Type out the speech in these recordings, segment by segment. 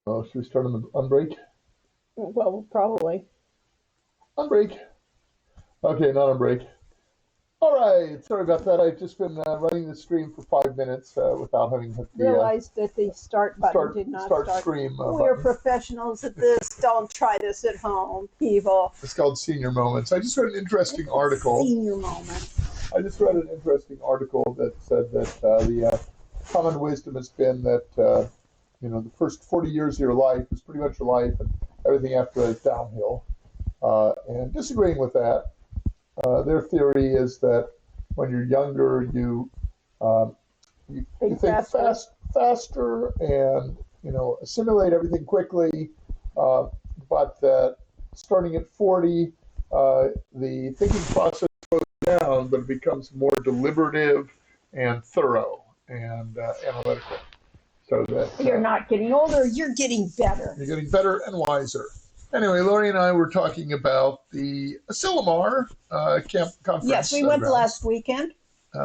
Should we start on break? Well, probably. On break. Okay, not on break. All right. Sorry about that. I've just been running the stream for 5 minutes without having hit the Realized that the start button did not start stream We're button. professionals at this. Don't try this at home, people. It's called Senior Moments. I just read an interesting article. Senior moment. I just read an interesting article that said that the common wisdom has been that the first 40 years of your life is pretty much your life, and everything after that is downhill. And disagreeing with that, their theory is that when you're younger, you think faster, and assimilate everything quickly. But that starting at 40, the thinking process goes down, but it becomes more deliberative and thorough and analytical. So that you're not getting older; you're getting better. You're getting better and wiser. Anyway, Lori and I were talking about the Asilomar camp conference. Yes, we went last weekend.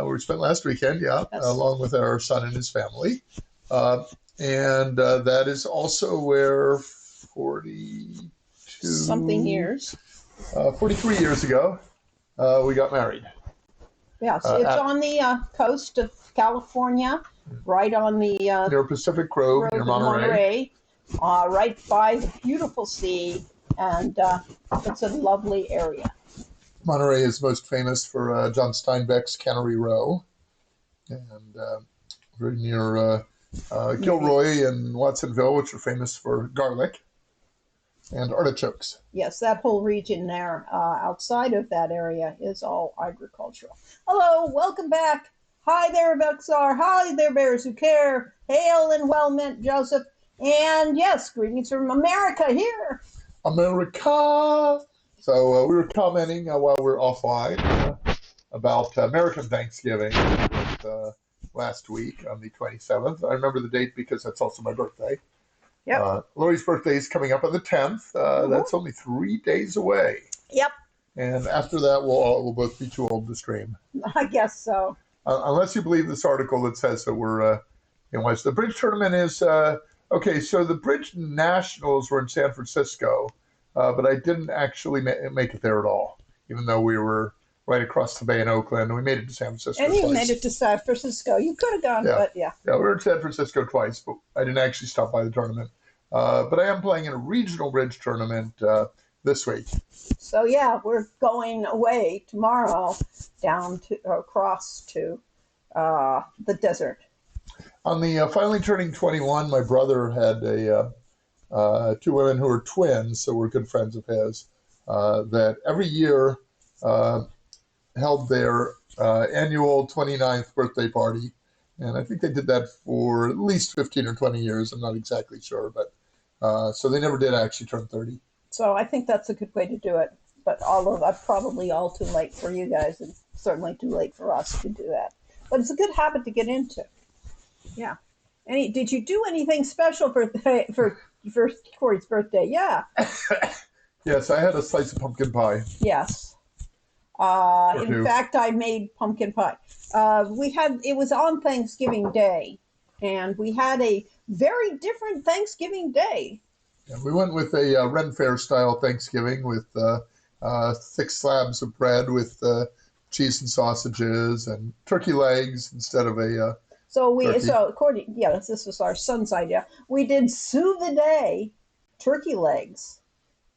We spent last weekend, yes. Along with our son and his family. And that is also where 42... something years. 43 years ago, we got married. Yes, it's on the coast of California, right on the... near Pacific Grove, near Monterey. Right by the beautiful sea, and it's a lovely area. Monterey is most famous for John Steinbeck's Cannery Row, and very near Gilroy and Watsonville, which are famous for garlic and artichokes. Yes, that whole region there outside of that area is all agricultural. Hello, welcome back. Hi there, Bexar. Hi there, Bears Who Care. Hail and well met, Joseph. And yes, greetings from America here. America! So we were commenting while we were offline about American Thanksgiving last week on the 27th. I remember the date because that's also my birthday. Yep. Lori's birthday is coming up on the 10th. That's only 3 days away. Yep. And after that, we'll both be too old to stream. I guess so. Unless you believe this article that says that we're in West. The bridge tournament is... Okay, so the Bridge Nationals were in San Francisco, but I didn't actually make it there at all, even though we were right across the bay in Oakland, and we made it to San Francisco And you twice. made it to San Francisco. You could have gone, but yeah. Yeah, we were in San Francisco twice, but I didn't actually stop by the tournament. But I am playing in a regional bridge tournament this week. So, yeah, we're going away tomorrow down to across to the desert. On the finally turning 21, my brother had two women who are twins, so we're good friends of his, that every year held their annual 29th birthday party. And I think they did that for at least 15 or 20 years. I'm not exactly sure, but so they never did actually turn 30. So I think that's a good way to do it. But probably all too late for you guys, and certainly too late for us to do that. But it's a good habit to get into. Yeah. Did you do anything special for Corey's birthday? Yeah. Yes, I had a slice of pumpkin pie. Yes. In fact, I made pumpkin pie. It was on Thanksgiving Day, and we had a very different Thanksgiving Day. Yeah, we went with a Ren Fair style Thanksgiving with 6 slabs of bread with cheese and sausages and turkey legs instead of a this was our son's idea. We did sous vide turkey legs.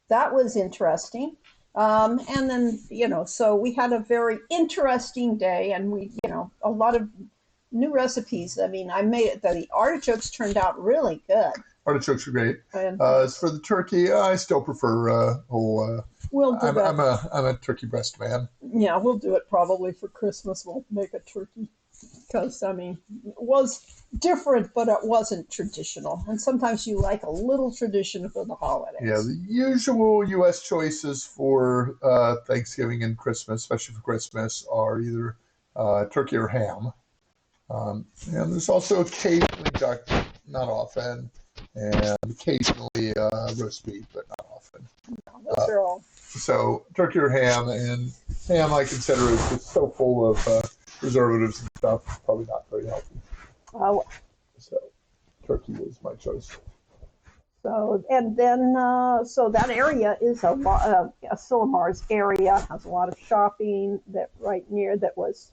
That was interesting. And then, so we had a very interesting day, and we, a lot of new recipes. I mean, I made it. The artichokes turned out really good. Artichokes are great. As for the turkey, I still prefer whole. We'll do that. I'm a turkey breast man. Yeah, we'll do it probably for Christmas. We'll make a turkey because, it was different, but it wasn't traditional. And sometimes you like a little tradition for the holidays. Yeah, the usual U.S. choices for Thanksgiving and Christmas, especially for Christmas, are either turkey or ham. And there's also occasionally duck, not often, and occasionally roast beef, but not often. No, those are all. So turkey or ham, and ham I consider is just so full of preservatives and stuff, probably not very healthy. So turkey was my choice. So, and then, so that area is a lot, Silimar's area has a lot of shopping that right near that was,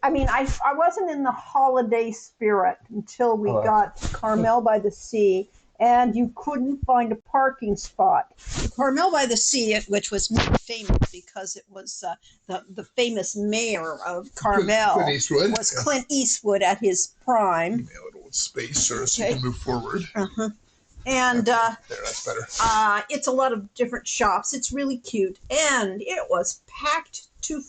I mean, I wasn't in the holiday spirit until we got Carmel by the Sea, and you couldn't find a parking spot. Carmel by the Sea, which was made famous because it was the famous mayor of Carmel, Clint Eastwood. was Clint Eastwood at his prime. Give me a little space so you can move forward. Uh-huh. And there, that's better. It's a lot of different shops. It's really cute, and it was packed to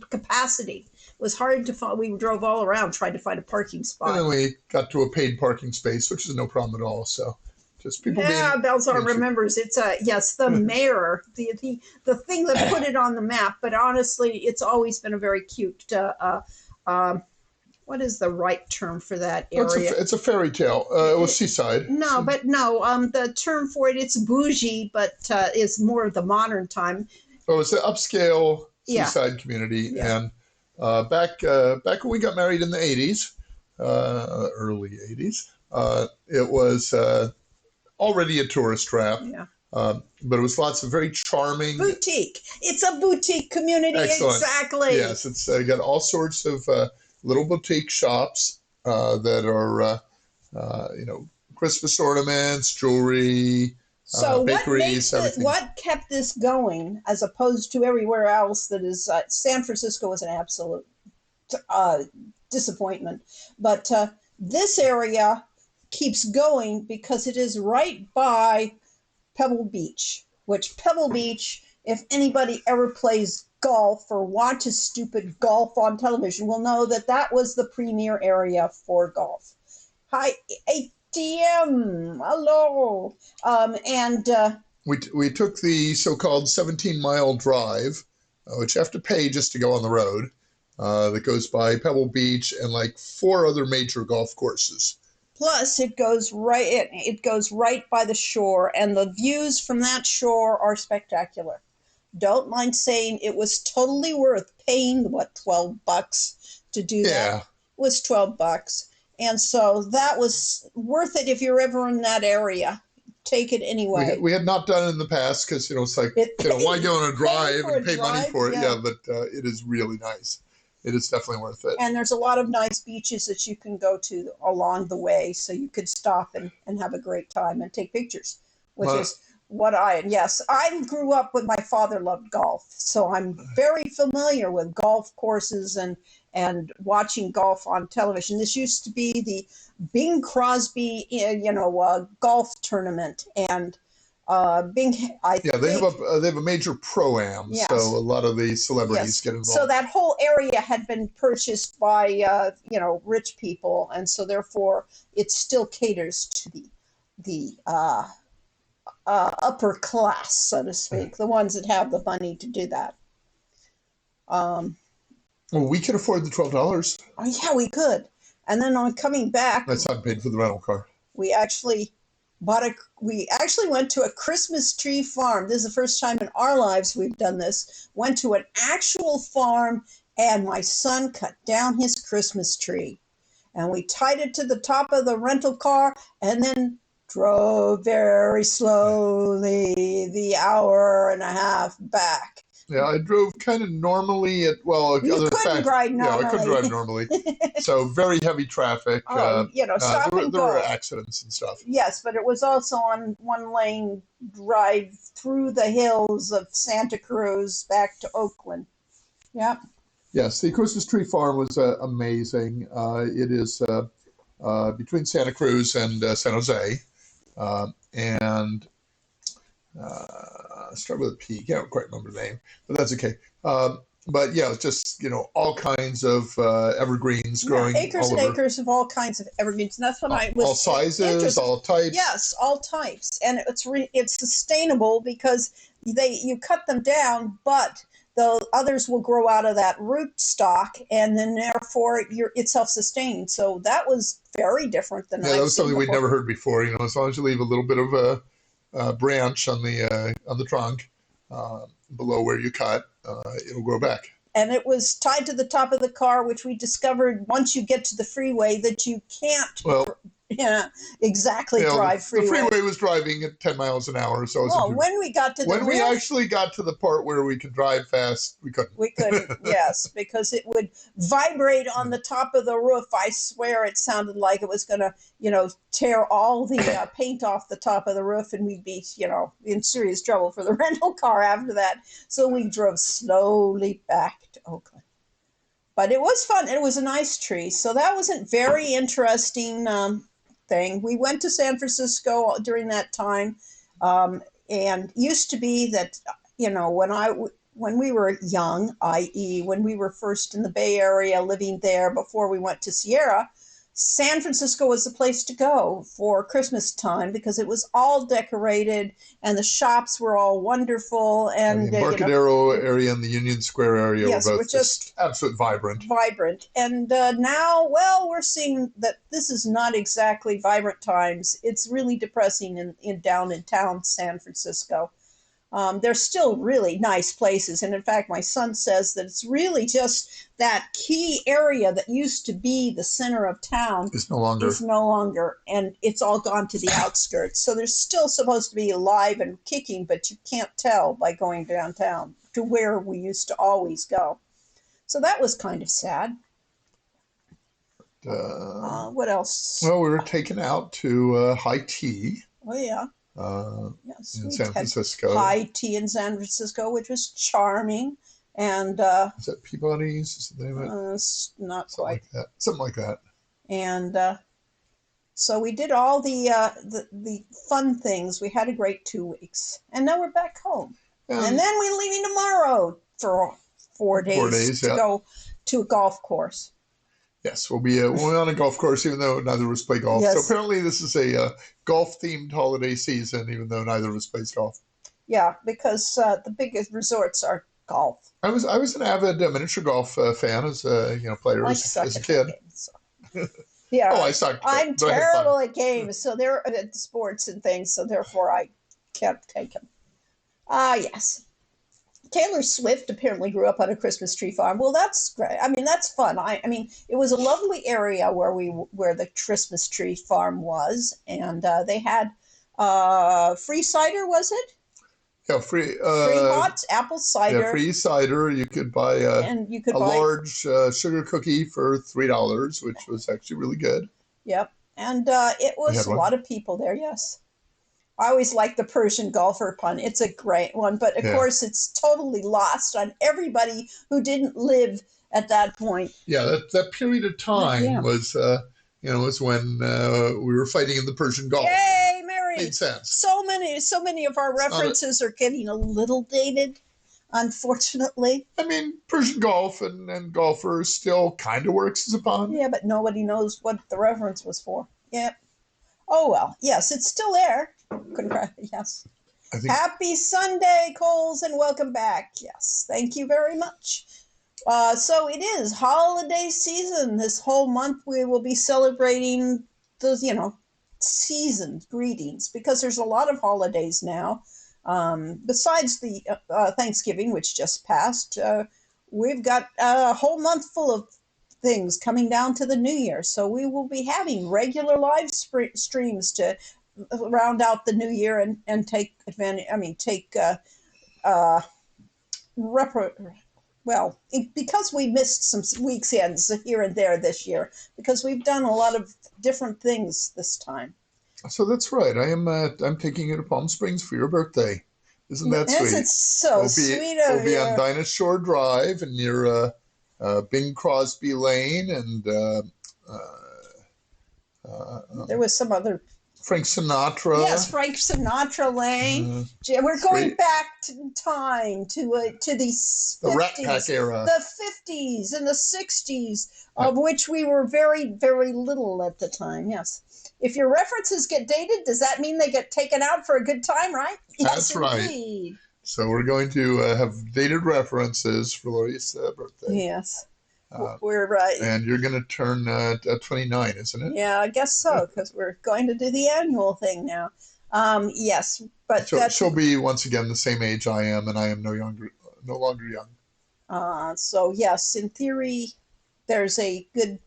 capacity. It was hard to find. We drove all around trying to find a parking spot. And then we got to a paid parking space, which is no problem at all. So just people being... Belzar remembers. It's the mayor, the thing that put it on the map. But honestly, it's always been a very cute. What is the right term for that area? It's a fairy tale. It was seaside. No, but no. The term for it, it's bougie, but is more of the modern time. Oh, it's an upscale seaside community. Yeah. And back when we got married in the 80s, early 80s, it was already a tourist trap. Yeah. But it was lots of very charming... Boutique. It's a boutique community. Excellent. Exactly. Yes, it's got all sorts of... little boutique shops that are, Christmas ornaments, jewelry, bakeries, everything. What kept this going as opposed to everywhere else that is, San Francisco was an absolute disappointment. But this area keeps going because it is right by Pebble Beach, which Pebble Beach, if anybody ever plays golf or watches stupid golf on television will know that was the premier area for golf. Hi, ATM, hello. We took the so-called 17-mile drive, which you have to pay just to go on the road, that goes by Pebble Beach and like 4 other major golf courses. Plus, it goes right by the shore, and the views from that shore are spectacular. Don't mind saying it was totally worth paying, $12 to do that? It was $12. And so that was worth it if you're ever in that area. Take it anyway. We had not done it in the past because, it's like, why go on a drive and pay money for it? Yeah, but it is really nice. It is definitely worth it. And there's a lot of nice beaches that you can go to along the way, so you could stop and have a great time and take pictures, which is... I grew up with my father loved golf, so I'm very familiar with golf courses and watching golf on television. This used to be the Bing Crosby, golf tournament, and Bing. They have a major pro-am, so a lot of the celebrities get involved. So that whole area had been purchased by rich people, and so therefore it still caters to the upper class, so to speak, the ones that have the money to do that. Well, we could afford the $12. Oh, yeah, we could. And then on coming back, that's not paid for the rental car. We actually went to a Christmas tree farm. This is the first time in our lives we've done this. Went to an actual farm, and my son cut down his Christmas tree, and we tied it to the top of the rental car, and then drove very slowly the hour and a half back. Yeah, I drove kind of normally You couldn't ride normally. Yeah, I couldn't drive normally. So very heavy traffic. Stop and there go. were accidents and stuff. Yes, but it was also on one lane drive through the hills of Santa Cruz back to Oakland. Yeah. Yes, the Christmas Tree Farm was amazing. It is between Santa Cruz and San Jose. Start with a P. Can't quite remember the name, but that's okay. But yeah, it's just all kinds of evergreens growing. Acres and acres of all kinds of evergreens. And that's what I was. All sizes, all types. Yes, all types, and it's sustainable because you cut them down, but the others will grow out of that root stock, and then therefore it's self-sustaining. So that was very different than that was something we'd never heard before. As long as you leave a little bit of a branch on the trunk below where you cut, it'll grow back. And it was tied to the top of the car, which we discovered once you get to the freeway that you can't yeah, exactly, You know, drive the freeway. freeway was driving at 10 miles an hour, so it wasn't Well, too. when we got to the When we real, actually got to the part where we could drive fast, we couldn't. we couldn't, yes, because it would vibrate on the top of the roof. I swear it sounded like it was going to, tear all the paint off the top of the roof, and we'd be, in serious trouble for the rental car after that. So we drove slowly back to Oakland. But it was fun. It was a nice tree. So that was a very interesting thing. We went to San Francisco during that time, and used to be that when we were young, i.e., when we were first in the Bay Area, living there before we went to Sierra, San Francisco was the place to go for Christmas time because it was all decorated and the shops were all wonderful. And the Embarcadero area and the Union Square area yes, were both just absolute vibrant. And now, well, we're seeing that this is not exactly vibrant times. It's really depressing down in town, San Francisco. They're still really nice places. And in fact, my son says that it's really just that key area that used to be the center of town is no longer. And it's all gone to the outskirts. So there's still supposed to be alive and kicking, but you can't tell by going downtown to where we used to always go. So that was kind of sad. What else? Well, we were taken out to High Tea. Oh, yeah. Yes, in San Francisco. High Tea in San Francisco, which was charming. And is that Peabody's? Is the name of it? Not something quite. Like that. Something like that. And so we did all the fun things. We had a great 2 weeks. And now we're back home. And then we're leaving tomorrow for 4 days to go to a golf course. Yes, we'll be on a golf course, even though neither of us play golf. Yes. So apparently this is a golf-themed holiday season, even though neither of us plays golf. Yeah, because the biggest resorts are golf. I was an avid miniature golf fan as a player as a kid. Games, so. Yeah. I sucked. I'm terrible at games, so they're at sports and things, so therefore I can't take them. Yes. Taylor Swift apparently grew up on a Christmas tree farm. Well, that's great. I mean, that's fun. I mean, it was a lovely area where the Christmas tree farm was, and they had free cider. Was it? Yeah, free hot apple cider. Yeah, free cider. You could buy a large sugar cookie for $3, which was actually really good. Yep, and it was a lot of people there. Yes. I always like the Persian golfer pun. It's a great one, but of course it's totally lost on everybody who didn't live at that point. Yeah, that period of time was was when we were fighting in the Persian Gulf. Yay, Mary! Made sense. So many of our references are getting a little dated, unfortunately. I mean, Persian Gulf and golfers still kind of works as a pun. Yeah, but nobody knows what the reference was for. Yeah. Oh well, yes, it's still there. Yes. Happy Sunday, Coles, and welcome back. Yes, thank you very much. So it is holiday season. This whole month we will be celebrating those, season greetings because there's a lot of holidays now. Besides the Thanksgiving, which just passed, we've got a whole month full of things coming down to the New Year. So we will be having regular live streams to round out the new year and take advantage. I mean, because we missed some weekends here and there this year, because we've done a lot of different things this time. So that's right. I'm taking you to Palm Springs for your birthday. Isn't that sweet? It's so sweet of you. We'll be on Dinah Shore Drive and near Bing Crosby Lane and there was some other. Frank Sinatra. Yes, Frank Sinatra Lane. We're going back in time to the 50s, the Rat Pack era, the 50s and the 60s, of which we were very, very little at the time. Yes. If your references get dated, does that mean they get taken out for a good time, right? That's yes, right. Indeed. So we're going to have dated references for Lori's birthday. Yes. We're right. And you're going to turn 29, isn't it? Yeah, I guess so, because we're going to do the annual thing now. Yes, but she'll be once again the same age I am, and I am no longer young. So yes, in theory, there's a good,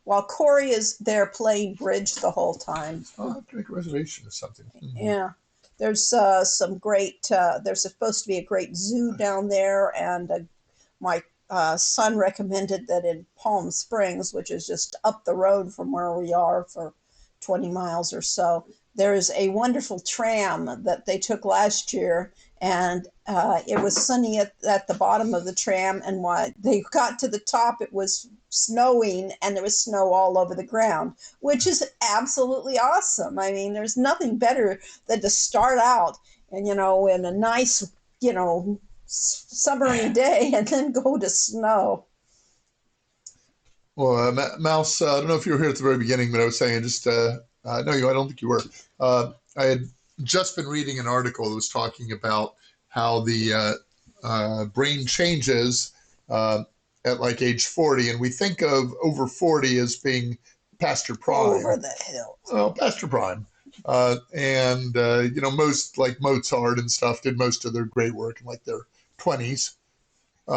while Corey is there playing bridge the whole time. I'll have to make a reservation or something. Yeah. There's some great, there's supposed to be a great zoo down there, and my son recommended that in Palm Springs, which is just up the road from where we are for 20 miles or so, there is a wonderful tram that they took last year, and it was sunny at the bottom of the tram, and when they got to the top, it was snowing, and there was snow all over the ground, which is absolutely awesome. I mean, there's nothing better than to start out and, in a nice, summery day and then go to snow. Well, Mouse, I don't know if you were here at the very beginning, but I was saying no, I don't think you were. I had just been reading an article that was talking about how the brain changes at like age 40, and we think of over 40 as being past your prime. Over the hill. Well, past your prime. Most like Mozart and stuff did most of their great work in like their 20s. There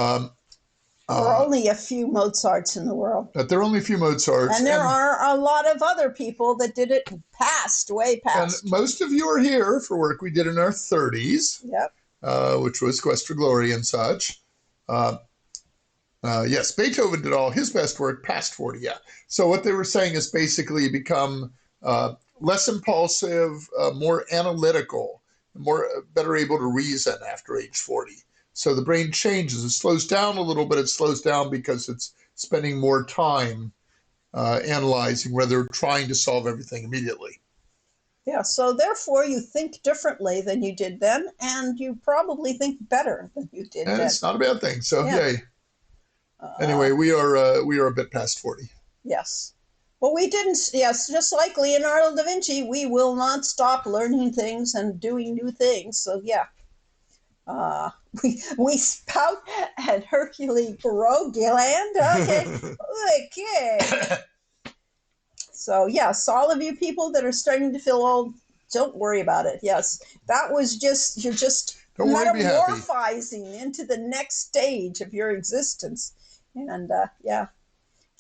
are only a few Mozarts in the world. But there are only a few Mozarts. And there are a lot of other people that did it way past. And most of you are here for work we did in our 30s. Yep. Which was Quest for Glory and such. Yes, Beethoven did all his best work past 40, yeah. So what they were saying is basically you become less impulsive, more analytical, better able to reason after age 40. So the brain changes. It slows down a little bit. It slows down because it's spending more time analyzing rather than trying to solve everything immediately. Yeah, so therefore you think differently than you did then, and you probably think better than you did then. It's not a bad thing. So Yeah. yay. Anyway, we are a bit past 40. Yes. Well, we didn't, yes, just like Leonardo da Vinci, we will not stop learning things and doing new things. So, yeah. We spout at Hercule Poirot Gilland. Okay. Okay. So, yes, all of you people that are starting to feel old, don't worry about it. Yes, that was you're just Don't worry, be happy. metamorphizing into the next stage of your existence. And, yeah.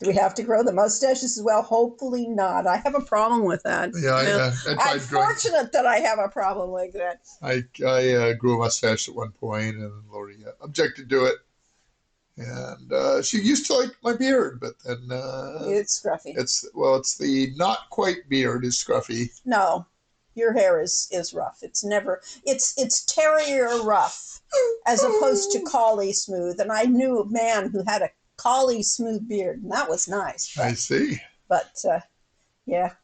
Do we have to grow the mustaches as well? Hopefully not. I have a problem with that. Yeah, I tried I'm fortunate that I have a problem like that. I grew a mustache at one point, and Lori objected to it. And she used to like my beard, but then it's scruffy. It's the not quite beard is scruffy. No, your hair is rough. It's terrier rough, as opposed to collie smooth. And I knew a man who had a collie smooth beard, and that was nice. I see. But yeah.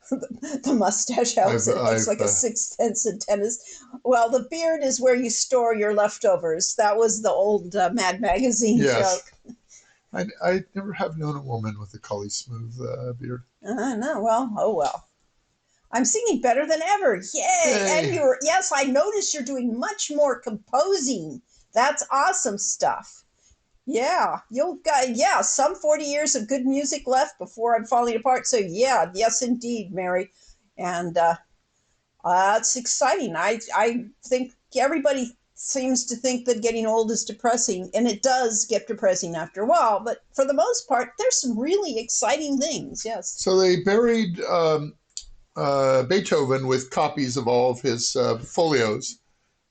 The mustache helps. It looks like a sixth sense in tennis. Well, the beard is where you store your leftovers. That was the old Mad Magazine joke. I never have known a woman with a collie smooth beard. No, well, oh well. I'm singing better than ever. Yay! And yes, I noticed you're doing much more composing. That's awesome stuff. Yeah, some 40 years of good music left before I'm falling apart. So yeah, yes indeed, Mary. And it's exciting. I think everybody seems to think that getting old is depressing, and it does get depressing after a while, but for the most part, there's some really exciting things, yes. So they buried Beethoven with copies of all of his folios.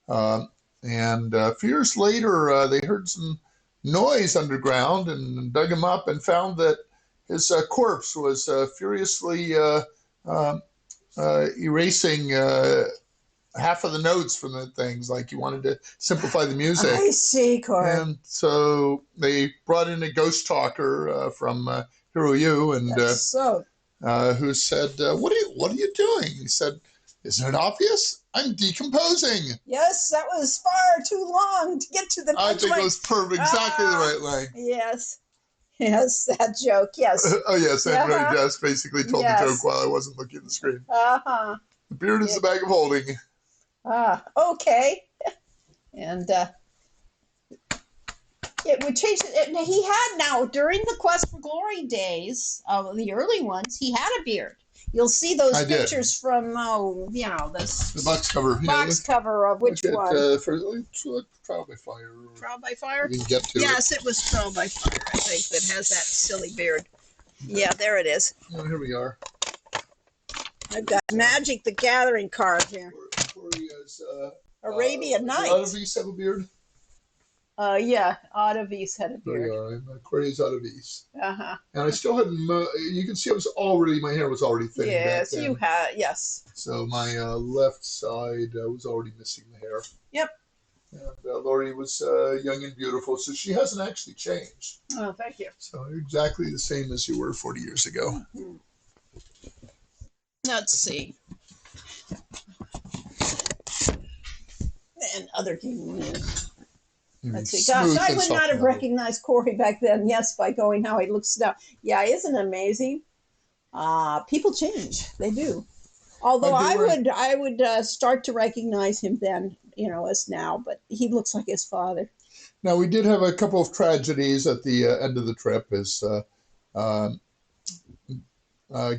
And a few years later, they heard some noise underground and dug him up and found that his corpse was furiously erasing half of the notes from the things, like he wanted to simplify the music. I see, Corey. And so they brought in a ghost talker from Hiroyu, and who said, "What are you doing?" He said, "Isn't it obvious? I'm decomposing." Yes, that was far too long to get to the I think it was exactly the right line. Yes. Yes, that joke, yes. Oh, yes, and Ray just basically told the joke while I wasn't looking at the screen. Uh-huh. The beard is the bag of holding. Okay. And it would change it. He had now, during the Quest for Glory days, the early ones, he had a beard. You'll see those I did. pictures from, this The box cover. box cover of which look at, one? Trial by Fire. Trial by Fire? We can get to Yes, it was Trial by Fire, I think, that has that silly beard. Yeah, there it is. Oh, here we are. I've got Magic the Gathering card here. Victoria's, Arabian Nights. Otavise have a beard? Yeah, Otavise had a There we beard. are. I'm Aquarius Otavise. Uh-huh. And I still had, you can see my hair was already thinning Yes, back then. you had, yes. So my left side was already missing the hair. Yep. And Lori was young and beautiful, so she hasn't actually changed. Oh, thank you. So exactly the same as you were 40 years ago. Mm-hmm. Let's see. And other gaming news. Let's see. Gosh, I would not have recognized Corey back then. Yes, by going how he looks now. Yeah, isn't it amazing? People change. They do. Although I would start to recognize him then, as now. But he looks like his father. Now we did have a couple of tragedies at the end of the trip. Is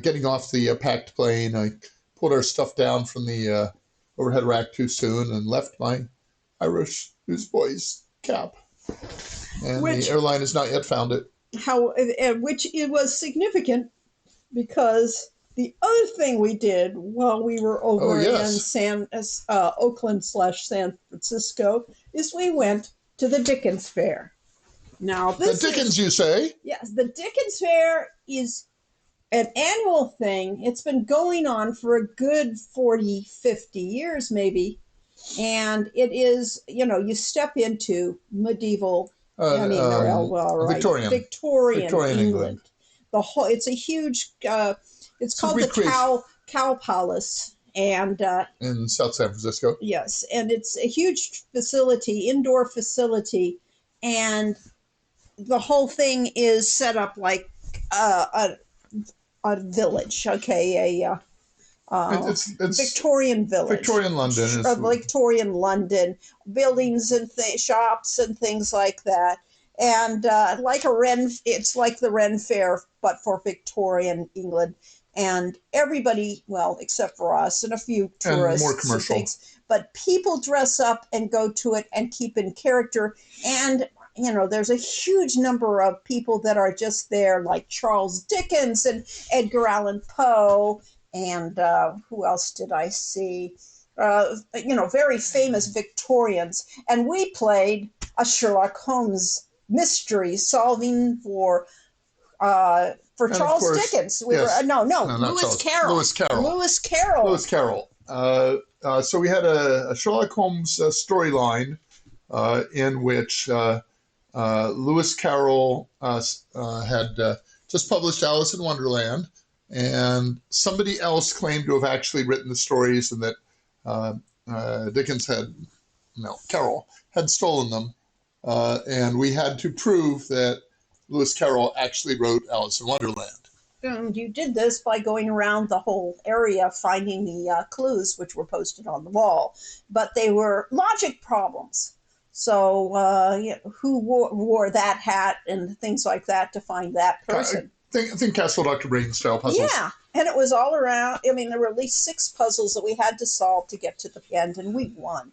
getting off the packed plane. I pulled our stuff down from the overhead rack too soon and left my Irish Newsboys cap. And the airline has not yet found it. Which it was significant because the other thing we did while we were over in Oakland/San Francisco is we went to the Dickens Fair. Now, The Dickens, you say? Yes, the Dickens Fair is an annual thing. It's been going on for a good 40, 50 years maybe. And it is, you step into medieval, Victorian England. It's a huge, it's called the Cow Palace. And in South San Francisco. Yes, and it's a huge facility, indoor facility. And the whole thing is set up like a village, okay, it's Victorian village. Victorian London. Victorian London, buildings and shops and things like that. And it's like the Ren Fair, but for Victorian England. And everybody, well, except for us and a few tourists. And more commercial. Things, but people dress up and go to it and keep in character. And there's a huge number of people that are just there, like Charles Dickens and Edgar Allan Poe. And who else did I see? Very famous Victorians. And we played a Sherlock Holmes mystery solving for Charles Dickens. Lewis Carroll. Lewis Carroll. So we had a Sherlock Holmes storyline in which Lewis Carroll had just published Alice in Wonderland, and somebody else claimed to have actually written the stories, and that Carroll had stolen them, and we had to prove that Lewis Carroll actually wrote Alice in Wonderland. And you did this by going around the whole area finding the clues, which were posted on the wall, but they were logic problems. So who wore that hat and things like that to find that person? I think Castle Dr. Brain style puzzles. Yeah, and it was all around. I mean, there were at least 6 puzzles that we had to solve to get to the end, and we won.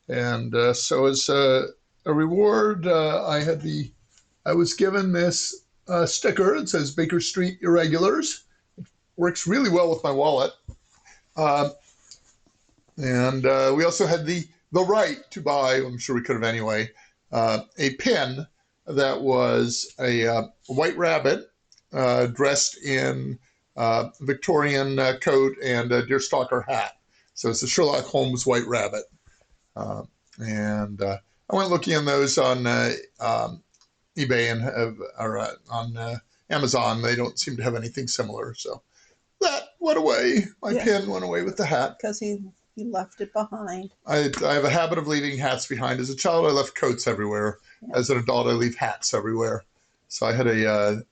And so as a reward, I was given this sticker. It says Baker Street Irregulars. It works really well with my wallet. And we also had the right to buy, I'm sure we could have anyway, a pin that was a white rabbit dressed in Victorian coat and a deerstalker hat. So it's a Sherlock Holmes white rabbit. And I went looking in those on eBay and on Amazon. They don't seem to have anything similar. So that went away. My pin went away with the hat. Because he left it behind. I have a habit of leaving hats behind. As a child, I left coats everywhere. Yeah. As an adult, I leave hats everywhere. So I had a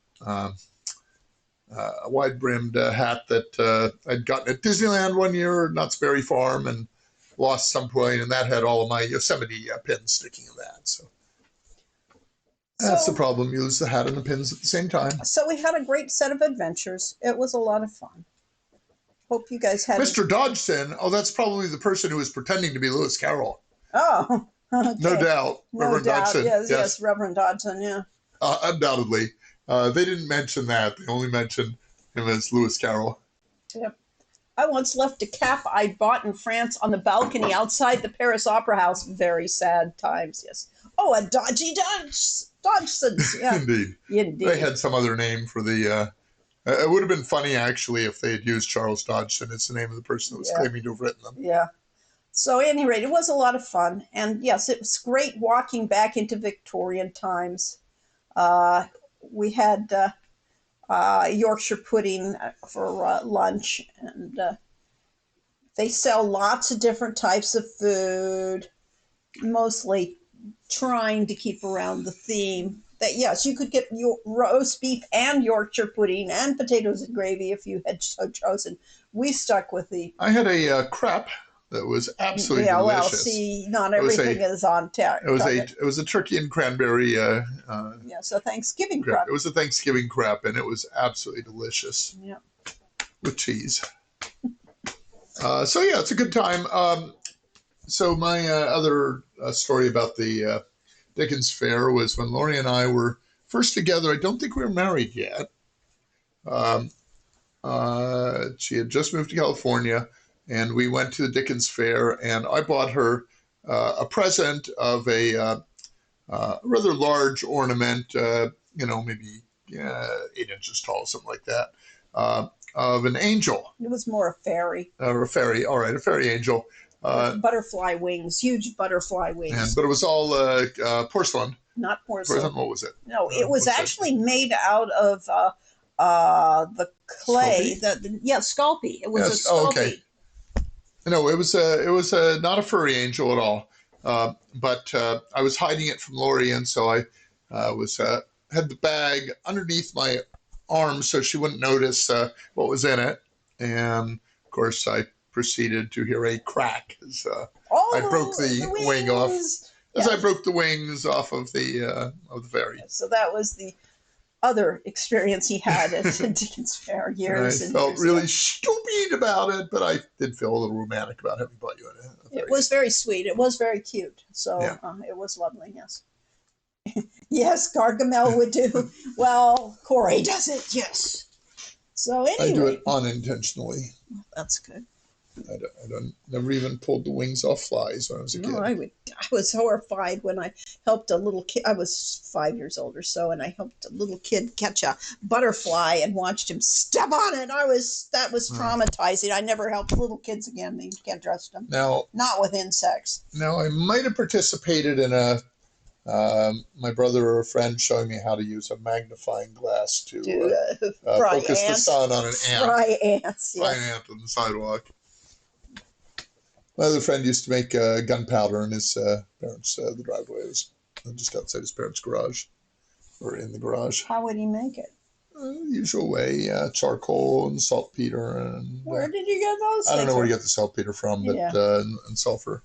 wide-brimmed hat that I'd gotten at Disneyland one year, Knott's Berry Farm, and lost some point, and that had all of my Yosemite pins sticking in that. So that's the problem. You lose the hat and the pins at the same time. So we had a great set of adventures. It was a lot of fun. Hope you guys had. Mr. Dodgson. Oh, that's probably the person who was pretending to be Lewis Carroll. Oh, okay. No doubt. No Reverend doubt. Dodgson. Yes, Reverend Dodgson. Yeah. Undoubtedly. They didn't mention that. They only mentioned him as Lewis Carroll. Yep. I once left a cap I'd bought in France on the balcony outside the Paris Opera House. Very sad times, yes. Oh, a dodgy Dodgson's. Yeah. Indeed. Indeed. They had some other name for the... it would have been funny, actually, if they had used Charles Dodgson as the name of the person that was claiming to have written them. Yeah. So at any rate, it was a lot of fun. And yes, it was great walking back into Victorian times. We had Yorkshire pudding for lunch, and they sell lots of different types of food, mostly trying to keep around the theme that, yes, you could get your roast beef and Yorkshire pudding and potatoes and gravy if you had so chosen. We stuck with the... I had a crepe that was absolutely delicious. Well, see, not everything is on target. It was a turkey and cranberry. So Thanksgiving crepe. It was a Thanksgiving crepe, and it was absolutely delicious. Yeah. With cheese. So yeah, it's a good time. So my other story about the Dickens Fair was when Lori and I were first together. I don't think we were married yet. She had just moved to California, and we went to the Dickens Fair, and I bought her a present of a rather large ornament, maybe 8 inches tall, something like that, of an angel. It was more a fairy. A fairy, all right, a fairy angel. Butterfly wings, huge butterfly wings. But it was all porcelain. Not porcelain. What was it? No, it was actually made out of the clay. Sculpey. It was a Sculpey. Oh, okay. No, it was not a furry angel at all. But I was hiding it from Lori, and so I had the bag underneath my arm so she wouldn't notice what was in it. And of course, I proceeded to hear a crack as I broke the wing off. As I broke the wings off of the fairy. So that was the other experience he had at Dickens Fair years. And I felt really stupid about it, but I did feel a little romantic about having bought you a It was very sweet. It was very cute. So it was lovely, yes. Yes, Gargamel would do. Well, Corey does it, yes. So anyway. I do it unintentionally. That's good. I never even pulled the wings off flies when I was a kid. I was horrified when I helped a little kid. I was 5 years old or so, and I helped a little kid catch a butterfly and watched him step on it. That was traumatizing. I never helped little kids again. You can't trust them. Now, not with insects. Now, I might have participated in my brother or a friend showing me how to use a magnifying glass to focus the sun on an ant. Fry ants. Fry an ant on the sidewalk. My other friend used to make gunpowder in his parents' the driveway was just outside his parents' garage, or in the garage. How would he make it? Usual way, charcoal and saltpeter. And where did you get those? I don't know where you get the saltpeter from, but and sulfur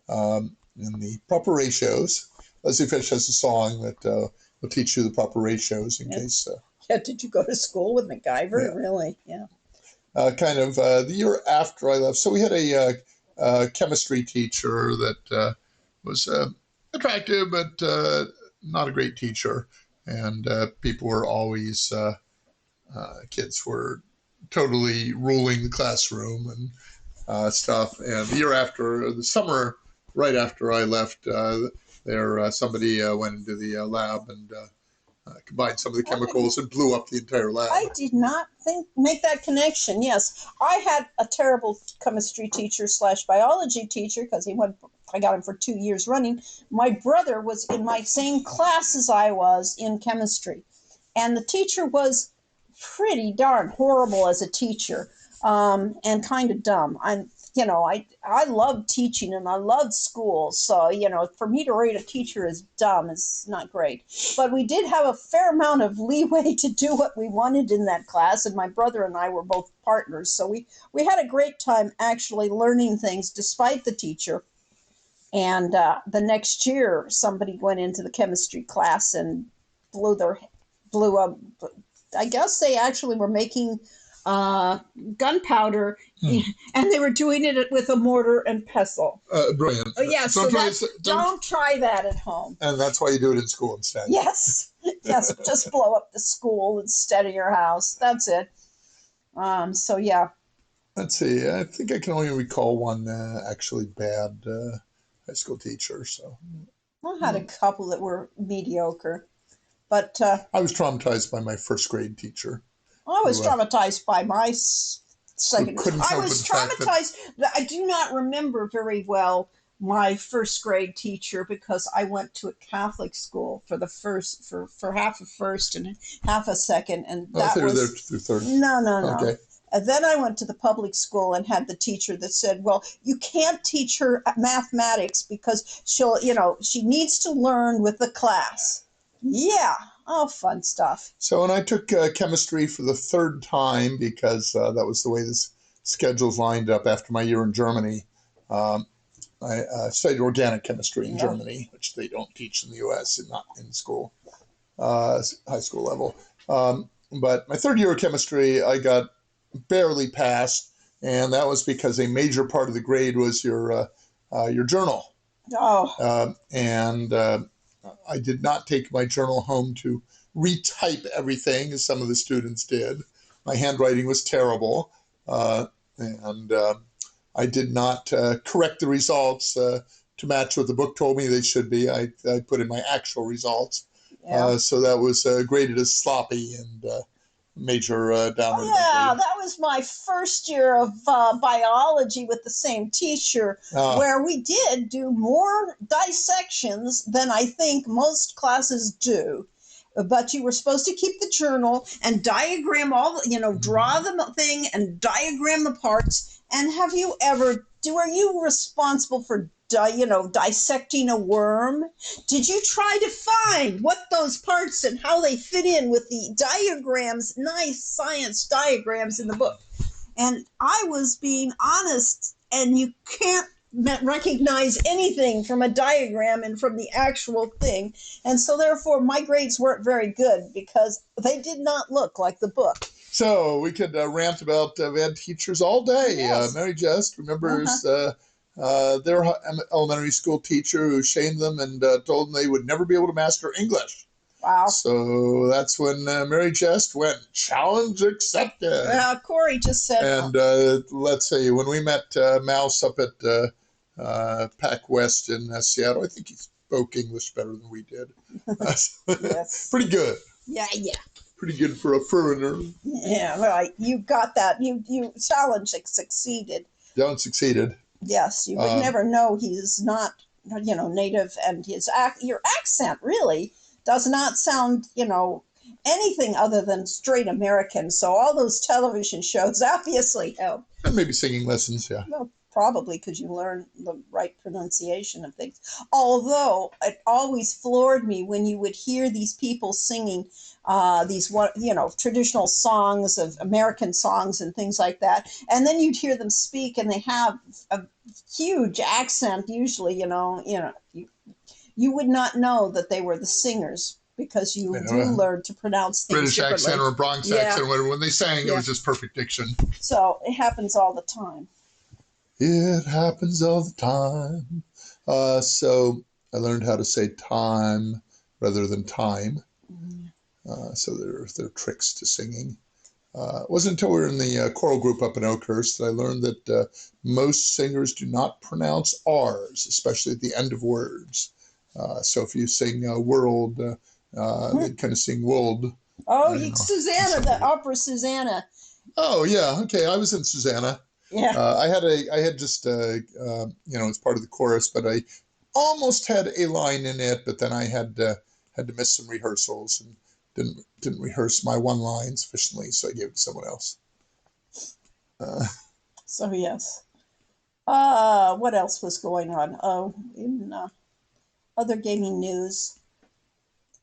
in the proper ratios. Leslie Fish has a song that will teach you the proper ratios in case. Did you go to school with MacGyver? Yeah. Really? Yeah. The year after I left, so we had a chemistry teacher that was attractive, but not a great teacher. And people were always, kids were totally ruling the classroom and stuff. And the year after, the summer right after I left, somebody went into the lab and combined some of the chemicals and blew up the entire lab. I did not make that connection. Yes, I had a terrible chemistry teacher / biology teacher because I got him for 2 years running. My brother was in my same class as I was in chemistry, and the teacher was pretty darn horrible as a teacher, and kind of dumb. I loved teaching and I loved school. So, for me to rate a teacher as dumb is not great. But we did have a fair amount of leeway to do what we wanted in that class. And my brother and I were both partners. So we had a great time actually learning things despite the teacher. And the next year, somebody went into the chemistry class and blew up. I guess they actually were making gunpowder, and they were doing it with a mortar and pestle. Brilliant. Oh, yeah, so don't try that at home. And that's why you do it in school instead. Yes, yes, just blow up the school instead of your house. That's it. So yeah. Let's see. I think I can only recall one actually bad high school teacher. So I had a couple that were mediocre, but I was traumatized by my first grade teacher. I was traumatized by my second. I was traumatized. I do not remember very well my first grade teacher because I went to a Catholic school for half a first and half a second, and that was there through third. No. Okay. And then I went to the public school and had the teacher that said, well, you can't teach her mathematics because she needs to learn with the class. Yeah. Oh, fun stuff. So when I took chemistry for the third time, because that was the way the schedules lined up after my year in Germany, I studied organic chemistry in Germany, which they don't teach in the U.S. and not in school, high school level. But my third year of chemistry, I got barely passed, and that was because a major part of the grade was your journal. Oh. And I did not take my journal home to retype everything as some of the students did. My handwriting was terrible, and I did not correct the results to match what the book told me they should be. I put in my actual results. Yeah. So that was graded as sloppy and major downward. Yeah, that was my first year of biology with the same teacher, where we did do more dissections than I think most classes do. But you were supposed to keep the journal and diagram draw the thing and diagram the parts. And were you responsible for dissecting a worm? Did you try to find what those parts and how they fit in with the diagrams, nice science diagrams in the book? And I was being honest, and you can't recognize anything from a diagram and from the actual thing. And so therefore my grades weren't very good because they did not look like the book. So we could rant about bad teachers all day. Yes. Mary Just remembers their elementary school teacher who shamed them and told them they would never be able to master English. Wow. So that's when Mary Just went, challenge accepted. Corey just said. And let's see, when we met Mouse up at Pac West in Seattle, I think he spoke English better than we did. Yes. Pretty good. Yeah. Pretty good for a foreigner. Yeah, right. You got that. You challenge succeeded. John succeeded. Yes, you would never know he's not, native, and your accent really does not sound, anything other than straight American. So all those television shows obviously help. And maybe singing lessons, yeah. Well, probably because you learn the right pronunciation of things. Although it always floored me when you would hear these people singing these traditional songs of American songs and things like that, and then you'd hear them speak, and they have a huge accent. Usually, you would not know that they were the singers because you do learn to pronounce things British accent or Bronx accent. When they sang, it was just perfect diction. So it happens all the time. It happens all the time. So I learned how to say time rather than time. So there are tricks to singing. It wasn't until we were in the choral group up in Oakhurst that I learned that most singers do not pronounce R's, especially at the end of words. So if you sing world, they kind of sing wold. Oh, Susanna, the opera Susanna. Oh, yeah. Okay, I was in Susanna. Yeah. I had just, as part of the chorus, but I almost had a line in it, but then I had to miss some rehearsals and didn't rehearse my one line sufficiently, so I gave it to someone else. So yes. What else was going on? Oh, in other gaming news,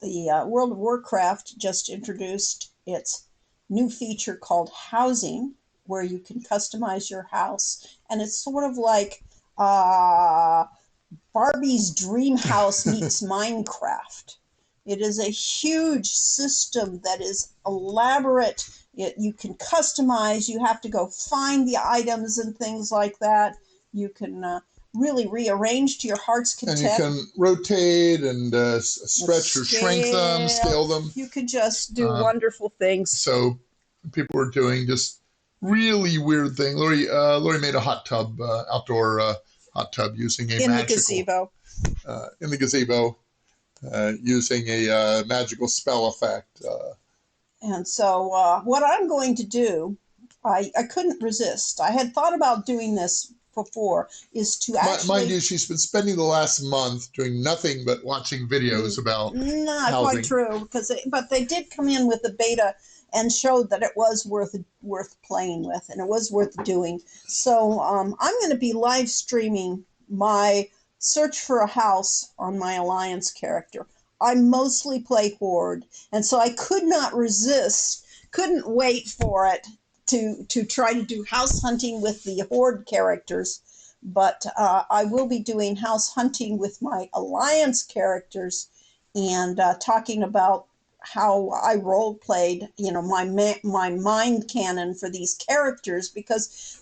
the World of Warcraft just introduced its new feature called Housing, where you can customize your house, and it's sort of like Barbie's dream house meets Minecraft. It is a huge system that is elaborate You can customize. You have to go find the items and things like that. You can really rearrange to your heart's And you content. can rotate and stretch or shrink them, scale them. You can just do wonderful things. So people were doing just really weird thing. Lori made a hot tub, outdoor hot tub using a the gazebo. In the gazebo, using a magical spell effect. And so what I'm going to do, I couldn't resist. I had thought about doing this before, is to actually... Mind you, she's been spending the last month doing nothing but watching videos about Not housing. quite true, but they did come in with the beta and showed that it was worth playing with, and it was worth doing. So I'm going to be live streaming my search for a house on my Alliance character. I mostly play Horde, and so I could not resist, couldn't wait for it to try to do house hunting with the Horde characters. But I will be doing house hunting with my Alliance characters and talking about how I role played, my mind canon for these characters, because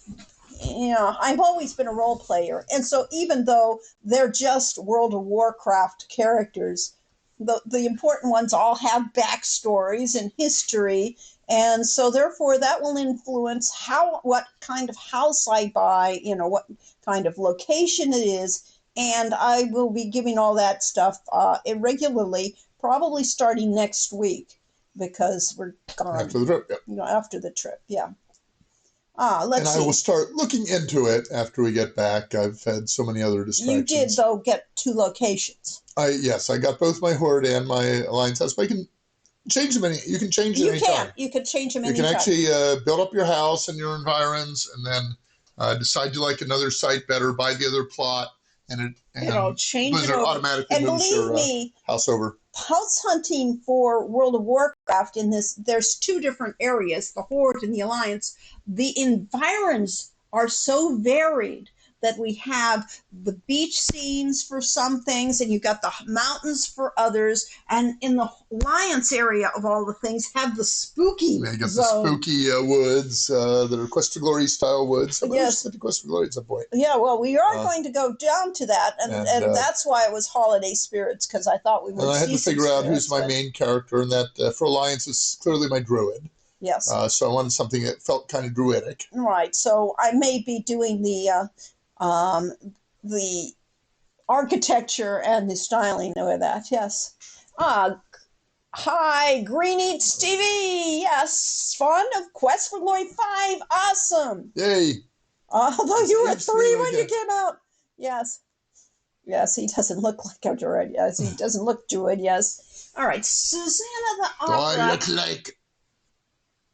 I've always been a role player. And so even though they're just World of Warcraft characters, the important ones all have backstories and history. And so therefore that will influence what kind of house I buy, what kind of location it is. And I will be giving all that stuff irregularly, probably starting next week, because we're gone. After the trip, After the trip, yeah. Let's see. I will start looking into it after we get back. I've had so many other distractions. You did, though, get 2 locations. Yes, I got both my Horde and my Alliance house, but I can change them you can change them anytime. You can change them anytime. You can actually build up your house and your environs, and then decide you like another site better, buy the other plot, and it'll change Blizzard it over. automatically moves your house over. House hunting for World of Warcraft there's 2 different areas, the Horde and the Alliance. The environs are so varied that we have the beach scenes for some things, and you've got the mountains for others. And in the Alliance area of all the things, have the spooky Yeah, you got zone. the spooky woods that are Quest for Glory style woods. Yes. Quest for Glory at some point. Yeah, well, we are going to go down to that, and that's why it was holiday spirits, because I thought we would. And I had to figure out who's my main character, and that for Alliance is clearly my druid. Yes. So I wanted something that felt kind of druidic. Right. So I may be doing the architecture and the styling of that. Yes. Hi, Green Eats TV. Yes, fun of Quest for Glory 5. Awesome. Yay. Although you were 3 when you came out. Yes. Yes, he doesn't look like a druid. Yes, he doesn't look druid. Yes. All right, Susanna the Opera. Do I look like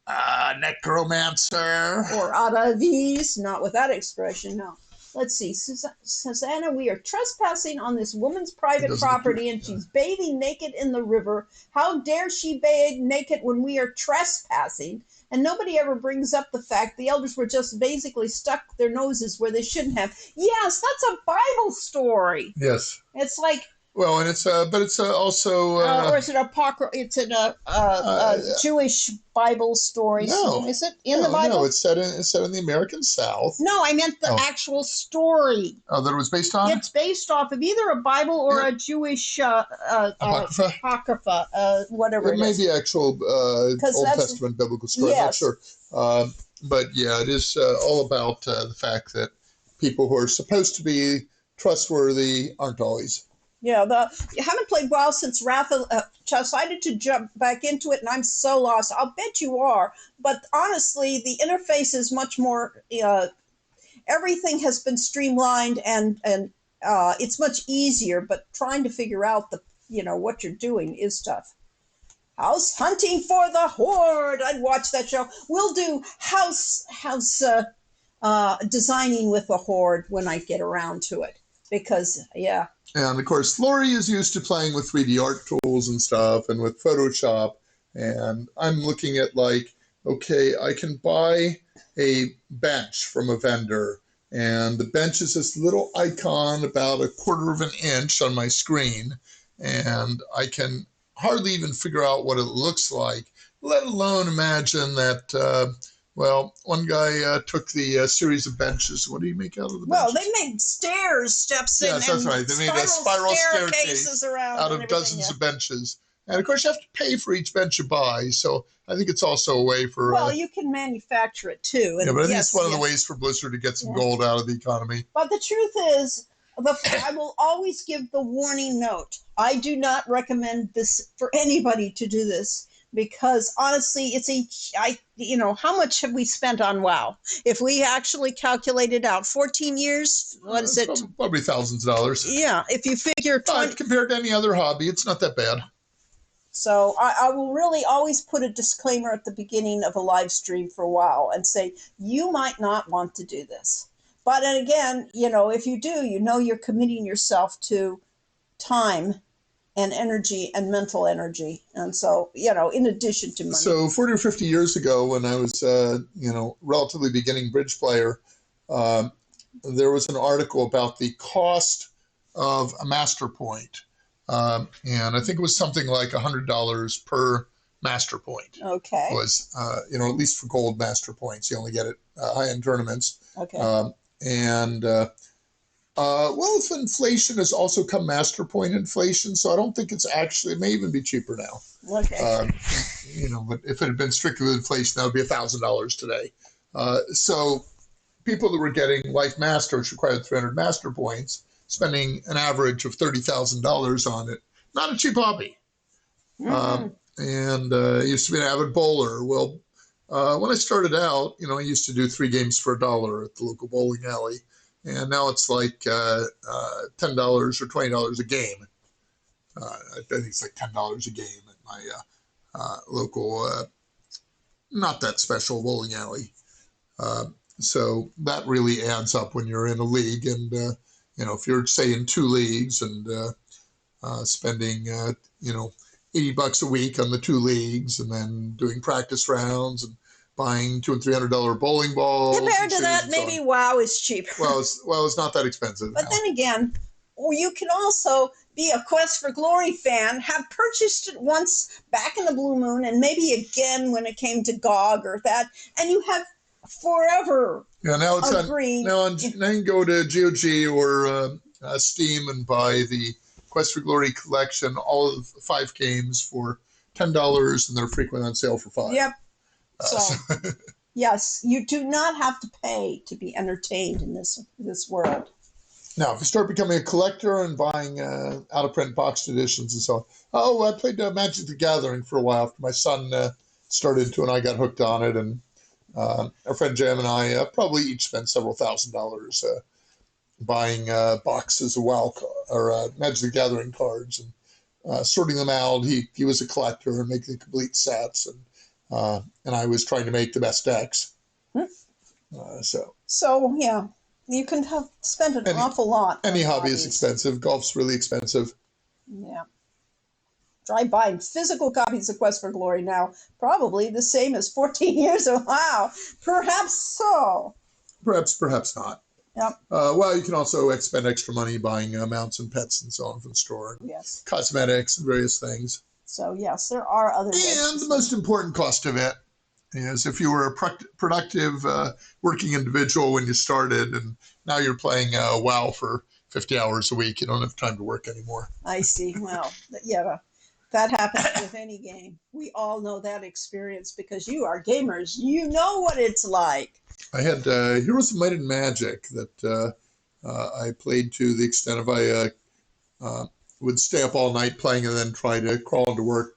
a necromancer? Or Adavis? Not with that expression, no. Let's see, Susanna, we are trespassing on this woman's private property, and she's bathing naked in the river. How dare she bathe naked when we are trespassing? And nobody ever brings up the fact the elders were just basically stuck their noses where they shouldn't have. Yes, that's a Bible story. Yes. It's like... Well, and it's but it's also or is it apocryphal? It's a Jewish Bible story. No, is it in the Bible? No, it's set in the American South. No, I meant the actual story. Oh, that it was based on. It's based off of either a Bible or a Jewish apocrypha, whatever. It may be actual Old Testament biblical story. Yes. I'm not sure, but yeah, it is all about the fact that people who are supposed to be trustworthy aren't always. Yeah, you haven't played WoW since Rafa decided to jump back into it, and I'm so lost. I'll bet you are, but honestly, the interface is much more. Everything has been streamlined, and it's much easier. But trying to figure out what you're doing is tough. House hunting for the Horde. I'd watch that show. We'll do house designing with the Horde when I get around to it, because yeah. And of course, Lori is used to playing with 3D art tools and stuff, and with Photoshop. And I'm looking at okay, I can buy a bench from a vendor, and the bench is this little icon about 1/4 of an inch on my screen, and I can hardly even figure out what it looks like. let alone imagine that. Well, one guy took the series of benches. What do you make out of the Well, benches? they made steps Yes, and that's right. They made a spiral staircase around out and of everything. dozens of benches. And of course, you have to pay for each bench you buy. So I think it's also a way for. Well, you can manufacture it too. And yeah, but I think yes, it's one of the yes. ways for Blizzard to get some Yeah. gold out of the economy. But the truth is, I will always give the warning note. I do not recommend this for anybody to do this because honestly, how much have we spent on WoW? If we actually calculate it out, 14 years, what is it? Probably thousands of dollars. Yeah, if you figure 20. But compared to any other hobby, it's not that bad. So I will really always put a disclaimer at the beginning of a live stream for WoW and say, you might not want to do this. But then again, if you do, you're committing yourself to time and energy and mental energy. And so, in addition to money. So 40 or 50 years ago, when I was, relatively beginning bridge player, there was an article about the cost of a master point. And I think it was something like $100 per master point. Okay. Was, at least for gold master points. You only get it high-end tournaments. Okay. With inflation has also come master point inflation, so I don't think it's actually, it may even be cheaper now. Okay. But if it had been strictly with inflation, that would be $1,000 today. So people that were getting Life Master, which required 300 master points, spending an average of $30,000 on it. Not a cheap hobby. Mm-hmm. I used to be an avid bowler. Well, when I started out, I used to do 3 games for $1 at the local bowling alley. And now it's like $10 or $20 a game. I think it's like $10 a game at my local, not that special bowling alley. So that really adds up when you're in a league. And, if you're, say, in 2 leagues and spending, $80 a week on the 2 leagues and then doing practice rounds and buying $200 and $300 bowling balls. Compared to that, maybe WoW is cheaper. Well, it's not that expensive. But then again, you can also be a Quest for Glory fan, have purchased it once back in the Blue Moon, and maybe again when it came to GOG or that, and you have forever now it's agreed. Now you can go to GOG or Steam and buy the Quest for Glory collection, all of the 5 games for $10, and they're frequently on sale for $5. Yep. So, yes, you do not have to pay to be entertained in this world. Now, if you start becoming a collector and buying out-of-print boxed editions and so on. I played Magic the Gathering for a while after my son started to, and I got hooked on it. And our friend Jam and I probably each spent several $1,000s buying boxes of WoW or Magic the Gathering cards and sorting them out. He was a collector and making complete sets, and I was trying to make the best decks. So yeah, you can have spent an awful lot. Any hobby is expensive. Golf's really expensive. Yeah. Try buying physical copies of Quest for Glory now. Probably the same as 14 years ago. Wow. Perhaps so. Perhaps not. Yep. You can also spend extra money buying mounts and pets and so on from the store. Yes. Cosmetics and various things. So, yes, there are other ways. And the most important cost of it is if you were a productive working individual when you started and now you're playing WoW for 50 hours a week, you don't have time to work anymore. I see. Well, yeah, that happens with any game. We all know that experience because you are gamers. You know what it's like. I had Heroes of Might and Magic that I played to the extent of I would stay up all night playing and then try to crawl into work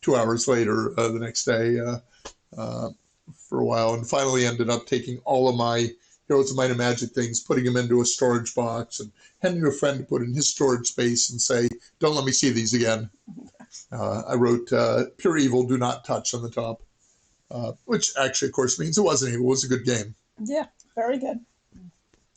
2 hours later the next day for a while, and finally ended up taking all of my Heroes of Might and Magic things, putting them into a storage box and handing a friend to put in his storage space and say, don't let me see these again. I wrote Pure Evil, Do Not Touch on the top, which actually, of course, means it wasn't evil. It was a good game. Yeah, very good.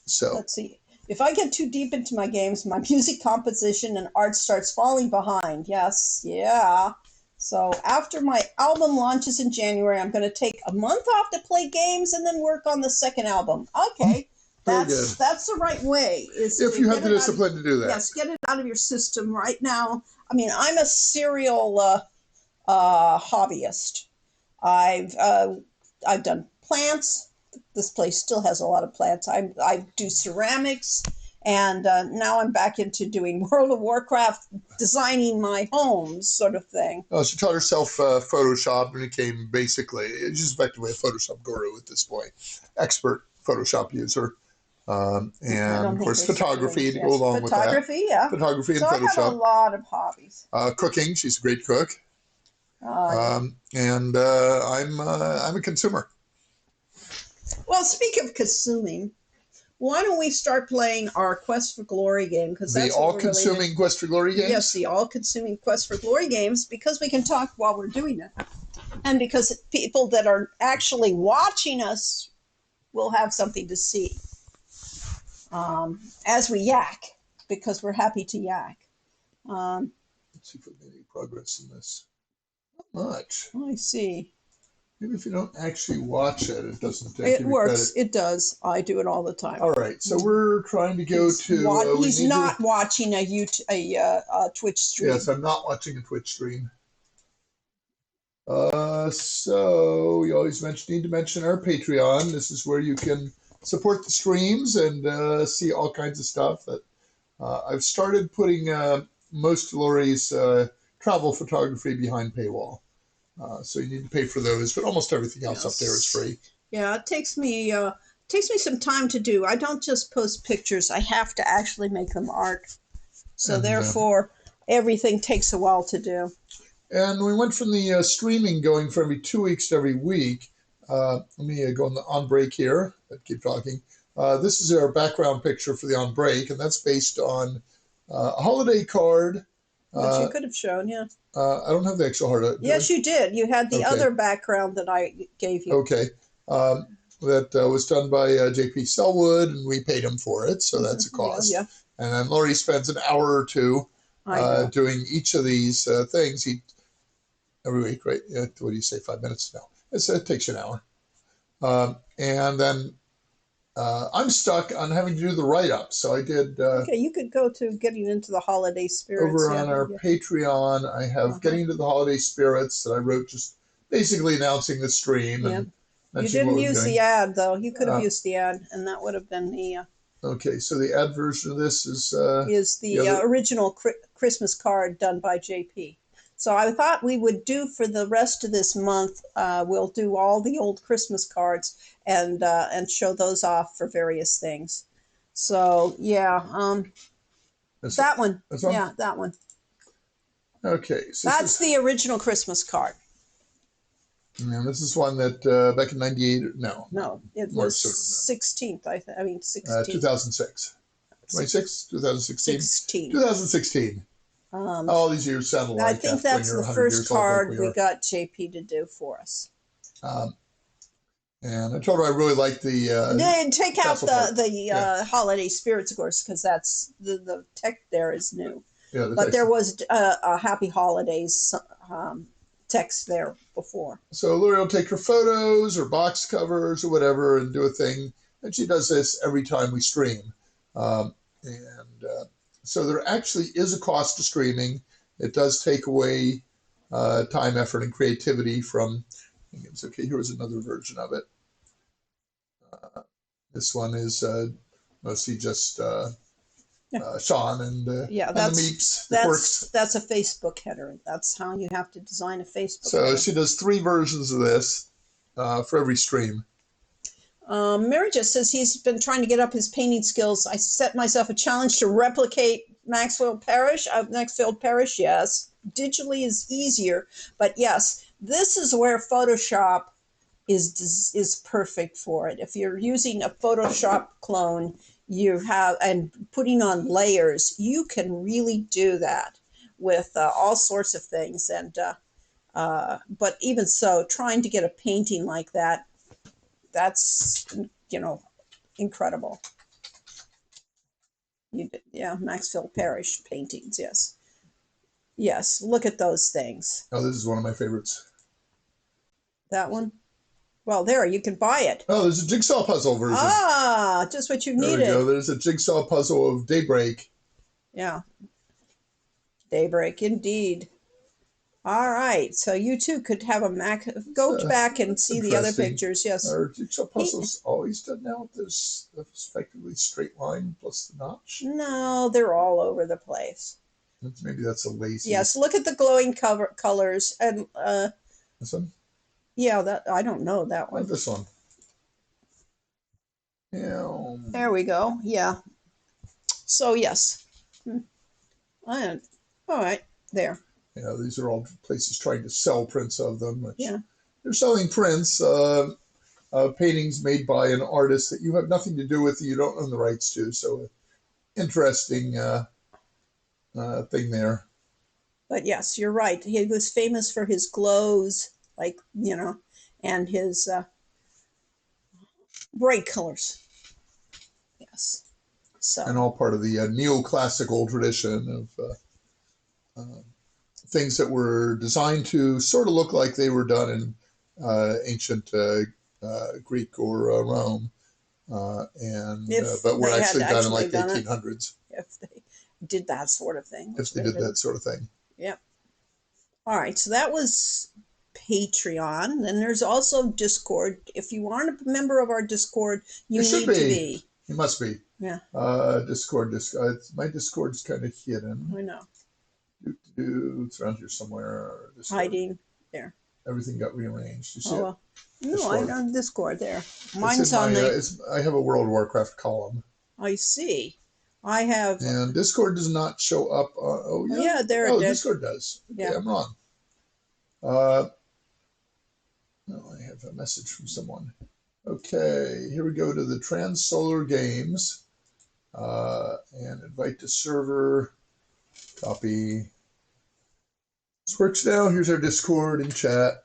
So let's see. If I get too deep into my games, my music composition and art starts falling behind. Yes, yeah. So after my album launches in January, I'm going to take a month off to play games and then work on the second album. Okay, that's the right way. If you have the discipline to do that. Yes, get it out of your system right now. I mean, I'm a serial hobbyist. I've done plants. This place still has a lot of plants. I do ceramics, and now I'm back into doing World of Warcraft, designing my homes, sort of thing. Oh, she taught herself Photoshop and became basically, she's effectively a Photoshop guru at this point, expert Photoshop user. And of course, photography to go along with that. Photography, yeah. Photography and So I have a Photoshop. lot of hobbies. Cooking, she's a great cook. And I'm a consumer. Well, speak of consuming, why don't we start playing our Quest for Glory game? Because The that's what we're really all-consuming Quest for Glory games? Yes, the all-consuming Quest for Glory games, because we can talk while we're doing it. And because people that are actually watching us will have something to see as we yak, because we're happy to yak. Let's see if we made any progress in this. Not much. I see. Maybe if you don't actually watch it, it doesn't give It you works. credit. It does. I do it all the time. All right, so we're trying to go to... he's not watching a Twitch stream. Yes, I'm not watching a Twitch stream. So you always need to mention our Patreon. This is where you can support the streams and see all kinds of stuff. That I've started putting most of Lori's travel photography behind paywall. So you need to pay for those, but almost everything else up there is free. Yeah, it takes me some time to do. I don't just post pictures. I have to actually make them art. So therefore, everything takes a while to do. And we went from the streaming going from every 2 weeks to every week. Let me go on break here. Keep talking. This is our background picture for the on break, and that's based on a holiday card. Which you could have shown, yeah. I don't have the actual hard. Yes, you did. You had the other background that I gave you. Okay. That was done by J.P. Selwood, and we paid him for it, so that's a cost. Yeah. And then Lori spends an hour or two doing each of these things. Every week, right? What do you say, 5 minutes? No. It takes you an hour. And then I'm stuck on having to do the write-up. So I did... okay, you could go to Getting into the Holiday Spirits. Over on our Patreon, I have Getting into the Holiday Spirits that I wrote just basically announcing the stream. And you didn't use the ad, though. You could have used the ad, and that would have been the... Okay, so the ad version of this is the original Christmas card done by JP. So I thought we would do for the rest of this month, we'll do all the old Christmas cards and show those off for various things. So, yeah, that one. Yeah, that one. Okay. So that's the original Christmas card. And this is one that back in 98, no. No, it was 16th, 16th. 2006. 26? 2016? 16. 2016. All these years sound alike. I think that's the first card we got JP to do for us. And I told her I really liked the... take out the holiday spirits, of course, because that's the tech there is new. Yeah, but there was a Happy Holidays text there before. So Lori will take her photos or box covers or whatever and do a thing. And she does this every time we stream. So there actually is a cost to streaming. It does take away time, effort, and creativity from... It's okay, here's another version of it. This one is mostly just Sean and the Meeps, the Quirks. That's a Facebook header. That's how you have to design a Facebook header. So she does 3 versions of this for every stream. Mary just says he's been trying to get up his painting skills. I set myself a challenge to replicate Maxfield Parrish. Yes. Digitally is easier, but yes, this is where Photoshop is perfect for it. If you're using a Photoshop clone, and putting on layers, you can really do that with all sorts of things. And but even so, trying to get a painting like that, that's incredible. Maxfield Parrish paintings, yes. Look at those things. Oh, this is one of my favorites. That one. Well, there, you can buy it. Oh, there's a jigsaw puzzle version. Ah, just what you needed. There we go. There's a jigsaw puzzle of Daybreak. Yeah. Daybreak, indeed. All right. So you too could have a Mac. Go back and That's see the other interesting. pictures. Yes. Are jigsaw puzzles always done now with this effectively straight line plus the notch? No, they're all over the place. Maybe that's a lazy. Yes. Look at the glowing colors and This one? yeah. That I don't know that Oh, one. this one. Yeah. There we go. Yeah. So yes. All right. There. Yeah, these are all places trying to sell prints of them. Which Yeah. they're selling prints, paintings made by an artist that you have nothing to do with, you don't own the rights to. So interesting thing there. But yes, you're right. He was famous for his glows, like, and his bright colors. Yes. So. And all part of the neoclassical tradition of things that were designed to sort of look like they were done in ancient Greek or Rome, but were they actually had done in like the done it. 1800s. If they did that sort of thing. If they did that sort of thing. Yep. All right. So that was Patreon. Then there's also Discord. If you aren't a member of our Discord, you need to be. You must be. Yeah. Discord. My Discord's kind of hidden. I know. It's around here somewhere. Discord. Hiding there. Everything got rearranged. You see it? No, I'm on Discord there. Mine's on I have a World of Warcraft column. I see. I have. And Discord does not show up. Oh, yeah. Yeah, there it is. Discord does. Yeah. Okay, I'm wrong. No, I have a message from someone. Okay, here we go to the Trans-Solar Games. And invite to server. Copy. This works now. Here's our Discord and chat.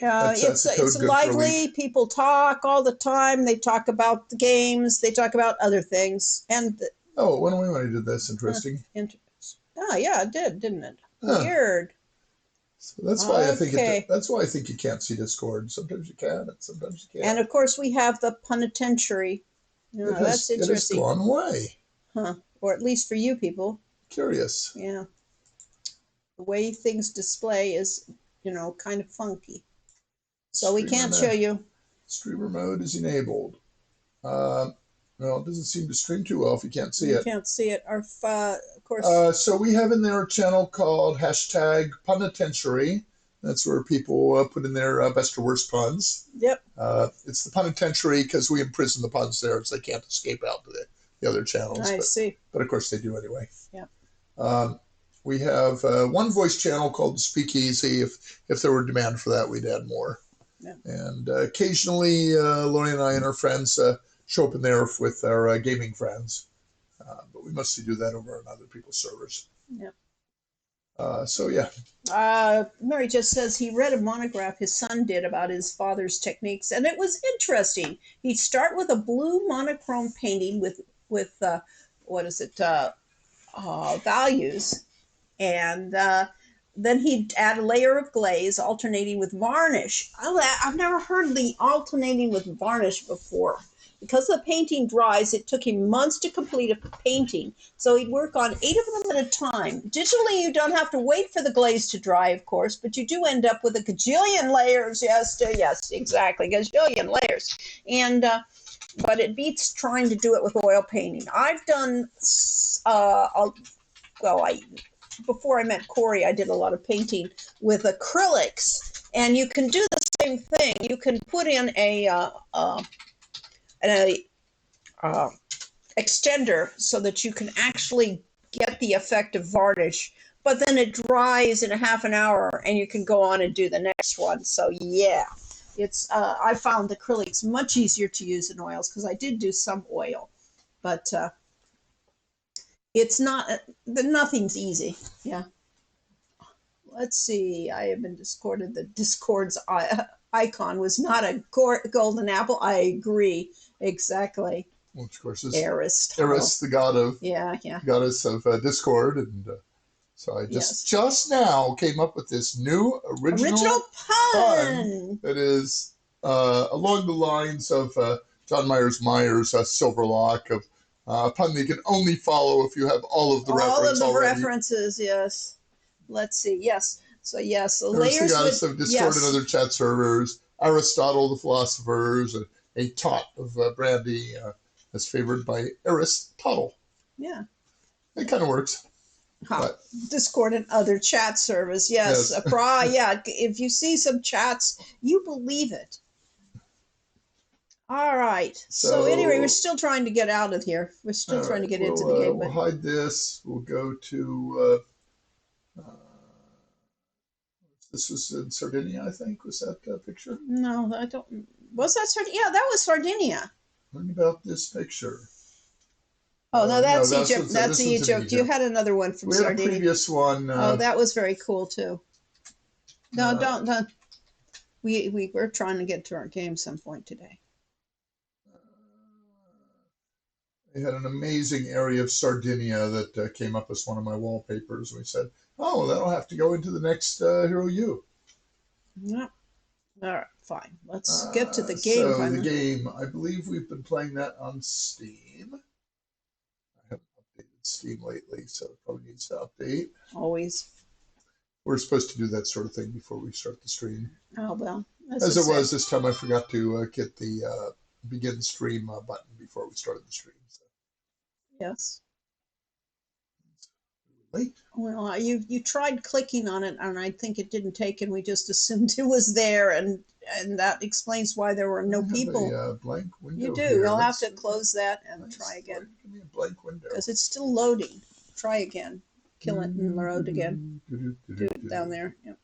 It's lively. People talk all the time. They talk about the games. They talk about other things. And when we did this, interesting. Yeah, it did, didn't it? Weird. So that's why I think that's why I think you can't see Discord. Sometimes you can, and sometimes you can't. And of course, we have the penitentiary. That's interesting. It has gone away. Huh? Or at least for you people. Curious. Yeah. The way things display is, kind of funky. So we can't show you. Streamer mode is enabled. Well, it doesn't seem to stream too well if you can't see it. You can't see it. Of course. So we have in there a channel called #Penitentiary. That's where people put in their best or worst puns. Yep. It's the penitentiary because we imprison the puns there so they can't escape out to the other channels. I see. But of course they do anyway. Yeah. We have one voice channel called Speakeasy. If there were demand for that, we'd add more. Yeah. And occasionally, Lori and I and our friends show up in there with our gaming friends. But we mostly do that over on other people's servers. Yeah. So, yeah. Mary just says he read a monograph his son did about his father's techniques, and it was interesting. He'd start with a blue monochrome painting with values, and then he'd add a layer of glaze alternating with varnish. I've never heard the alternating with varnish before. Because the painting dries, it took him months to complete a painting. So he'd work on 8 of them at a time. Digitally, you don't have to wait for the glaze to dry, of course, but you do end up with a gajillion layers. Yes, exactly, gajillion layers. And but it beats trying to do it with oil painting. I've done, before I met Corey, I did a lot of painting with acrylics, and you can do the same thing. You can put in an extender so that you can actually get the effect of varnish, but then it dries in a half an hour and you can go on and do the next one. So yeah, it's I found acrylics much easier to use than oils because I did do some oil, but it's nothing's easy. Yeah. Let's see. I have been discorded. The Discord's icon was not a golden apple. I agree. Exactly. Well, of course, is Eris, the goddess of Discord, and so I just now came up with this new original pun that is along the lines of John Myers' Silverlock, of a pun that you can only follow if you have all of the references. Yes. let's see. Yes. So yes, the There's the layers goddess with of Discord and yes. other chat servers, Aristotle the philosophers, a tot of brandy, as favored by Aristotle. Yeah. It kind of works. Huh. But Discord and other chat servers. Yes. yes. Yeah. If you see some chats, you believe it. All right. So anyway, we're So, still trying to get out of here. We're still all trying to right, get into the game, we'll but hide this. We'll go to, this was in Sardinia, I think, was that picture? no, I don't. Was that Sardinia? Yeah, that was Sardinia. Learn about this picture. Oh no, that's this Egypt. one's- That's this one's in Egypt. You had another one from We had a Sardinia. previous one. Oh, that was very cool too. No, uh, don't. We're trying to get to our game some point today. They had an amazing area of Sardinia that came up as one of my wallpapers. We said, oh, that'll have to go into the next Hero U. Yeah. All right, fine. Let's get to the game. So finally. the game, I believe we've been playing that on Steam. I haven't updated Steam lately, so it probably needs to update. Always. We're supposed to do that sort of thing before we start the stream. Oh well. As it was this time, I forgot to get the begin stream button before we started the stream. So. Yes. Late. Well, you tried clicking on it, and I think it didn't take, and we just assumed it was there, and that explains why there were no people. A blank window. You do. Here. You'll have to close that and try again. Give me a blank window. Because it's still loading. Try again. Kill it and load again. Do it down there. Yep.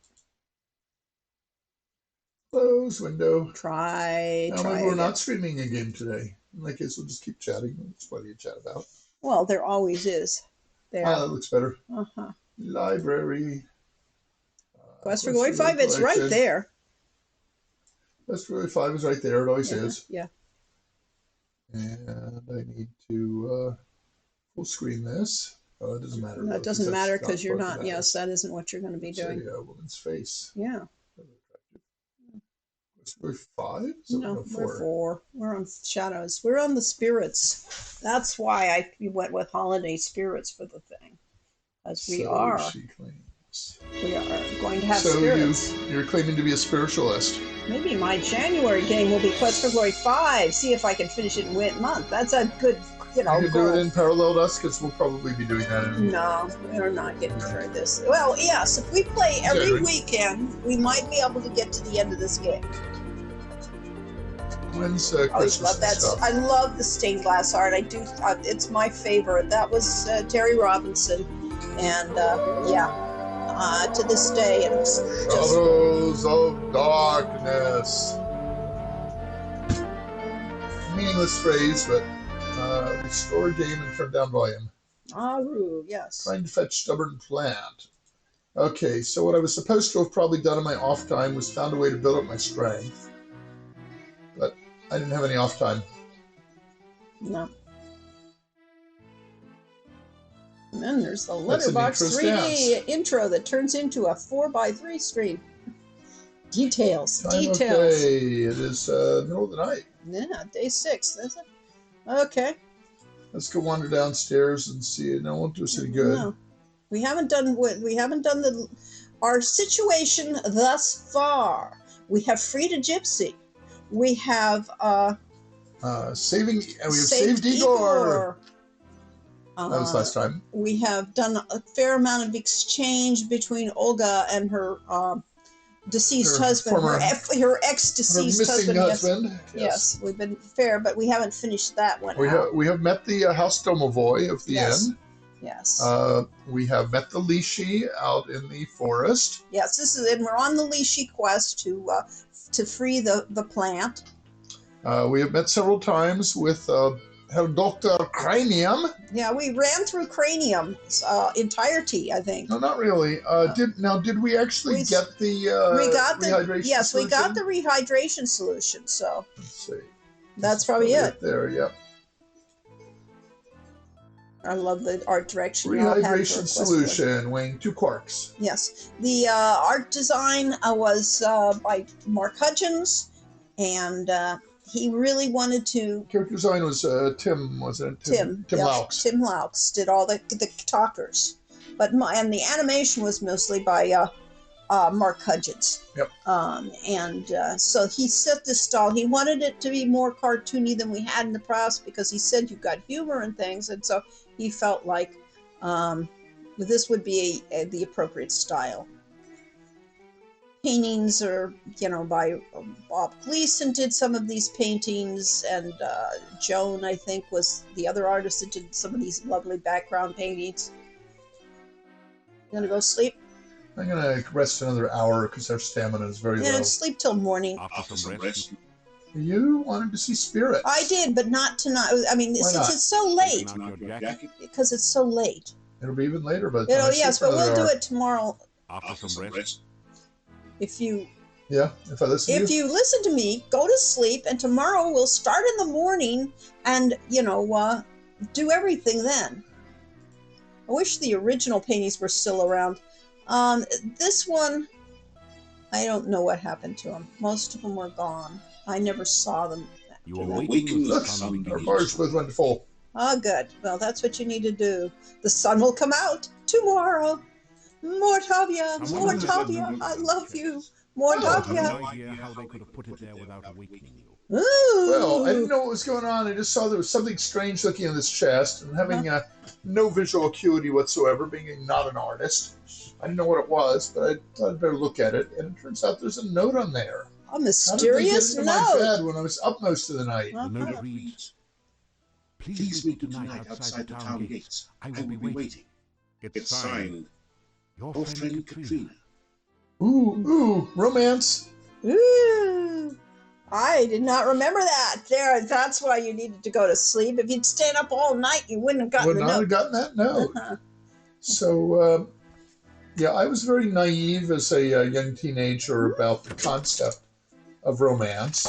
Close window. Try Maybe we're again. not streaming a game today. In that case, we'll just keep chatting. There's plenty to chat about. Well, there always is. There. That looks better. Uh-huh. Library. Quest for Glory 5, it's right there. Quest for Glory 5 is right there. It always is. Yeah. And I need to full screen this. Oh, it doesn't matter. That doesn't matter because you're not, yes, that isn't what you're going to be doing. A woman's face. Yeah. Quest for Glory 5? No, we're 4. We're on Shadows. We're on the Spirits. That's why I went with Holiday Spirits for the thing. As we are. She claims. We are going to have so spirits. You're claiming to be a spiritualist. Maybe my January game will be Quest for Glory 5. See if I can finish it in Wit Month. That's a good, You can goal. do it in parallel to us because we'll probably be doing that. No, we're not getting through this. Well, yes, if we play every weekend, we might be able to get to the end of this game. When's I always Christmas love that. stuff? I love the stained glass art. I do. It's my favorite. That was Terry Robinson, and to this day, it's just Shadows of Darkness. Meaningless phrase, but restore game and turn down volume. Aru. Yes. Trying to fetch stubborn plant. Okay, so what I was supposed to have probably done in my off time was found a way to build up my strength. But I didn't have any off time. No. And then there's the That's an Letterbox intro 3D stance. intro that turns into a 4x3 screen. Details. Time Details. okay. It is middle of the night. Yeah, day 6. Is it? Okay. Let's go wander downstairs and see it. No, it won't do us any good. No. We haven't done our situation thus far. We have freed a gypsy. We have Saving. We have saved Igor. That was last time. We have done a fair amount of exchange between Olga and her deceased Her husband, former- her ex-deceased Her missing husband. husband. Yes, we've been fair, but we haven't finished that one. We have met the House Domovoy of the Yes. inn. Yes. We have met the Lishi out in the forest. Yes, and we're on the Lishi quest to free the plant. We have met several times with Herr Dr. Cranium. Yeah, we ran through Cranium's entirety, I think. No, not really. Did we actually get the rehydration yes, we got solution? the rehydration solution. So Let's see. that's probably it. There, yep. I love the art direction. you all had for Rehydration Quest solution, weighing 2 quarks. Yes, the art design was by Mark Hutchins, and he really wanted to. Character design was Tim, wasn't it? Tim Tim yeah, Laux. Tim Laux did all the talkers, but and the animation was mostly by Mark Hudgens. Yep. So he set this style. He wanted it to be more cartoony than we had in the past because he said you've got humor and things, and so he felt like this would be the appropriate style. Paintings are, by Bob Gleason did some of these paintings, and Joan, I think, was the other artist that did some of these lovely background paintings. You gonna go sleep? I'm going to rest another hour because our stamina is very low. Sleep till morning. After some rest, You wanted to see Spirits. I did, but not tonight. I mean, Why since not? it's so late. taking out your jacket. Because it's so late. It'll be even later, but I sleep Yes, for but we'll another do hour. it tomorrow. After some rest, If you Yeah, if I listen to if you. you listen to me, go to sleep, and tomorrow we'll start in the morning and do everything then. I wish the original paintings were still around. This one, I don't know what happened to them. Most of them were gone. I never saw them. you are Look, waiting with the Look, sun our begins. barge both went full. Oh, good. Well, that's what you need to do. The sun will come out tomorrow. Mortavia, Mortavia, I love you. I have Mortavia. no idea how they could have put it there without awakening you. Ooh. Well, I didn't know what was going on. I just saw there was something strange looking in this chest, and having no visual acuity whatsoever, being not an artist, I didn't know what it was, but I thought I'd better look at it. And it turns out there's a note on there. A How did they mysterious get into my note. bed when I was up most of the night? Huh? The note reads, "Please meet me tonight outside the town gates. I will be waiting." It's signed, your friend Katrina. Ooh, romance. Ooh. I did not remember that. That's why you needed to go to sleep. If you'd stayed up all night, you wouldn't have gotten Would the not have note. gotten that note. Uh-huh. So, yeah, I was very naive as a young teenager about the concept of romance.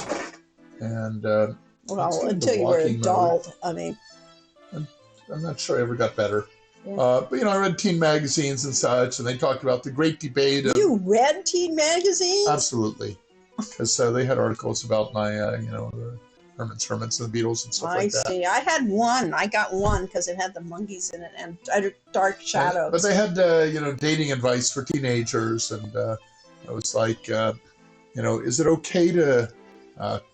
And it's Well, kind of until a you were an walking mode. adult. I mean, I'm not sure I ever got better. Yeah. But, I read teen magazines and such, and they talked about the great debate of... you read teen magazines? Absolutely. Because they had articles about my, the Herman's Hermits and the Beatles and stuff I like that. see. I had one. I got one because it had the monkeys in it and Dark Shadows. But they had, dating advice for teenagers, and it was like, is it okay to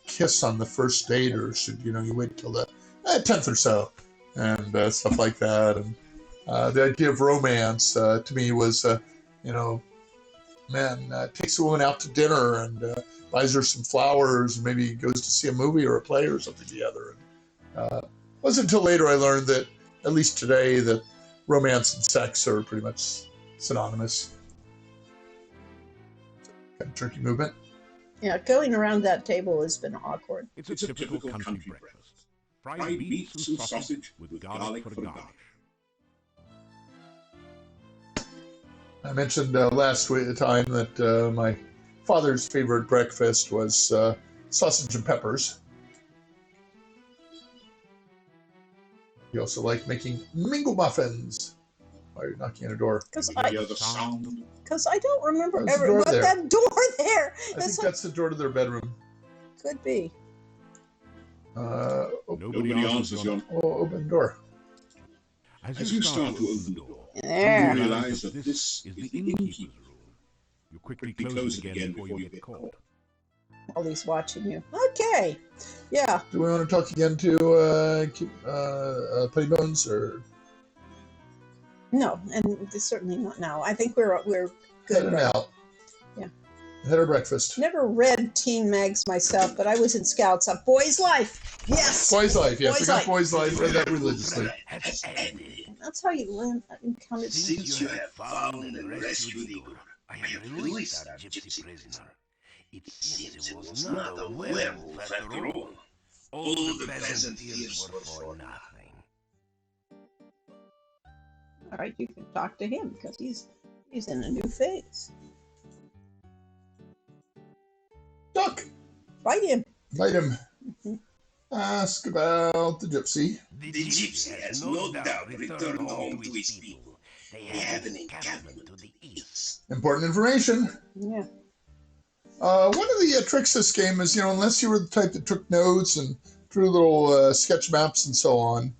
kiss on the first date, or should, you wait till the 10th or so, and stuff like that. And the idea of romance to me was, takes a woman out to dinner and buys her some flowers, and maybe goes to see a movie or a play or something together. And it wasn't until later I learned that, at least today, that romance and sex are pretty much synonymous. Kind of tricky movement. Yeah, going around that table has been awkward. It's a typical country breakfast. Fried beets and sausage with garlic for garnish. I mentioned last time that my father's favorite breakfast was sausage and peppers. He also liked making mingle muffins while you're knocking on a door. Because You hear the sound. I don't remember There's a ever door what there. that door there. I think that's the door to their bedroom. Could be. Nobody answers your... Open the door. As you start to open the door, There. you realize that this is the innkeeper's room. You quickly close it again before you get caught. While he's watching you. Okay. Yeah. Do we want to talk again to Putty Bones, or No, and certainly not now. I think we're head good. and Right? out? Yeah. Had our breakfast. Never read teen mags myself, but I was in Scouts. A Boy's Life. Yes. Boy's Life, yes. Boy's I got Life. Boy's Life. Read that religiously. Has ended. That's how you learn. Encountered. Since you have found and rescued Igor, I have released that gypsy prisoner. It seems it was not a werewolf after all. All the pleasant years were for nothing. All right, you can talk to him because he's in a new phase. Duck! Fight him. Invite him. Ask about the gypsy. The gypsy has no doubt returned home to his people. They have an encampment to the east. Important information. Yeah. One of the tricks of this game is, unless you were the type that took notes and drew little sketch maps and so on,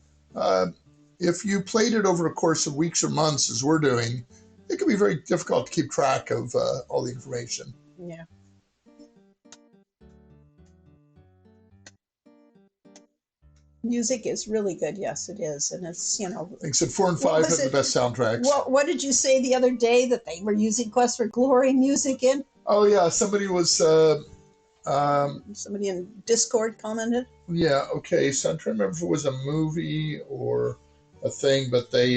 if you played it over a course of weeks or months, as we're doing, it can be very difficult to keep track of all the information. Yeah. Music is really good. Yes, it is. And it's, I think said 4 and 5 have the best soundtracks. What did you say the other day that they were using Quest for Glory music in? Oh, yeah. Somebody was... somebody in Discord commented? Yeah, okay. So I'm trying to remember if it was a movie or a thing, but they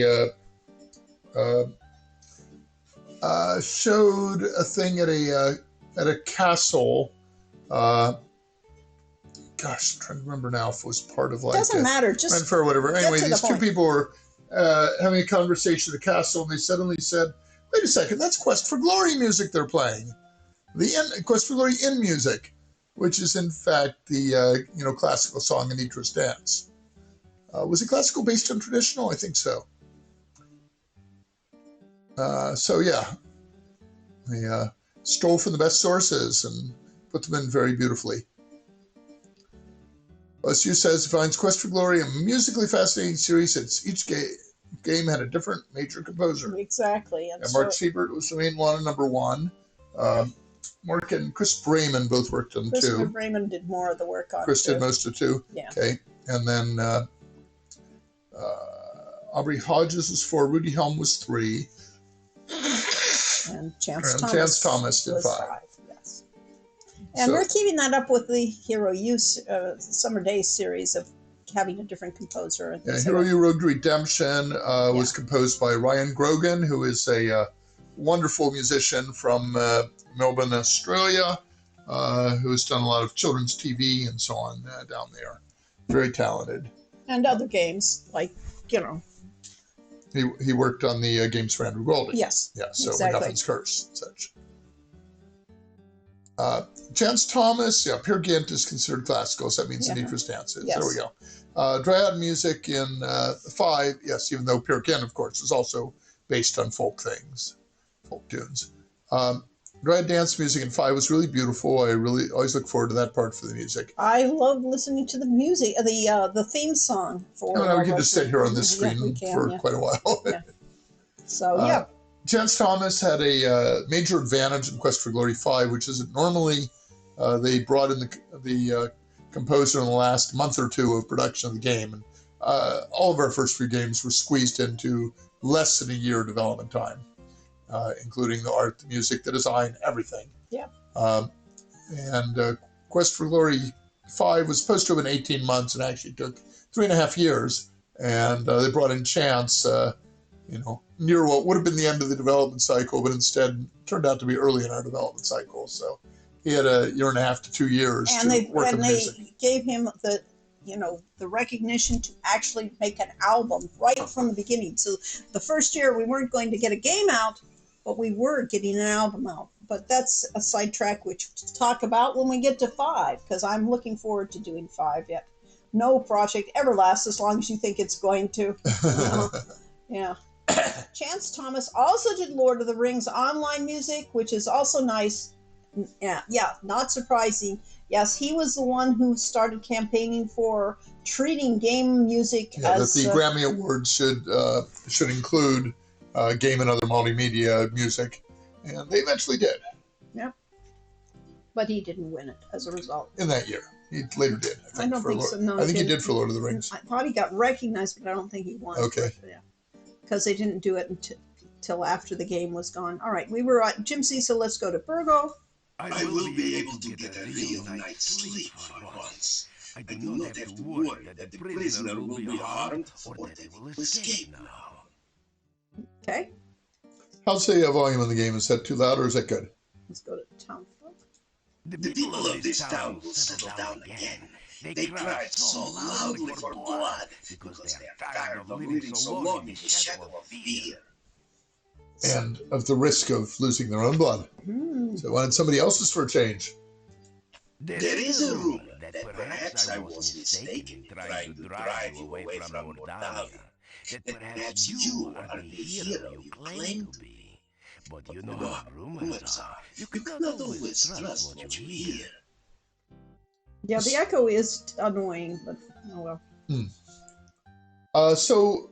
showed a thing at a castle. Gosh, I'm trying to remember now if it was part of like doesn't matter, just for whatever. Anyway, these two people were having a conversation at a castle, and they suddenly said, "Wait a second, that's Quest for Glory music they're playing. The Quest for Glory in music, which is in fact the classical song Anitra's Dance. Was it classical based on traditional? I think so. So yeah, they stole from the best sources and put them in very beautifully. SU says it finds Quest for Glory a musically fascinating series since each game had a different major composer. Exactly. And Mark Siebert was the main one and number one. Mark and Chris Brayman both worked on two. Christopher Brayman did more of the work on Chris did most of two. Yeah. Okay. And then Aubrey Hodges was 4. Rudy Helm was 3. And Chance Thomas did was 5. Yes. And we're keeping that up with the Hero U Summer Days series of having a different composer. Yeah, Hero U Road to Redemption was composed by Ryan Grogan, who is a wonderful musician from Melbourne, Australia, who has done a lot of children's TV and so on down there. Very talented. And other games, like, He worked on the games for Andrew Golding. Yes. Yeah, so exactly. Nothing's Curse and such. Chance Thomas, Peer Gynt is considered classical, so that means Anitra's Dance is. Yes. There we go. Dryad music in 5, yes, even though Peer Gynt, of course, is also based on folk things, folk tunes. Dryad dance music in 5 was really beautiful. I really always look forward to that part for the music. I love listening to the music, the theme song for. We can just sit here on this screen for quite a while. Yeah. So Chance Thomas had a major advantage in Quest for Glory 5, which is that normally they brought in the composer in the last month or two of production of the game, and all of our first few games were squeezed into less than a year development time. Including the art, the music, the design, everything. Yeah. And Quest for Glory 5 was supposed to have been 18 months and actually took 3.5 years. And they brought in Chance, near what would have been the end of the development cycle, but instead turned out to be early in our development cycle. So he had 1.5 to 2 years to work on the music. And they gave him the recognition to actually make an album right from the beginning. So the first year we weren't going to get a game out, but we were getting an album out. But that's a sidetrack which we'll talk about when we get to 5, because I'm looking forward to doing 5 yet. No project ever lasts as long as you think it's going to. Yeah. Chance Thomas also did Lord of the Rings online music, which is also nice. Yeah, not surprising. Yes, he was the one who started campaigning for treating game music as... that the Grammy Awards should include game and other multimedia music, and they eventually did. Yeah, but he didn't win it as a result. In that year. He later did, I think. I don't think so, no. I think he did for Lord of the Rings. I thought he got recognized, but I don't think he won. Okay. Because they didn't do it until after the game was gone. All right, we were at Jim C, so let's go to Virgo. I will be able to get a real night's sleep for once. I do not have to worry that the prisoner will be harmed or that they will escape now. Okay. How's the volume of the game? Is that too loud or is that good? Let's go to town folk. The people of this town will settle down again. They cried so loudly for blood because they are tired of living so long in the shadow of fear. And of the risk of losing their own blood. So wanted somebody else's for a change. There is a rumor that perhaps I was mistaken in trying to drive you away from Mordalia. That perhaps you are the hero you claim to be. But you know how rumors are. You cannot always trust what you hear. Yeah, the echo is annoying, but oh well. So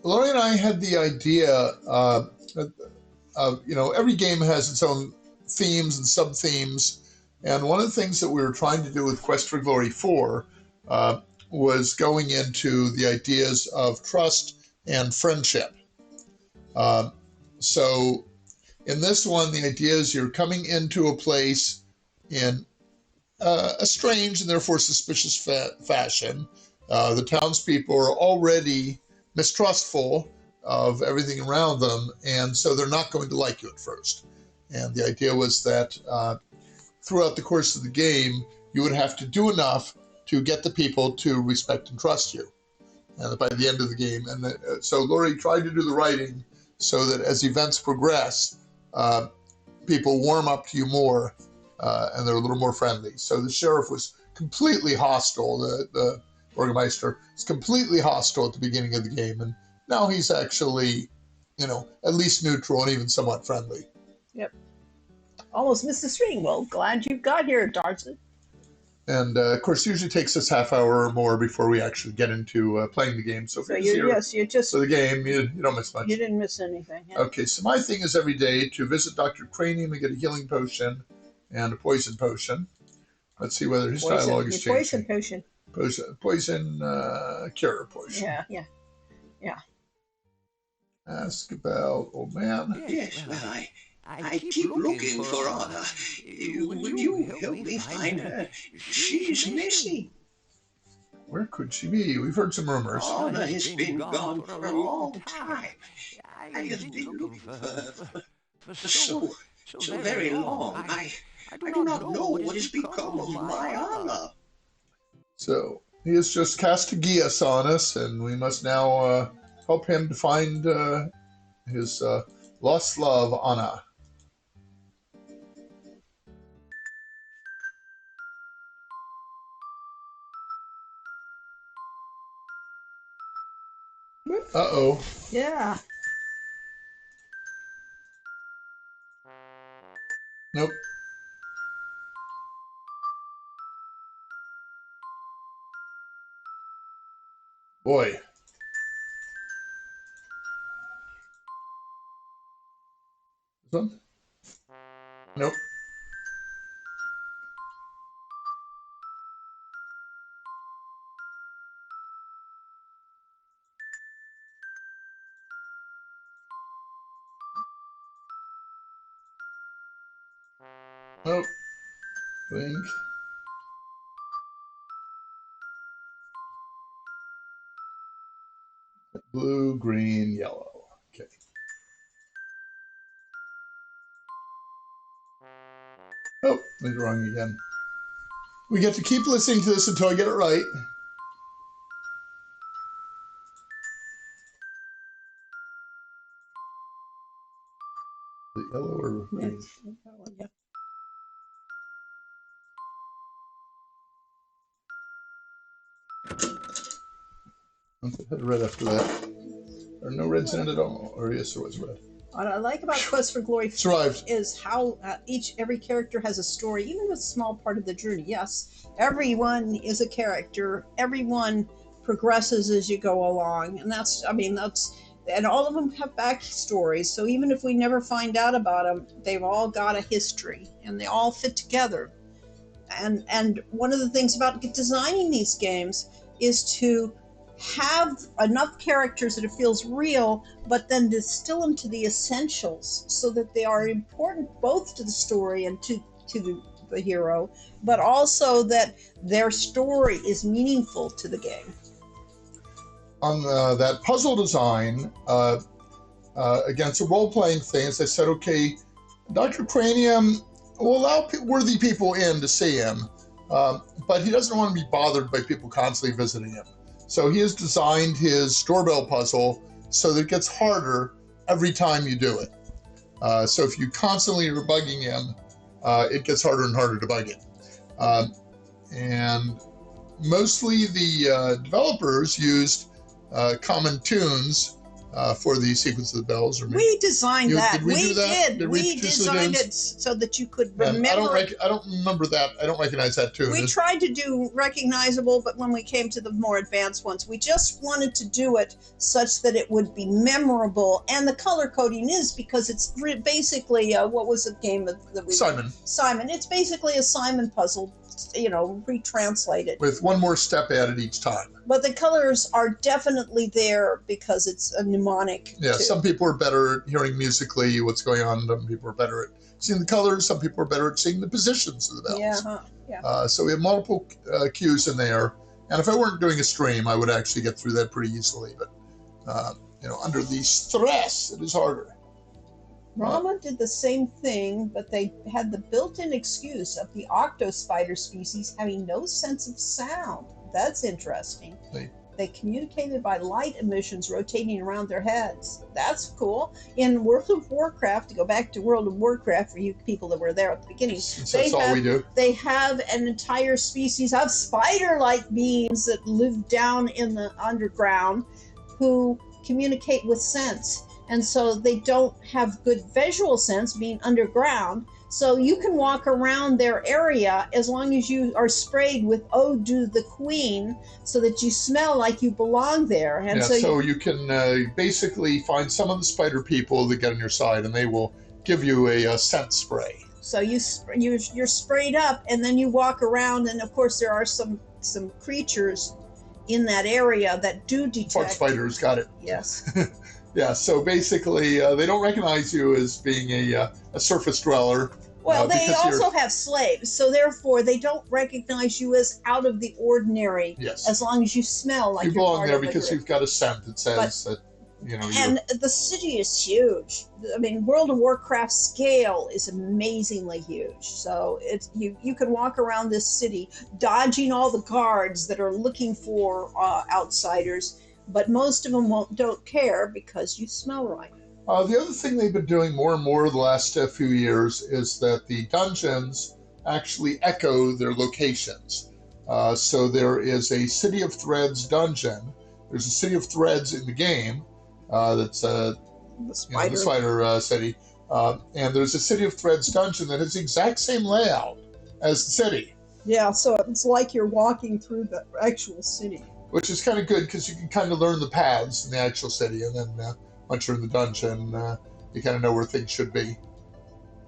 Lori and I had the idea of, every game has its own themes and sub-themes. And one of the things that we were trying to do with Quest for Glory 4 was going into the ideas of trust and friendship. So in this one, the idea is you're coming into a place in a strange and therefore suspicious fashion. The townspeople are already mistrustful of everything around them, and so they're not going to like you at first. And the idea was that throughout the course of the game, you would have to do enough to get the people to respect and trust you. And by the end of the game, so Lori tried to do the writing so that as events progress, people warm up to you more, and they're a little more friendly. So the sheriff was completely hostile. The Burgermeister is completely hostile at the beginning of the game, and now he's actually, at least neutral and even somewhat friendly. Yep. Almost missed the stream. Well, glad you got here, Darcy. And of course, usually takes us half hour or more before we actually get into playing the game. So you just for the game, you don't miss much. You didn't miss anything. Yeah. Okay, so my thing is every day to visit Dr. Cranium and get a healing potion and a poison potion. Let's see whether his dialogue is changing. Poison cure potion. Yeah. Ask about old man. Yes, well, I keep looking for Anna. Would you help me find her? She's missing. Where could she be? We've heard some rumors. Anna has been gone for a long time. I have been looking for her for so very long. I do not know what has become of my Anna. So he has just cast a Gias on us, and we must now help him to find his lost love, Anna. Uh-oh. Yeah. Nope. Boy. This one? Nope. Nope. Blink. Blue, green, yellow. Okay. Oh, it's wrong again. We get to keep listening to this until I get it right. The yellow or green? Yeah. Okay, had a red after that. There are no reds in it at all. Or yes, there was red. What I like about Quest for Glory Survived. is how every character has a story, even a small part of the journey. Yes, everyone is a character. Everyone progresses as you go along, and and all of them have backstories. So even if we never find out about them, they've all got a history, and they all fit together. And one of the things about designing these games is to have enough characters that it feels real, but then distill them to the essentials so that they are important both to the story and to the hero, but also that their story is meaningful to the game. On that puzzle design, again, it's a role-playing thing. As I said, okay, Dr. Cranium will allow worthy people in to see him, but he doesn't want to be bothered by people constantly visiting him. So he has designed his doorbell puzzle so that it gets harder every time you do it. So if you constantly are bugging him, it gets harder and harder to bug him. And mostly the developers used common tunes for the Sequence of the Bells. Or maybe, We designed that. Did we do that? Did We produce the designed games? it so that you could And remember. I don't remember that. I don't recognize that tune. We tried to do recognizable, but when we came to the more advanced ones, we just wanted to do it such that it would be memorable. And the color coding is because it's basically what was the game that we Simon. It's basically a Simon puzzle, retranslated. With one more step added each time. But the colors are definitely there because it's a mnemonic. Yeah, too. some people are better at hearing musically what's going on. Some people are better at seeing the colors. Some people are better at seeing the positions of the bells. Yeah. So we have multiple cues in there. And if I weren't doing a stream, I would actually get through that pretty easily. But, under the stress, it is harder. Rama did the same thing, but they had the built-in excuse of the octospider species having no sense of sound. That's interesting. They communicated by light emissions rotating around their heads. That's cool. In World of Warcraft, to go back to World of Warcraft for you people that were there at the beginning, That's all we do. They have an entire species of spider-like beings that live down in the underground who communicate with sense. And so they don't have good visual sense being underground. So you can walk around their area as long as you are sprayed with Eau de the Queen so that you smell like you belong there. And so you can basically find some of the spider people that get on your side, and they will give you a scent spray. So you're sprayed up, and then you walk around, and of course there are some creatures in that area that do detect. Fart spiders, got it. Yes. Yeah, so basically they don't recognize you as being a surface dweller. Well, they also have slaves, so therefore they don't recognize you as out of the ordinary. Yes. As long as you smell like you you're belong part there of because you've got a scent that says that And the city is huge. I mean, World of Warcraft scale is amazingly huge. So it's you can walk around this city dodging all the guards that are looking for outsiders, but most of them don't care because you smell right. The other thing they've been doing more and more the last few years is that the dungeons actually echo their locations. So there is a City of Threads dungeon. There's a City of Threads in the game. That's the spider city. And there's a City of Threads dungeon that has the exact same layout as the city. Yeah, so it's like you're walking through the actual city. Which is kind of good because you can kind of learn the paths in the actual city, and then once you're in the dungeon, you kind of know where things should be.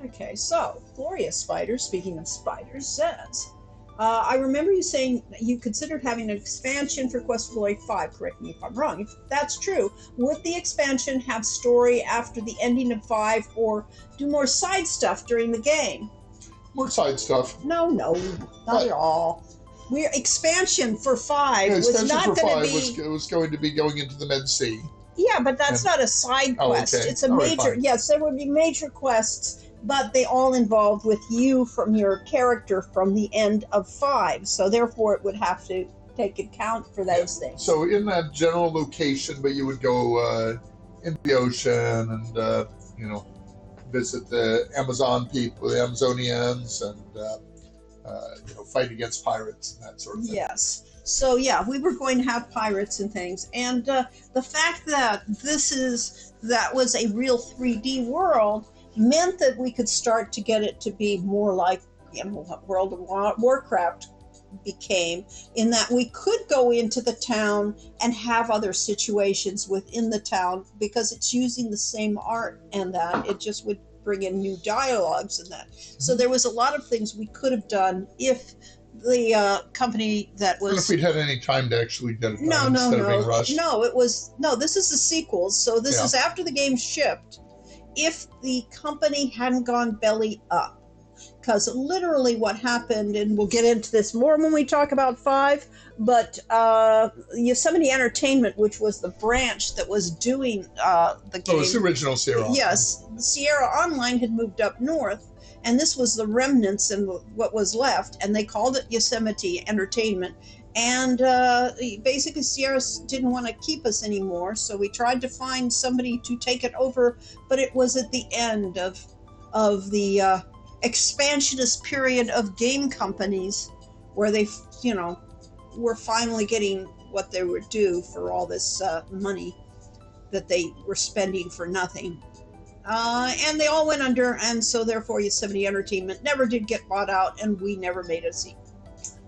Okay, so Gloria Spider, speaking of spiders, says, I remember you saying that you considered having an expansion for Quest for Glory 5. Correct me if I'm wrong. If that's true, would the expansion have story after the ending of 5 or do more side stuff during the game? More side stuff. No, not at all. Expansion for 5 was not going to be... was going to be going into the Med Sea. Yeah, but that's not a side quest. Okay. It's a major... Yes, there would be major quests, but they all involved with you from your character from the end of 5. So therefore, it would have to take account for those things. So in that general location, but you would go into the ocean and, visit the Amazon people, the Amazonians, and, fight against pirates and that sort of thing. Yes. So yeah, we were going to have pirates and things, and the fact that that was a real 3D world meant that we could start to get it to be more like World of Warcraft became, in that we could go into the town and have other situations within the town because it's using the same art, and that it just would bring in new dialogues and that. So there was a lot of things we could have done if the company that was... And if we'd had any time to actually get it done instead of being rushed. This is the sequels, so this is after the game shipped. If the company hadn't gone belly up, because literally what happened, and we'll get into this more when we talk about 5, but Yosemite Entertainment, which was the branch that was doing the game. Oh, it's the original Sierra. Yes, Sierra Online had moved up north, and this was the remnants and what was left, and they called it Yosemite Entertainment. And basically Sierra didn't want to keep us anymore, so we tried to find somebody to take it over, but it was at the end of the expansionist period of game companies where they, were finally getting what they were due for all this money that they were spending for nothing. And they all went under, and so therefore Yosemite Entertainment never did get bought out, and we never made a sequel.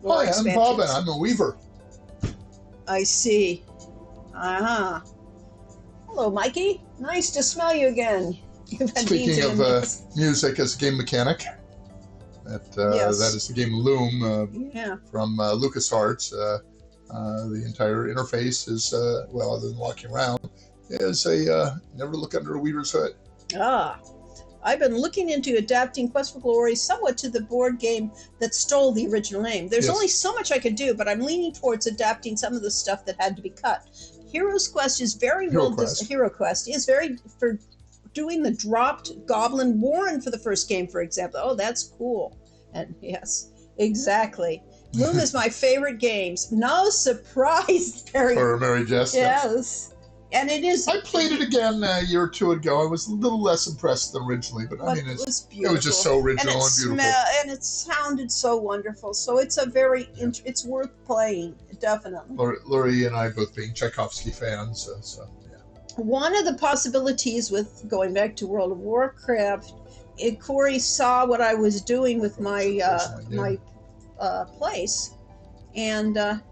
Hi, I'm Bob, and I'm a weaver. I see. Uh-huh. Hello, Mikey. Nice to smell you again. You've had Speaking beans of in the music as a game mechanic, Yes. that is the game Loom Yeah. from LucasArts. The entire interface is, well, other than walking around, is a never look under a weaver's hood. Ah. I've been looking into adapting Quest for Glory somewhat to the board game that stole the original name. There's Yes. only so much I could do, but I'm leaning towards adapting some of the stuff that had to be cut. Hero's Quest is very Hero well. Quest. Hero Quest is very for doing the dropped Goblin Warren for the first game, for example. Oh, that's cool. And yes, exactly. Loom is my favorite games. No surprise, Barry. For Mary Jess. Yes. And it is. I played it again a year or two ago. I was a little less impressed than originally, but I But mean, it was it beautiful. was just so original and beautiful. And it sounded so wonderful. So it's a very, it's worth playing, definitely. Lori and I both being Tchaikovsky fans, so yeah. One of the possibilities with going back to World of Warcraft, Corey saw what I was doing with my place, and That's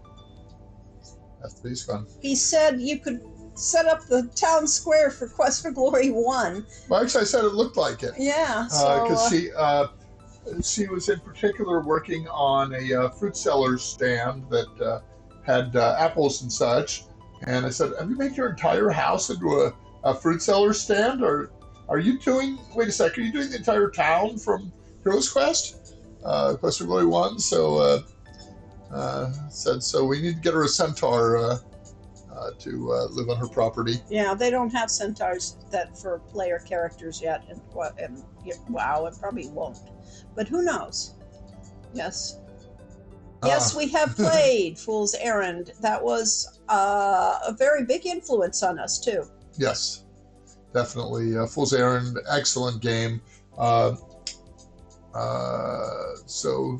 the base fun. he said you could set up the town square for Quest for Glory 1. Well, actually, I said it looked like it. Yeah, so Because she was in particular working on a fruit seller's stand that had apples and such. And I said, have you made your entire house into a fruit seller's stand? Or are you doing, wait a sec, are you doing the entire town from Heroes Quest? Quest for Glory 1? So said, so we need to get her a centaur to live on her property. yeah, they don't have centaurs that for player characters yet, and WoW, and probably won't. But who knows? Yes. Yes, we have played Fool's Errand. That was a very big influence on us, too. Yes, definitely. Fool's Errand, excellent game. So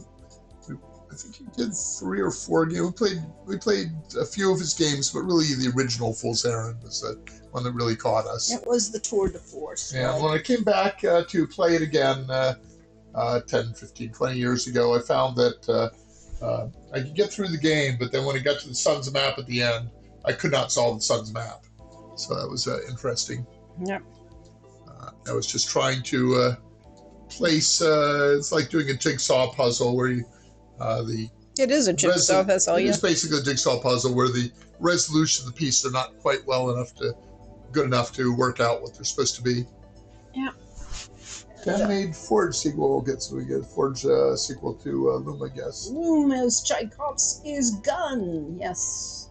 I think he did 3 or 4 games. We played a few of his games, but really the original Fool's Errand was the one that really caught us. It was the tour de force. And right? when I came back to play it again 10, 15, 20 years ago, I found that I could get through the game, but then when I got to the Sun's map at the end, I could not solve the Sun's map. So that was interesting. Yep. I was just trying to place, it's like doing a jigsaw puzzle where you, It is a jigsaw puzzle, yeah. It's basically a jigsaw puzzle where the resolution of the pieces are not quite good enough to work out what they're supposed to be. Yeah. Fan-made Forge sequel we get Forge sequel to Loom, I guess. Loom is Tchaikovsky's gun, yes.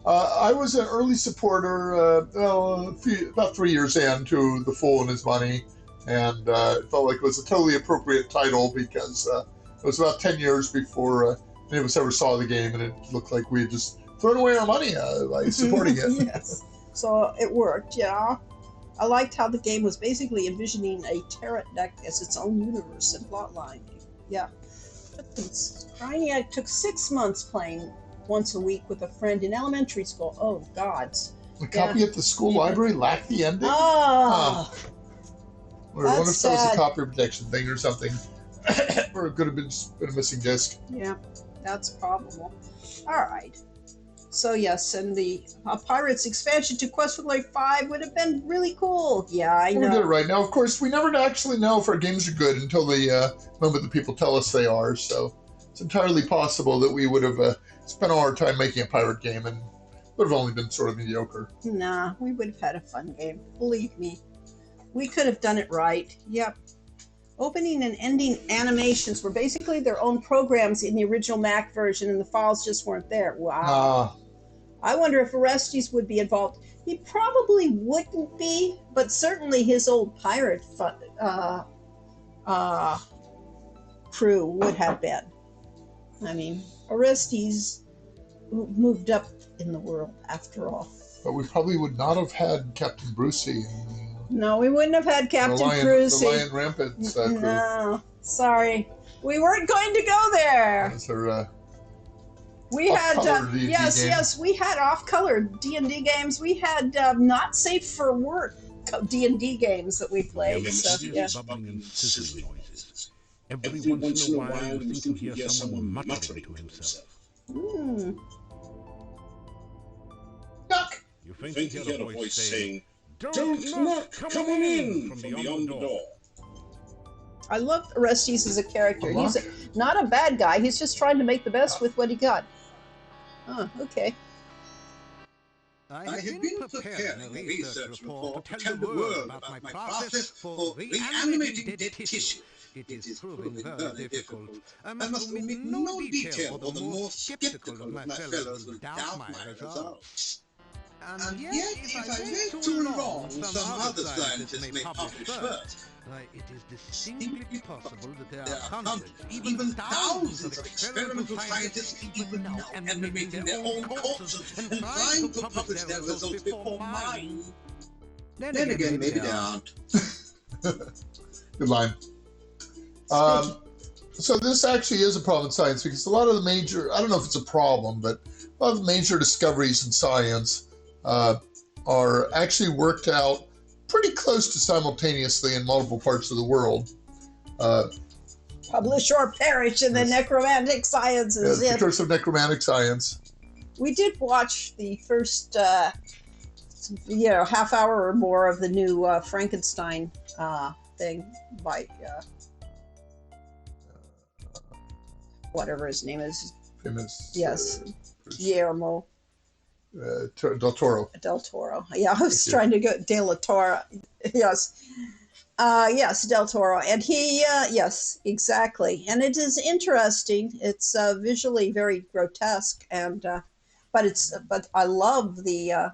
I was an early supporter, about 3 years in to The Fool and His Money, and it felt like it was a totally appropriate title because it was about 10 years before any of us ever saw the game, and it looked like we had just thrown away our money by supporting it. Yes. So it worked, yeah. I liked how the game was basically envisioning a tarot deck as its own universe and plotline. Yeah. Brainiac took 6 months playing once a week with a friend in elementary school. Oh, gods. The copy at the school library lacked the ending? Oh, Or I wonder if that's that was sad. a copy protection thing or something. Or it could have been a missing disc. yeah, that's probable. All right. So yes, and the Pirates expansion to Quest for Glory 5 would have been really cool. Yeah, I We did it know. right. Now, of course, we never actually know if our games are good until the moment that people tell us they are. So it's entirely possible that we would have spent all our time making a pirate game and would have only been sort of mediocre. Nah, we would have had a fun game. Believe me. We could have done it right. Yep. Opening and ending animations were basically their own programs in the original Mac version, and the files just weren't there. Wow. I wonder if Orestes would be involved. He probably wouldn't be, but certainly his old pirate crew would have been. I mean, Orestes moved up in the world after all. But we probably would not have had Captain Brucey and No, we wouldn't have had Captain the Brucey. Lion Rampant's crew. No, sorry. We weren't going to go there. As her We had Off-color D&D yes, game. yes, we had off-color D&D games. We had not safe for work D&D games that we played. So yeah. Bubbling and sizzling noises. Every once in a while, you think you hear someone muttering to himself. Hmm. Knock! You think you hear a voice saying, "Don't knock, come on in from beyond the door." I love Orestes as a character. He's not a bad guy. He's just trying to make the best with what he got. Oh, okay. I have been preparing a research report to tell the world about my process for reanimating dead tissue. It is proving very difficult. I must omit no detail, for the more skeptical of my fellows will doubt my results. And yet, if I wait too long, some other scientists may publish first. It is distinctly possible that there are hundreds, even thousands of experimental scientists even now animating their own corpses and trying to publish their results before mine. Then again, maybe there aren't. Good line. So this actually is a problem in science because a lot of the major, I don't know if it's a problem, but a lot of the major discoveries in science are actually worked out pretty close to simultaneously in multiple parts of the world. Publish or perish in the necromantic sciences. The curse of necromantic science. We did watch the first, half hour or more of the new Frankenstein thing by whatever his name is. Famous. Yes, Guillermo Del Toro. Del Toro. Yeah, I was trying to go De La Toro. Yes. Yes, Del Toro. And he, yes, exactly. And it is interesting. It's visually very grotesque, and but I love the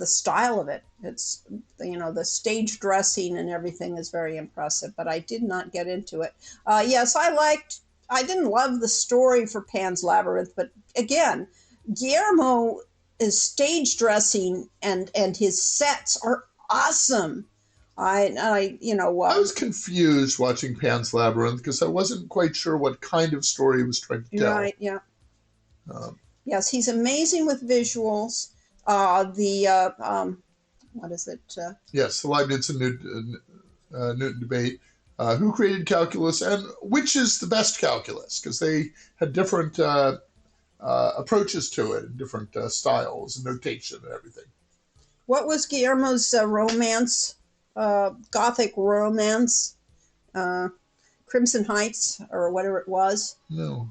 style of it. It's, the stage dressing and everything is very impressive, but I did not get into it. Yes, I didn't love the story for Pan's Labyrinth, but again, Guillermo is stage dressing and his sets are awesome. I was confused watching Pan's Labyrinth because I wasn't quite sure what kind of story he was trying to tell. Right, yeah. Yes, he's amazing with visuals. What is it? Yes, the Leibniz and Newton debate. Who created calculus and which is the best calculus? Because they had different approaches to it, and different styles and notation and everything. What was Guillermo's romance, Gothic romance, Crimson Heights or whatever it was? No.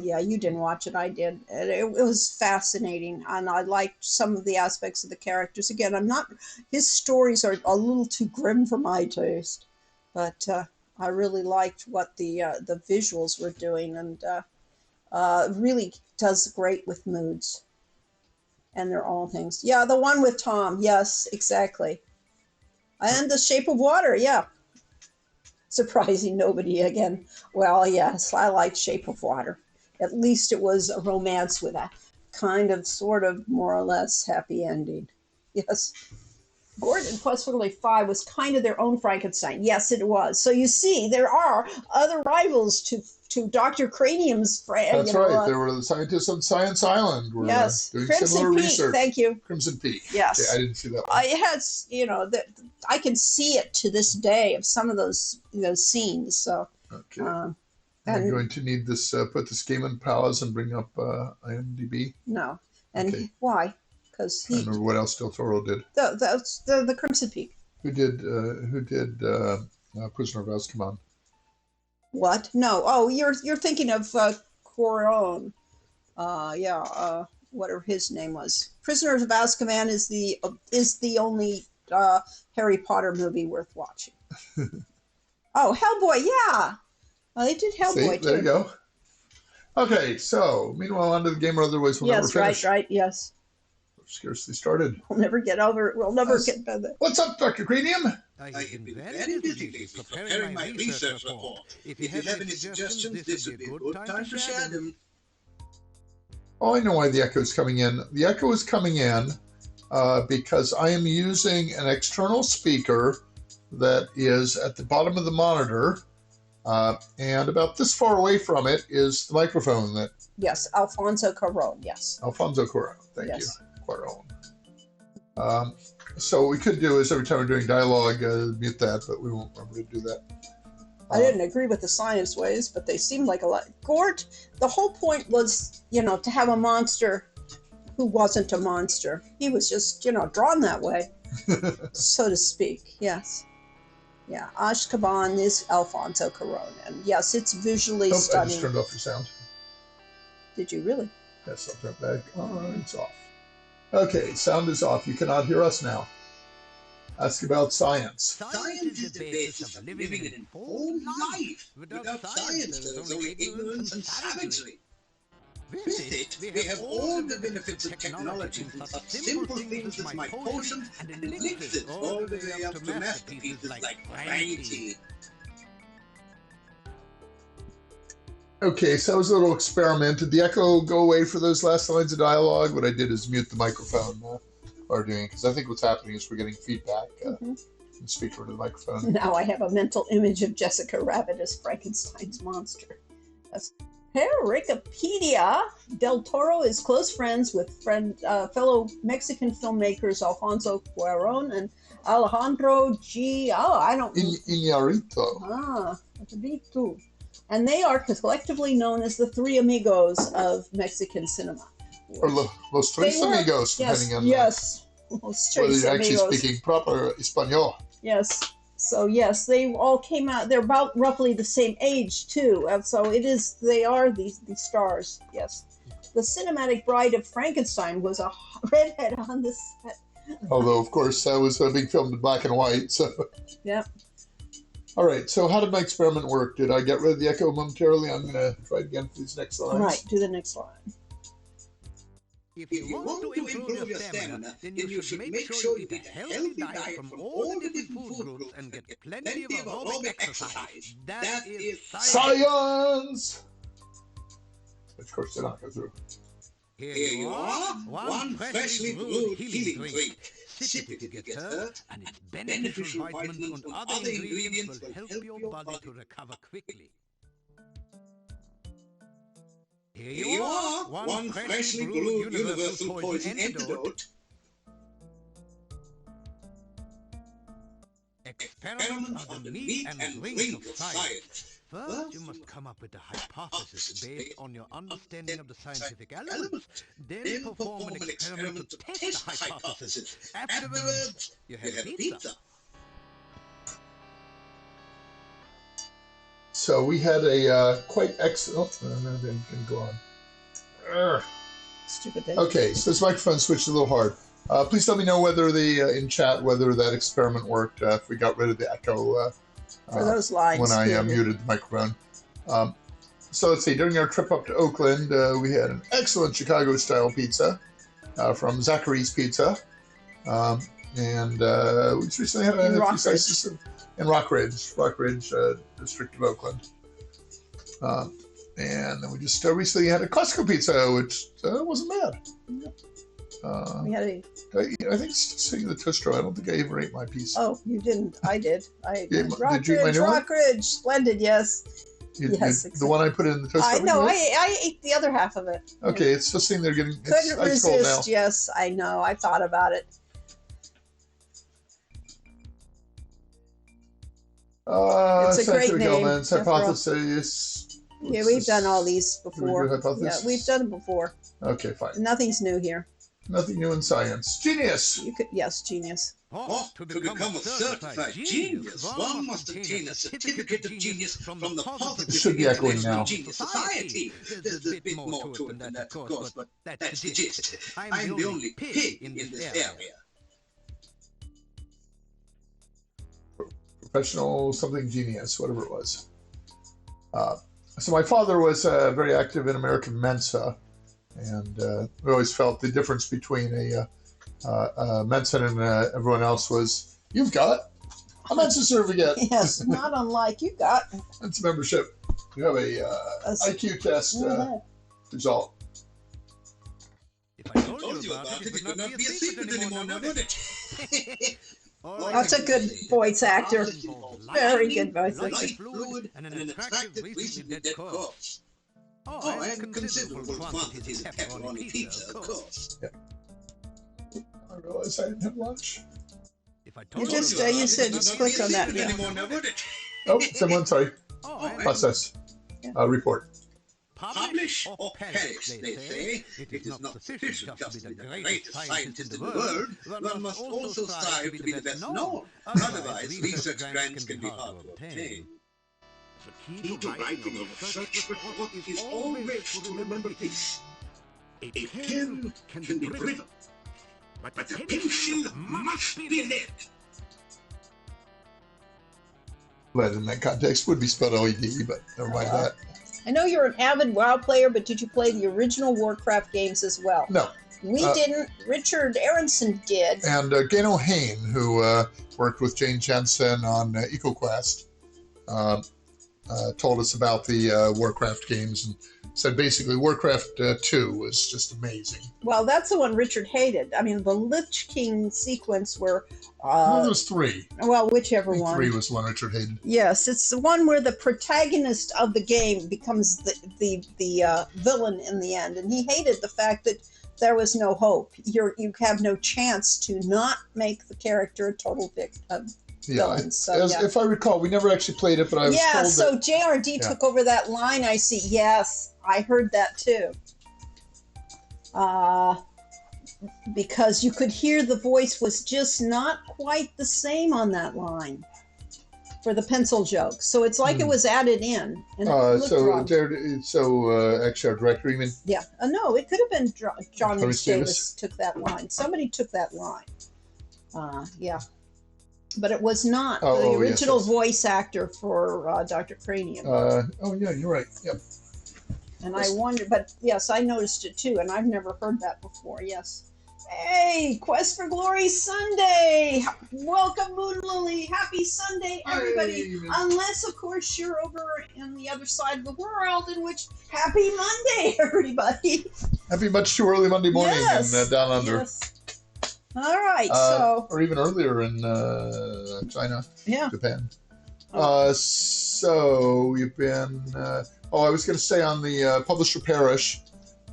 Yeah, you didn't watch it. I did. It was fascinating, and I liked some of the aspects of the characters. Again, his stories are a little too grim for my taste, but I really liked what the visuals were doing, and really does great with moods. And they're all things. Yeah, the one with Tom. Yes, exactly. And The Shape of Water. Yeah. Surprising nobody again. Well, yes, I liked Shape of Water. At least it was a romance with a kind of, sort of, more or less happy ending. Yes. Gordon Quest for Life 5 was kind of their own Frankenstein. Yes, it was. So you see, there are other rivals to Dr. Cranium's friend. That's right. There were the scientists on Science Island were doing Crimson similar Peak, research. Thank you. Crimson Peak. Yes. Okay, I didn't see that one. It has, I can see it to this day of some of those scenes. So. Okay. I'm going to need this. Put this game in pause and bring up IMDb. No. And why? Because I don't remember what else Del Toro did. That's the Crimson Peak. Who did Prisoner of Azkaban? What? No. Oh, you're thinking of Cuarón. Whatever his name was. Prisoners of Azkaban is the only Harry Potter movie worth watching. Oh, Hellboy, yeah. They did Hellboy too. There you go. Okay, so meanwhile, on to the game or otherwise we'll never finish. Yes, right, yes. We've scarcely started. We'll never get over it. We'll never get better. What's up, Dr. Cranium? I have been very busy preparing my research report. If you have any suggestions, this would be a good time to share them. Oh, I know why the echo is coming in. The echo is coming in because I am using an external speaker that is at the bottom of the monitor, and about this far away from it is the microphone that Yes, Alfonso Cuarón. Yes. Alfonso Cuarón. Thank Yes. you, Cuarón. So what we could do is every time we're doing dialogue, mute that, but we won't remember to do that. I didn't agree with the science ways, but they seemed like a lot. Gort, the whole point was, to have a monster who wasn't a monster. He was just, drawn that way, so to speak. Yes. Yeah, Ashkaban is Alfonso Cuarón. And yes, it's visually I just stunning. turned off your sound. Did you really? Yes, I'll turn it back on. It's off. Okay, sound is off. You cannot hear us now. Ask about science. Science is the basis of living an informed life. Without science, there is only ignorance and savagery. With it, we have all the benefits of technology, from such simple things as my potions and elixirs, all the way up to masterpieces like Frankie. Okay, so that was a little experiment. Did the echo go away for those last lines of dialogue? What I did is mute the microphone while doing, because I think what's happening is we're getting feedback and speak over to the microphone. Now I have a mental image of Jessica Rabbit as Frankenstein's monster. That's Wikipedia. Del Toro is close friends with fellow Mexican filmmakers Alfonso Cuarón and Alejandro G. Iñárritu. Iñárritu. And they are collectively known as the Three Amigos of Mexican cinema. Or Los Tres Amigos, depending on whether you're actually speaking proper Espanol. Yes. So yes, they all came out. They're about roughly the same age too. And so they are the stars. Yes. The Cinematic Bride of Frankenstein was a redhead on the set. Although, of course, that was being filmed in black and white. So. Yeah. All right, so how did my experiment work? Did I get rid of the echo momentarily? I'm going to try it again for these next lines. All right, do the next line. If you want to improve your stamina, then you should make sure you eat a healthy diet from all the different food groups and get plenty of aerobic exercise. That is science! Of course, they're not going through. Here you are, one freshly brewed healing drink. Sip it to get hurt, and its beneficial vitamins and other ingredients will help your body to recover quickly. Here you are, one freshly brewed universal poison antidote. Experiment on the meat and drink of science. First, you must come up with a hypothesis based on your understanding of the scientific elements. Then perform an experiment to test the hypothesis. Afterwards, you have pizza. So we had a quite excellent... Oh, no, they can go on. Urgh. Stupid thing. Okay, so this microphone switched a little hard. Please let me know whether in chat whether that experiment worked. If we got rid of the echo for those lines when I muted the microphone. So let's see. During our trip up to Oakland, we had an excellent Chicago-style pizza from Zachary's Pizza, and we just recently had a few slices in Rock Ridge, district of Oakland. And then we just recently had a Costco pizza, which wasn't bad. We had I think seeing the toaster, I don't think I ever ate my piece. Oh, you didn't. I did. Did you eat my new one? Rock Ridge. Splendid, yes. Yes, exactly. The one I put in the toaster? I know. I ate the other half of it. Okay, it's just sitting there getting Couldn't ice cold now. resist, yes. I know. I thought about it. It's a great name. Hypothesis. Yeah, we've done all these before. Yeah, we've done it before. Okay, fine. Nothing's new here. Nothing new in science. Genius! Yes, genius. To become a certified genius, one must obtain a certificate of genius from the Positive should be echoing now. Genius Society. There's a bit more to it than that, of course, but that's the gist. I'm the only pig in this area. Professional something genius, whatever it was. So my father was very active in American Mensa, and we always felt the difference between a Mensa and everyone else was, you've got a Mensa certificate. Yes, not unlike you got. Mensa membership. You have a IQ test result. If I told you about it, it would not be a secret anymore, now would it? That's a good voice actor. Very good voice actor. Fluid and an attractive, recently dead corpse. Oh, and considerable quantities of pepperoni pizza, of course. I realized I didn't have lunch. If I You told just, you, you said just click on that, yeah. Anymore now, would it? Oh, someone, sorry. and Process. Yeah. Report. Publish or perish, they say. It is not sufficient just to be the greatest scientist in the world. One must also strive to be the best known. Otherwise, research grants can be hard to obtain. The Key to writing of such report is always to remember this. A pen can be driven, but a pencil must be led. Led in that context would be spelled LED, but never mind that. I know you're an avid WoW player, but did you play the original Warcraft games as well? No. We didn't. Richard Aronson did. And Gano Hain, who worked with Jane Jensen on EcoQuest, told us about the Warcraft games and said basically Warcraft 2 was just amazing. Well, that's the one Richard hated. I mean, the Lich King sequence where... well, there was 3. Well, whichever I think one. 3 was the one Richard hated. Yes, it's the one where the protagonist of the game becomes the villain in the end, and he hated the fact that there was no hope. You have no chance to not make the character a total villain. So, if I recall, we never actually played it, but I was told that... so JRD took over that line, I see. Yes, I heard that too. Because you could hear the voice was just not quite the same on that line for the pencil joke. So it's like it was added in. And it looked wrong. Actually, our director, you mean? Yeah. No, it could have been John Rhys Davis took that line. Somebody took that line. Yeah. But it was not the original voice actor for Dr. Cranium. Yeah, you're right. Yep. And I wonder, but yes, I noticed it too, and I've never heard that before. Yes. Hey, Quest for Glory Sunday! Welcome, Moon Lily. Happy Sunday, everybody. Hey. Unless, of course, you're over in the other side of the world, in which Happy Monday, everybody. Happy much too early Monday morning Yes. Down Under. Yes. All right, so or even earlier in China, yeah. Japan. So we've been. I was going to say on the Publisher Parish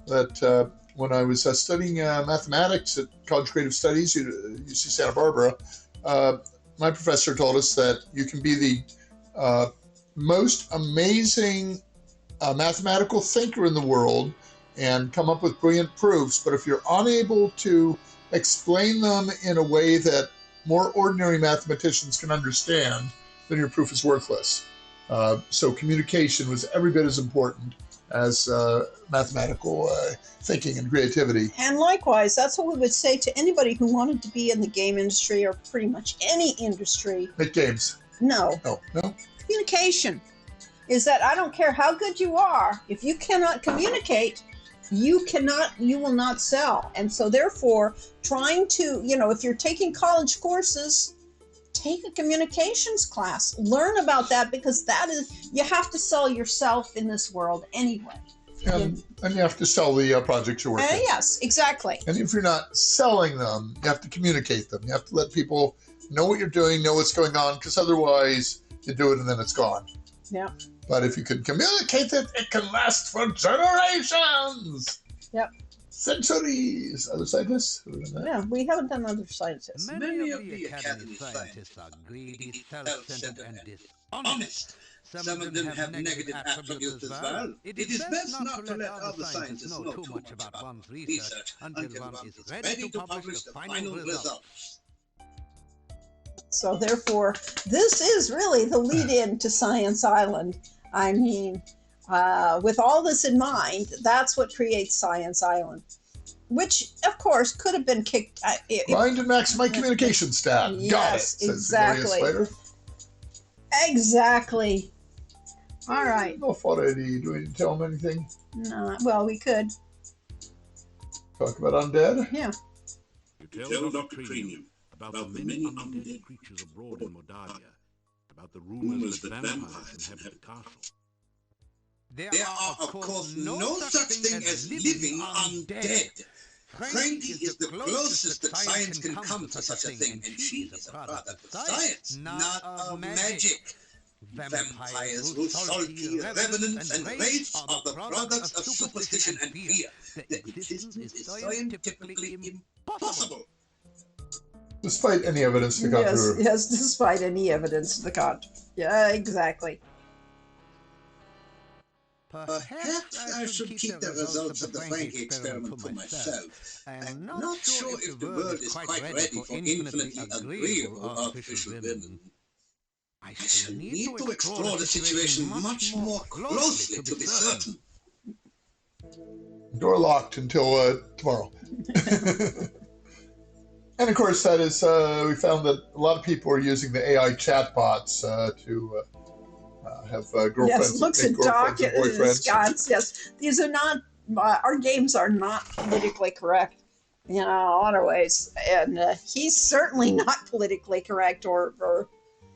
that when I was studying mathematics at College of Creative Studies, UC Santa Barbara, my professor told us that you can be the most amazing mathematical thinker in the world and come up with brilliant proofs, but if you're unable to explain them in a way that more ordinary mathematicians can understand, then your proof is worthless. So communication was every bit as important as mathematical thinking and creativity. And likewise, that's what we would say to anybody who wanted to be in the game industry or pretty much any industry. Make games. No. No. Communication is that I don't care how good you are, if you cannot communicate, you will not sell. And so therefore, trying to, if you're taking college courses, take a communications class. Learn about that, because you have to sell yourself in this world anyway. And you have to sell the projects you're working on. Yes, exactly. And if you're not selling them, you have to communicate them. You have to let people know what you're doing, know what's going on, because otherwise you do it and then it's gone. Yeah. But if you can communicate it, it can last for generations. Yep. Centuries. Other scientists? Yeah, we haven't done other scientists. Many of the Academy scientists are greedy, self-centered, and dishonest. Some of them have negative attributes as well. It is best not to let other scientists know too much about one's research until one is ready to publish the final results. So therefore, this is really the lead-in to Science Island. I mean, with all this in mind, that's what creates Science Island, which, of course, could have been kicked. Find and maximize communication staff. Yes, got it. Exactly. Exactly. All right. No fault, Eddie. Do we need to tell them anything? No. Well, we could. Talk about undead? Yeah. You tell Dr. Cranium about the many undead creatures abroad in Mordalia, about the rumors that vampires inhabit the castle. There are, of course, no such thing as living undead. Frankie is the closest that science can come to such a thing, and she is a product of science, not of magic. Vampires will sulky, revenant, and wraiths are the products of superstition and fear. Their existence is scientifically impossible. Despite any evidence to the Yes, contrary. yes, despite any evidence to the contrary. Yeah, exactly. Perhaps I should keep the results of the Frankie experiment for myself. I'm not sure if the world is quite ready for infinitely agreeable artificial women. I shall need to explore the situation much more closely to be certain. Door locked until tomorrow. And of course, that is, we found that a lot of people are using the AI chatbots to have girlfriends. Yes, looks make at girlfriends Doc and boyfriends. Scott's. Yes, these are not. Our games are not politically correct, in a lot of ways, and he's certainly not politically correct or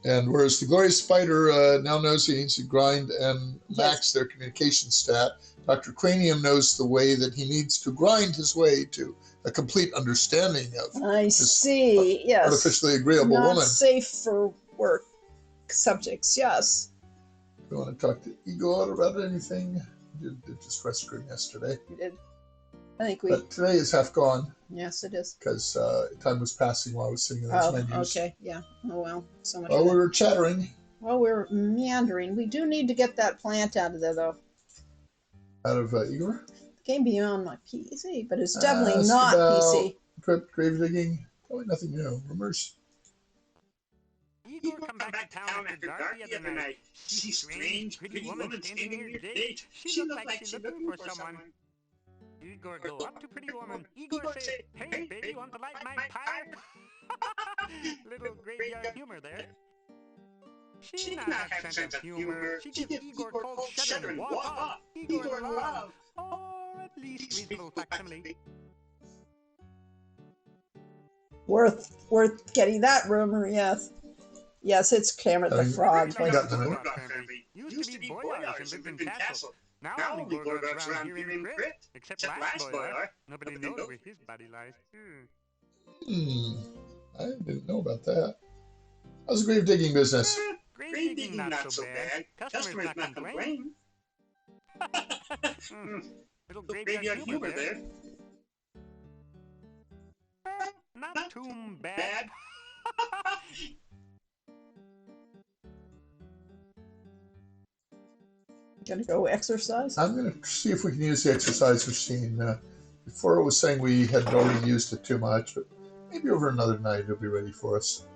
And whereas the Glorious Spider now knows he needs to grind and Yes. max their communication stat, Dr. Cranium knows the way that he needs to grind his way to a complete understanding of I see. Yes, artificially agreeable not woman. safe for work subjects. Yes, You want to talk to Igor about anything? Did just rescue him yesterday. we did. I think we. But today is half gone Yes, it is. because time was passing while I was sitting in those Oh, menus. okay. Yeah. Oh well. So much. While for we that. were chattering Well, we're meandering. We do need to get that plant out of there, though. out of Igor, It came beyond my PC, but it's definitely ask not about PC. crypt grave digging. Probably nothing new. Rumors. Igor come back to town after dark the other night. See strange, pretty woman standing near the gate. She looked like she looking for someone. Igor go up to pretty woman. Igor say, "Hey, baby, want to light my pipe?" Little graveyard humor there. She not have sense of humor. She give Igor cold shudder and walk off. Igor in love. Or at least reasonable facsimile. Worth getting that rumor. Yes. Yes, it's Cameron the Frog. I got the note. Used to be boilers and lived in castle. Now only Gorgor's around here in crypt. Except last boiler. Nobody knows where his body lies. I didn't know about that. How's the grave digging business? Grave digging not so bad. Customers not complain. Little graveyard humor there. Not too bad. Gonna go exercise? I'm going to see if we can use the exercise machine. Before it was saying we had already used it too much, but maybe over another night it'll be ready for us.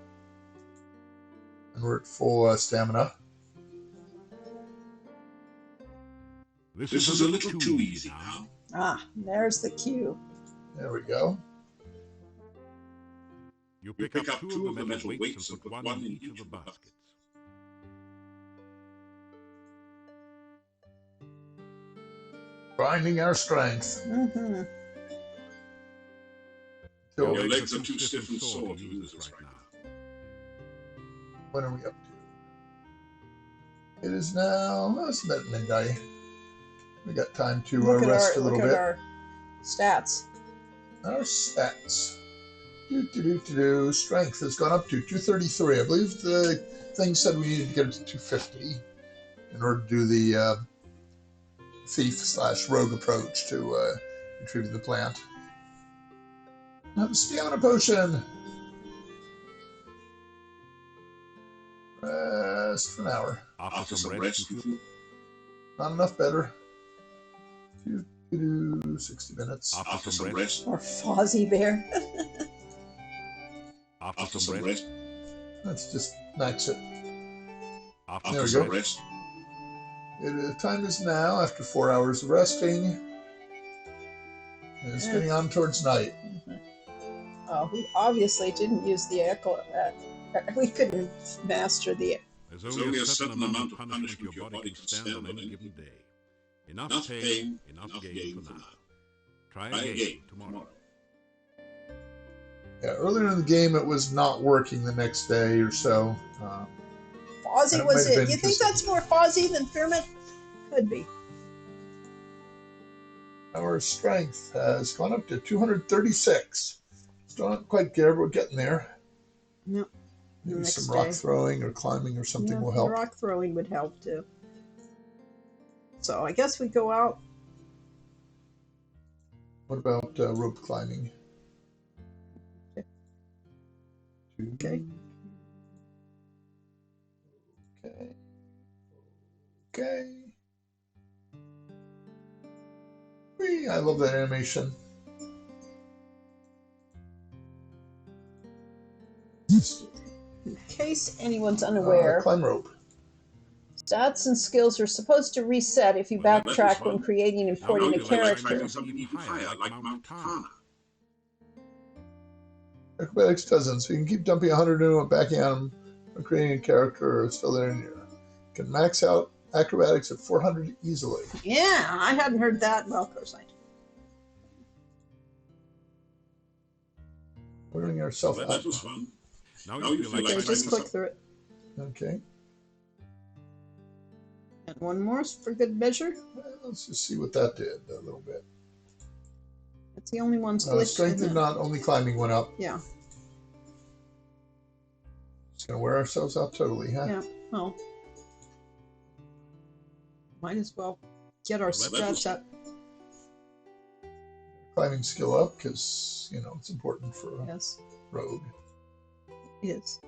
And we're at full stamina. This is a little too easy now. Ah, there's the cue. There we go. You pick up two of the metal weights and put one in each of the baskets. Grinding our strength. Mm-hmm. Till Your legs are too stiff and sore to use this right now. when are we up to? It is now, it's about midnight. We got time to rest a little bit. Our stats. Our stats. Strength has gone up to 233. I believe the thing said we needed to get it to 250 in order to do the thief/rogue approach to retrieving the plant. Have a stamina potion. Rest for an hour. After some rest, Not enough better. 60 minutes. after some rest, Or Fozzie Bear. after some rest, Let's just max it. There after we some go. rest, Time is now, after 4 hours of resting. It's getting on towards night. Oh, we obviously didn't use the echo. We couldn't master the. there's only a certain amount of punishment your body can stand on any given day. Enough pain, enough gain for now. Try again tomorrow. Yeah, earlier in the game, it was not working the next day or so. Fozzie That was might have it? been You think just- that's more Fozzie than Fearman? Could be. Our strength has gone up to 236. Still not quite there, but we're getting there. Yep. Maybe next some rock day. throwing or climbing or something will help. Rock throwing would help too. So I guess we go out. What about rope climbing? Okay. Okay. Okay. Whee, I love that animation. In case anyone's unaware, Climb rope. stats and skills are supposed to reset if you backtrack when creating and importing a character. Something even higher, like Mount Tana. Acrobatics doesn't, so you can keep dumping 100 into and backing on them when creating a character or still there in here. You can max out acrobatics at 400 easily. Yeah, I hadn't heard that. Well, of course I do. Wearing ourselves That out. was fun. Now you feel like Okay, just click through it. Okay. And one more for good measure. Let's just see what that did a little bit. That's the only one glitched. Strength did not, only climbing went up. Yeah. Just gonna wear ourselves out totally, huh? Yeah. Well, might as well get our stats up. Climbing skill up because it's important for a rogue. Yes.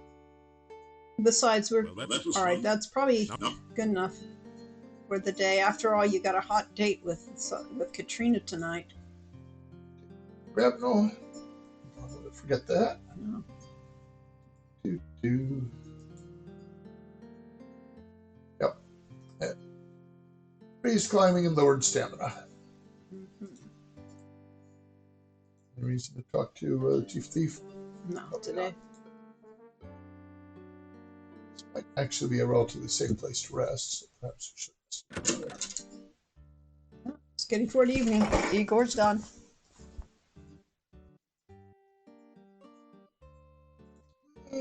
Besides, we're all right. That's probably good enough for the day. After all, you got a hot date with Katrina tonight. Grab no. I'll forget that. No. Yep. Raised climbing and lowered stamina. Any reason to talk to Chief Thief? No, today. This might actually be a relatively safe place to rest. So perhaps we should. It's getting toward evening. Igor's done.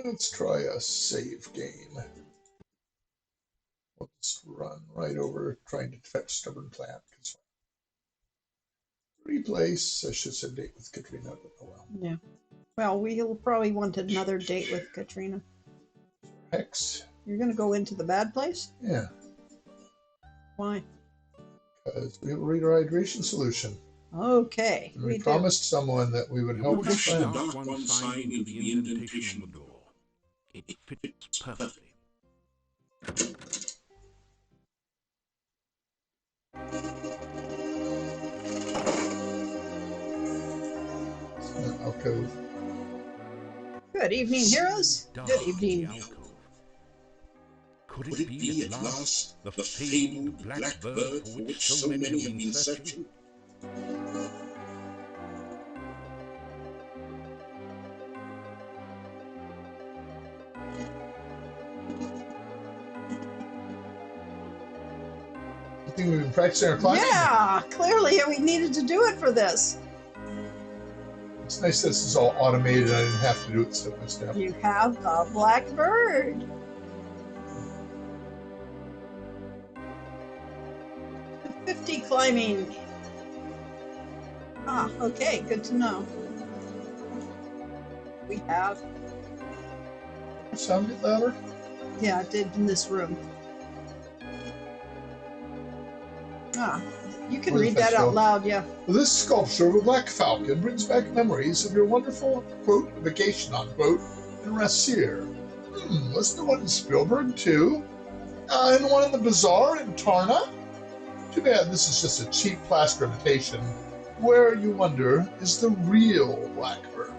Let's try a save game. We'll just run right over trying to fetch Stubborn Plant. Replace, I should say date with Katrina, but oh well. Yeah. Well, we'll probably want another date with Katrina. Hex. You're going to go into the bad place? Yeah. Why? Because we have a reader hydration solution. Okay. And we promised someone that we would help Push the friend. dark one sign into the indentation of the door. It fits perfectly. Alcove. Good evening, heroes. Good evening. Could it be at last the famed black bird for which so many have been searching? You think we've been practicing our climbing? Yeah, clearly we needed to do it for this. It's nice that this is all automated. I didn't have to do it step by step. You have the black bird. $50 climbing. Ah, okay, good to know. We have. Sound it louder? Yeah, it did in this room. Ah, you can read that out loud, yeah. Well, this sculpture of a black falcon brings back memories of your wonderful, quote, vacation, unquote, in Rassier. Wasn't there one in Spielberg, too? And one in the Bazaar in Tarna? Too bad this is just a cheap plaster imitation. Where, you wonder, is the real Blackbird?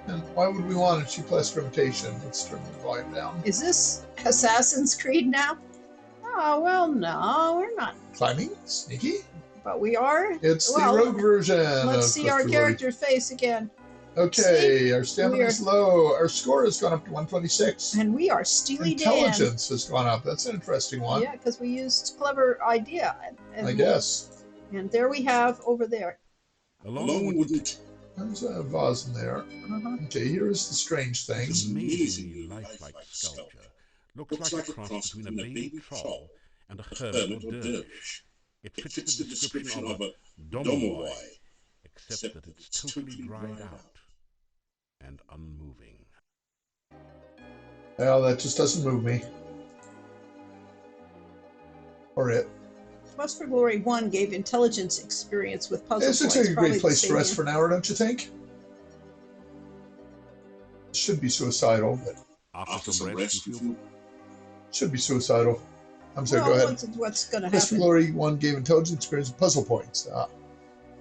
And why would we want a cheap plaster imitation? Let's turn the volume down. Is this Assassin's Creed now? Oh, well, no, we're not. Climbing? Sneaky? But we are? It's the rogue version. Let's see our character's face again. Okay, our stamina is low. Our score has gone up to 126. And we are Steely Dan. Intelligence has gone up. That's an interesting one. Yeah, because we used clever idea. I guess. And there we have over there. Along with it. There's a vase in there. Okay, here is the strange thing. It's amazingly lifelike sculpture. Looks like a cross between a baby troll and a hermit or dervish. It fits the description of a domovoi, except that it's totally dried out and unmoving. Well, that just doesn't move me. Or it. Quest for Glory 1 gave intelligence experience with puzzle This points. looks like a Probably great the place to same rest here. for an hour, don't you think? Should be suicidal, but After some rest, you feel should be suicidal. I'm sorry, Well, go ahead. what's going to Quest for happen? Glory 1 gave intelligence experience with puzzle points.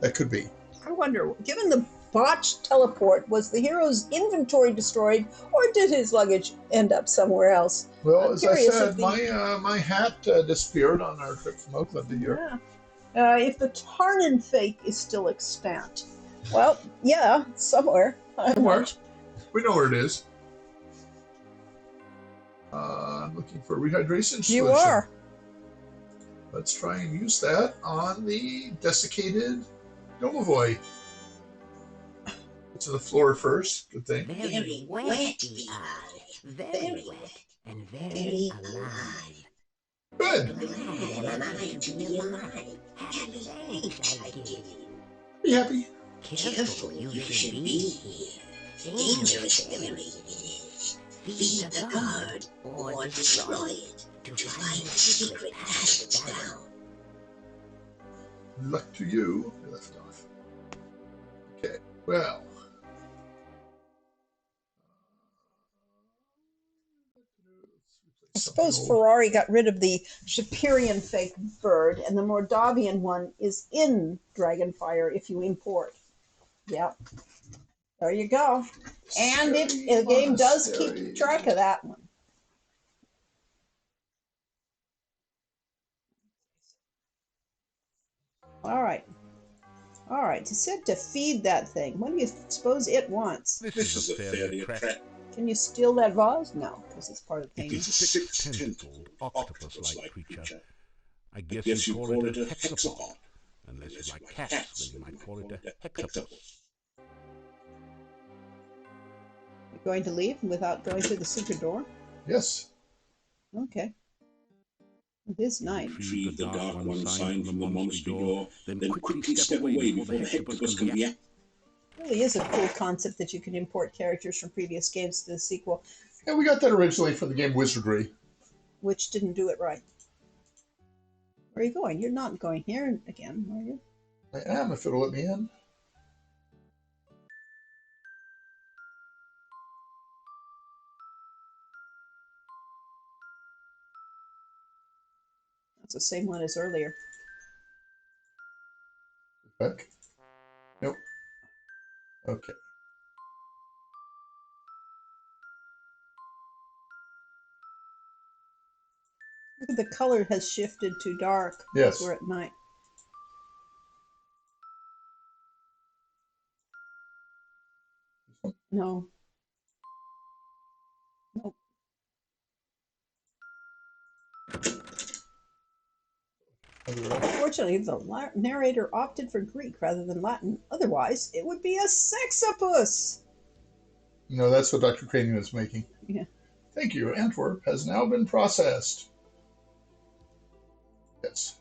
That could be. I wonder, given the botched teleport, was the hero's inventory destroyed, or did his luggage end up somewhere else? Well, I'm as I curious said, if the- my hat disappeared on our trip from Oakland to here. Yeah. If the Tarnan fake is still extant. Well, yeah, somewhere. Somewhere. We know where it is. I'm looking for a rehydration solution. You are. Let's try and use that on the desiccated Domovoy. To the floor first, good thing. very wet we are. Very wet and very alive. Good. Glad am I to be alive. Happy thanks I give. Be happy. Careful you should be here. Dangerous area it is. Feed the guard or destroy it to find the secret passage down. Luck to you. I left off. Okay, well. I suppose Ferrari got rid of the Shapirian fake bird, and the Mordavian one is in Dragonfire if you import. Yep. There you go. And the game does keep track of that one. All right. All right. It said to feed that thing. What do you suppose it wants? This is a failure trap. Can you steal that vase? No, because it's part of the It thing. is a six-tentacled, octopus-like creature. I guess you call it a hexapod. Unless you like cats, then you might call it a hexapus. You're going to leave without going through the secret door? Yes. Okay. It is night. Retrieve the Dark One sign from the monastery door, then quickly step away before the hexapus can react. Really is a cool concept that you can import characters from previous games to the sequel, Yeah, we got that originally for the game Wizardry. which didn't do it right. Where are you going? You're not going here again, are you? I am, if it'll let me in. That's the same one as earlier. Back. Nope. Okay. Look at the color has shifted to dark. Yes. We're at night. No. Nope. Unfortunately, the narrator opted for Greek rather than Latin. Otherwise, it would be a sexapus. No, that's what Dr. Cranium is making. Yeah. Thank you. Antwerp has now been processed. Yes.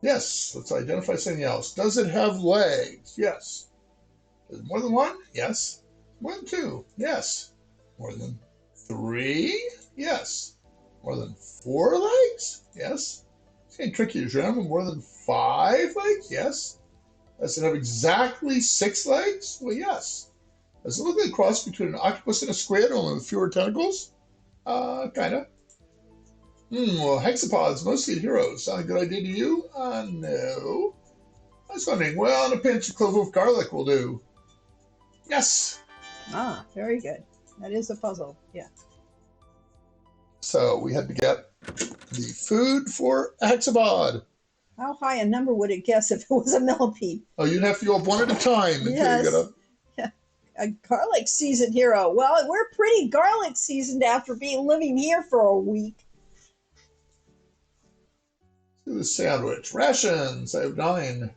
Yes. Let's identify something else. Does it have legs? Yes. Is it more than one? Yes. More than two? Yes. More than three? Yes. More than four legs? Yes. It's getting tricky, Jim. More than five legs? Yes. Does it have exactly six legs? Well, yes. Does it look like a cross between an octopus and a squid, only with fewer tentacles? Kind of. Well, hexapods, mostly heroes. Sound a good idea to you? No. I was wondering, well, in a pinch, a clove of garlic will do. Yes. Ah, very good. That is a puzzle. Yeah. So we had to get the food for a hexapod. How high a number would it guess if it was a millipede? Oh, you'd have to go up one at a time until Yes. you get up. Yeah. A garlic seasoned hero. Well, we're pretty garlic seasoned after living here for a week. To the sandwich. Rations. I have 9.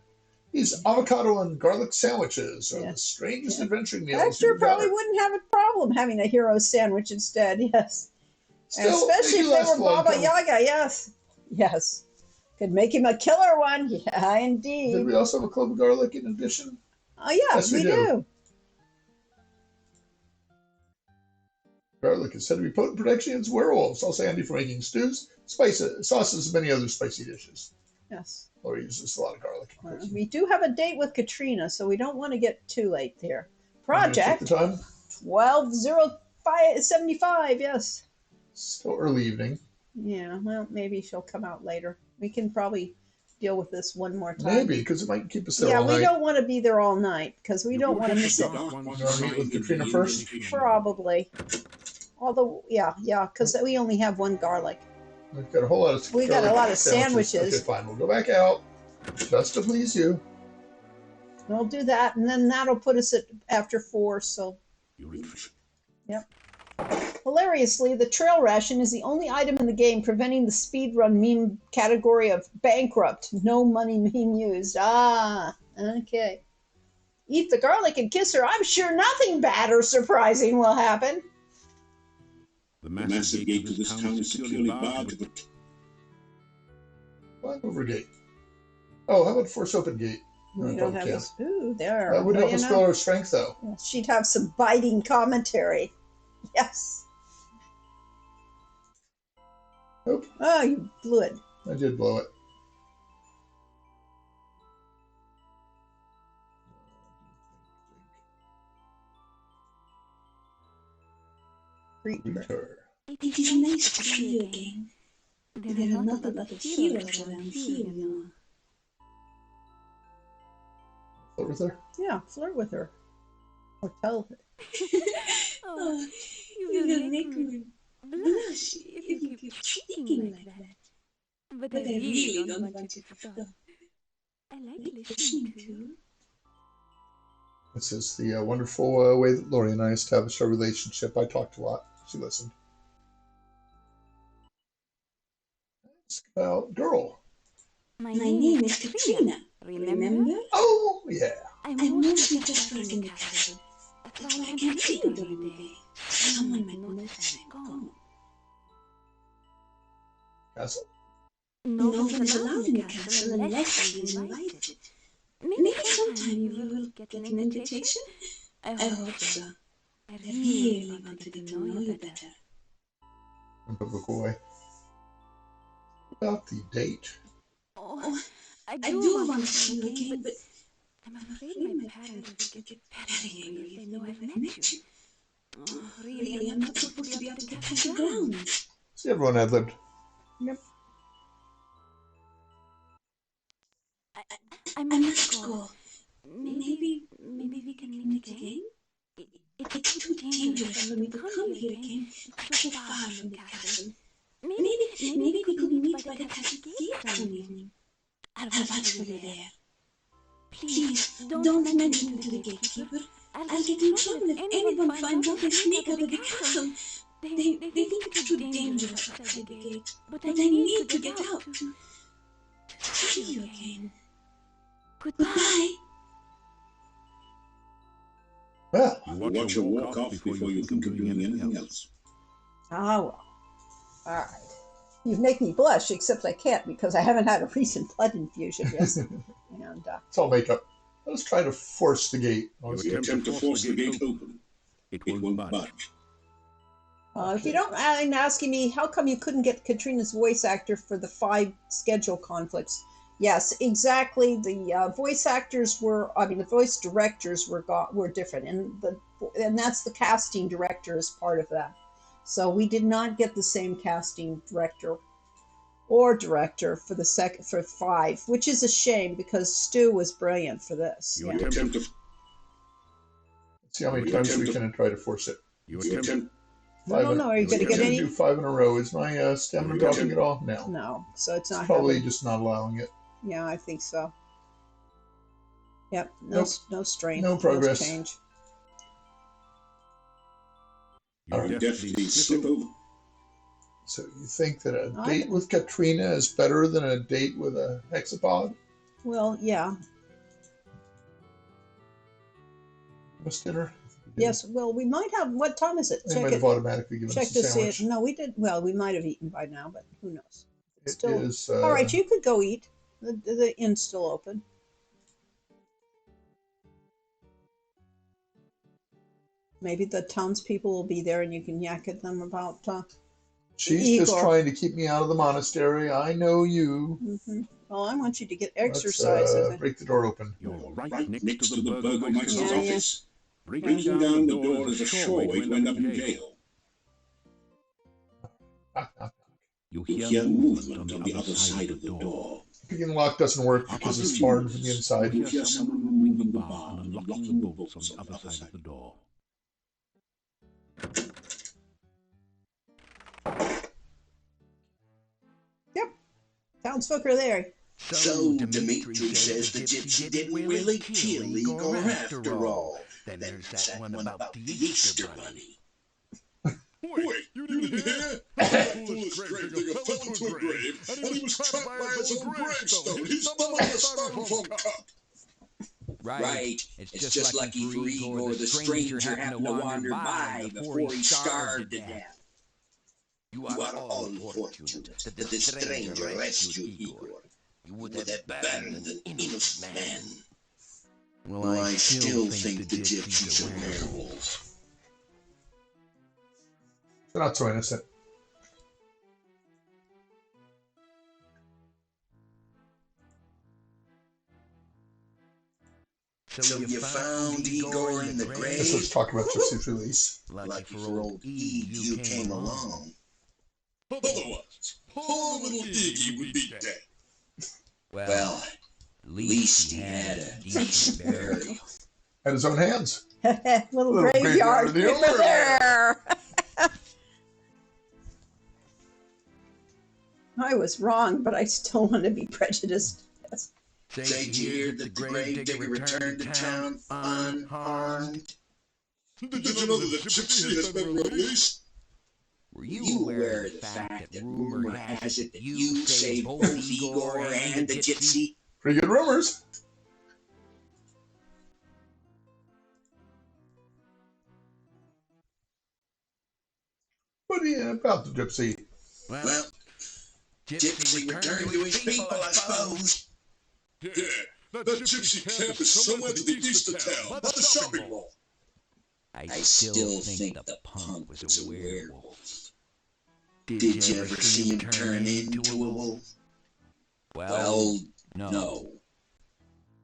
These avocado and garlic sandwiches are Yeah. the strangest Yeah. adventuring meals. Hector you've probably encountered. wouldn't have a problem having a hero sandwich instead. Yes. And Still, especially do if they last were a long Baba time. Yaga. Yes. Yes. Could make him a killer one. Yeah, Did indeed. we also have a clove of garlic in addition? Oh, yeah, Yes, we we do. do. Garlic is said to be potent protection against werewolves. Also handy for making stews, spices, sauces, and many other spicy dishes. Yes. Lori uses a lot of garlic. We do have a date with Katrina, so we don't want to get too late there. Check Project the time. 12:05. Yes. Still early evening. Yeah. Well, maybe she'll come out later. We can probably deal with this one more time. Maybe, because it might keep us there Yeah, all night. we don't want to be there all night because we don't want to miss it. Want to meet with Katrina first? Probably. Although, yeah, because we only have one garlic. We've got a whole lot of We got a lot of sandwiches. Okay, fine. We'll go back out just to please you. We'll do that, and then that'll put us at after 4. So, yep. Hilariously, the trail ration is the only item in the game preventing the speedrun meme category of bankrupt. No money being used. Ah, okay. Eat the garlic and kiss her. I'm sure nothing bad or surprising will happen. The massive gate to this town is securely barred, but... Flyover gate. Oh, how about Force Open gate? We don't have this. Ooh, there. That would help us build our strength, though. She'd have some biting commentary. Yes. Nope. Oh, you blew it. I did blow it. Greeter. It is nice to see you again. There are not a lot of heroes around here, you know. Flirt with her? Yeah, flirt with her. Or tell her. Oh, you will make me blush if you keep speaking like that. But I really don't want you to stop. I like listening to you. This is the wonderful way that Lori and I established our relationship. I talked a lot. She listened. Ask about girl. My name is Katrina. Remember? Oh, yeah. I mostly just work in the castle. That's why I can't see you during the day. Someone might notice I'm gone. Castle? No one is allowed in the castle unless he is invited. Maybe sometime you will get an invitation? I hope so. I really wanted to get to know you better. In a biblical way. About the date. Oh, I do want to see you again, but I'm afraid my parents will get very angry if they know I've met you. Oh, really, I'm not supposed to be up to the castle grounds. See, everyone ad libbed. Yep. I must go. Maybe we can meet again? It's too dangerous for me to come here again. It's so far from the castle. Maybe we could meet by the castle gate one evening. I'll watch for you there. Please, don't mention it to the gatekeeper. I'll get in trouble if anyone finds out I sneak out of the castle. They think it's too dangerous outside the gate. But I need to get out to see you again. Goodbye. Well, Watch her walk off before you think of doing anything else. Ah, well. All right. You make me blush, except I can't because I haven't had a recent blood infusion yet. And it's all makeup. Let us try to force the gate. You attempt to force the gate open. It won't budge. If you don't mind asking me, how come you couldn't get Katrina's voice actor for the 5 schedule conflicts? Yes, exactly. The voice actors the voice directors were different, and that's the casting director as part of that. So we did not get the same casting director or director for for 5, which is a shame because Stu was brilliant for this. You attempt to... Let's see how many times we can try to force it. You attempt... No. Are you going to get any? Do 5 in a row. Is my stamina dropping at all? No. No. So it's not probably just not allowing it. Yeah, I think so. Yep. No strength. No progress. No change. You definitely slip over. So you think that a date with Katrina is better than a date with a hexapod? Well, yeah. What's dinner? Yes. Well, we might have. What time is it? They might have automatically given us a sandwich. No, we did. Well, we might have eaten by now, but who knows? It is. All right, you could go eat. The inn's still open. Maybe the townspeople will be there and you can yak at them about She's just Igor. trying to keep me out of the monastery. I know you. Well, I want you to get Let's exercise. break the door open. You're right next to the Burgomaster's Yeah, yeah. office. Breaking down the door is a sure way to end up in jail. You hear movement on the other side of the door. Picking the lock doesn't work because it's barred from the inside. You hear someone moving the bar and unlocking the bolts on the other side of the door. Townsfolk are there. So Dmitri says the gypsy didn't really kill Igor after all. Then there's that one about the Easter Bunny. Wait, you didn't hear? That foolish gravedigger fell into a grave, and he was trapped by his own gravestone. He stumbled on a styrofoam cup. Right. It's just lucky for Igor the stranger happened to wander by before he starved to death. You are all fortunate that the stranger rescued Igor. You would have abandoned an innocent man. Well, I still think the gypsy's a werewolf. They're not so innocent. So you found Igor in the grave? This was talking about Gypsy's release. Lucky for old Eve, you came along. Otherwise, poor little Iggy would be dead. Well, at least he had a decent burial. Had his own hands. Little Little graveyard graveyard over there. I was wrong, but I still want to be prejudiced. Yes. Say you heard that the gravedigger returned to town unharmed? Did you know that the gypsy has been released? Were you aware of the fact that rumor has it that you saved both Igor and the gypsy? Pretty good rumors. What do you about the gypsy? Well, gypsy returned to his people, I suppose. Yeah, that gypsy camp is somewhere to the east of town, by the shopping mall. I still think the punk was a werewolf. Did you ever see him turn into a wolf? Well, no.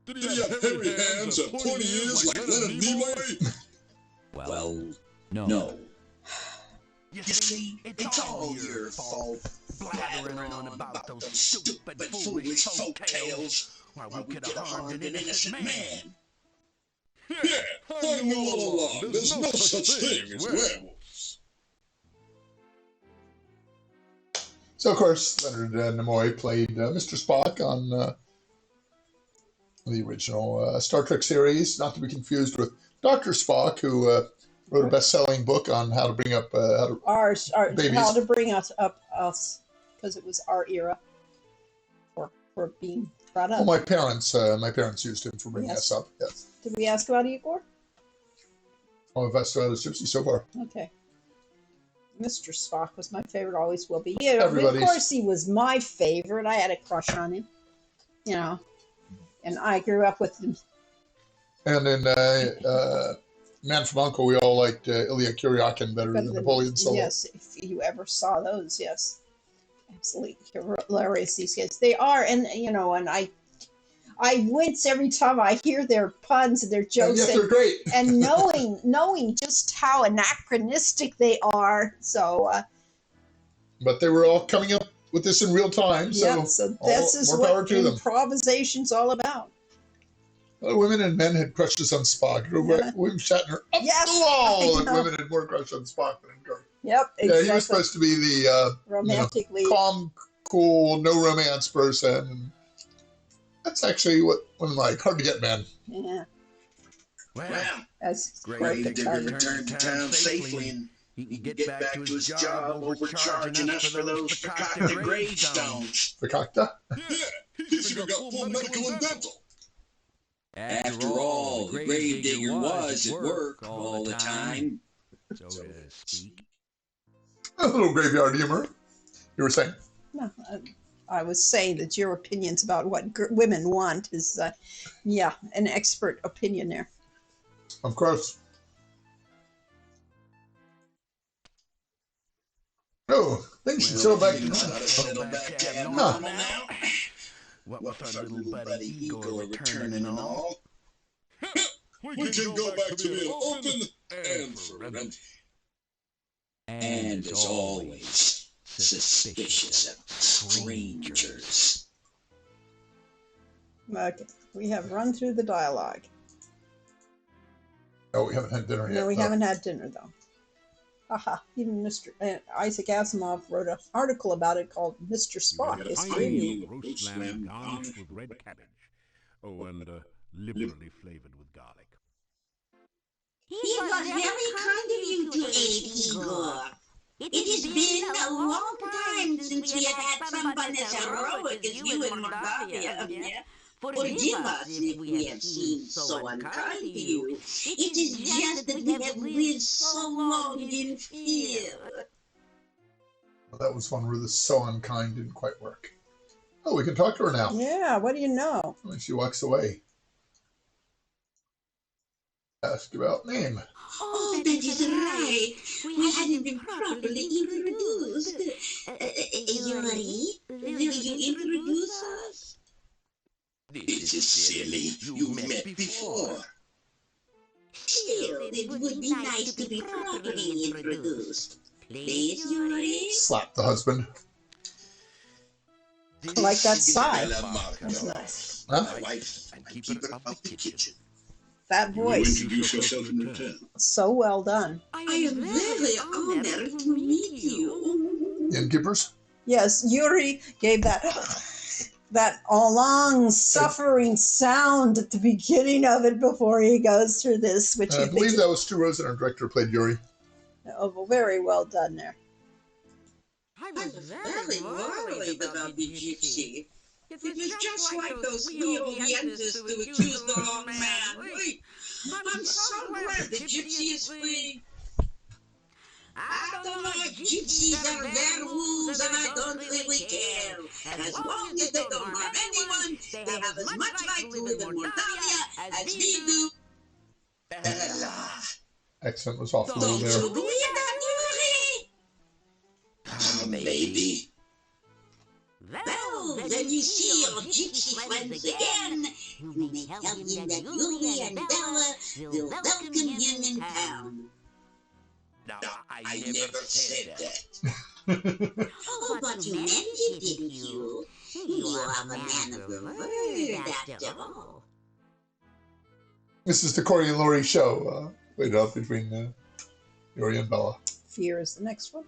Did he have hairy hands and pointy ears like Leonard Nimoy? Well, no. You see, it's all your fault. Blathering on about those stupid, foolish folk tales while we could have harmed an innocent man. Yeah, I knew all along. There's no such thing as werewolves. So, of course, Leonard Nimoy played Mr. Spock on the original Star Trek series, not to be confused with Dr. Spock, who wrote a best-selling book on how to bring up babies. How to bring us up, because it was our era for being brought up. Well, my parents used him for bringing us up. Yes. Did we ask about Igor? Oh, I've asked about his gypsy so far. Okay. Mr. Spock was my favorite, always will be. You know, of Everybody's. course, he was my favorite. I had a crush on him, you know, and I grew up with him. And in Man from U.N.C.L.E., we all liked Ilya Kuryakin better than Napoleon Solo. Yes, if you ever saw those, yes. Absolutely hilarious, these kids. They are, and, you know, and I wince every time I hear their puns and their jokes. And yet they're great. And knowing just how anachronistic they are. So, but they were all coming up with this in real time. So, yeah, so this is what improvisation's all about. Women and men had crushes on Spock. William Shatner up the wall, and women had more crush on Spock than on Kirk. Yep, exactly. Yeah, he was supposed to be the romantically calm, cool, no romance person. And that's actually what women like. Hard to get men. Yeah. Well, that's great to return to town safely and he can get back to his job overcharging us for those Fakakta gravestones. Fakakta? Yeah, he's even got full medical and dental. After all, the gravedigger was at work all the time, so to speak. A little graveyard humor. You were saying? No, I was saying that your opinions about what women want is, an expert opinion there. Of course. Things should settle back to normal now. What with our little buddy Igor returning and all. We can go back to being open and friendly. And as always, suspicious of strangers. Okay, we have run through the dialogue. Oh, we haven't had dinner yet. No, we haven't had dinner though. Haha, even Mr. Isaac Asimov wrote an article about it called Mr. Spock is Dreaming. Roast lamb garnished with red cabbage. Oh, and liberally flavored with garlic. It was very kind of you to aid Igor. It has been a long time since we have had someone as heroic as you in Moldavia. Forgive us if we have seemed so unkind to you. It is just that we have lived so long in fear. Well, that was one where the so unkind didn't quite work. Oh, we can talk to her now. Yeah, what do you know? When she walks away. Ask about name. Oh, that is right. We hadn't been properly introduced. Yuri, will you introduce us? This is silly. You met before. Still, it would be nice to be properly introduced. Please, Yuri? Slap the husband. I like that sigh. That's nice. Huh? My wife and keeper of the kitchen. That voice. Introduce yourself in return. So well done. I am very honored to meet you. Innkeepers? Yes, Yuri gave that long suffering sound at the beginning of it before he goes through this, which I believe that was Stu Rosen, our director, played Yuri. Oh, very well done there. I was very worried about the gypsy. It was just like those Leo Vientos who accused the wrong man. I'm so glad the gypsy is free. I don't know if gypsies are werewolves, and I don't really care. As long as they don't harm anyone, they have as much right to live in Moldavia as we do. Bella. Accent was off a little Don't there. you believe that, Yuri? Maybe. Well, when you see your gypsy friends again, you may tell him that Yuri and Bella will welcome him in town. No, I never said that. Oh, but you meant it, didn't you? You are a man of your word, after all. This is the Corey and Laurie show. Played out between Yuri and Bella. Fear is the next one.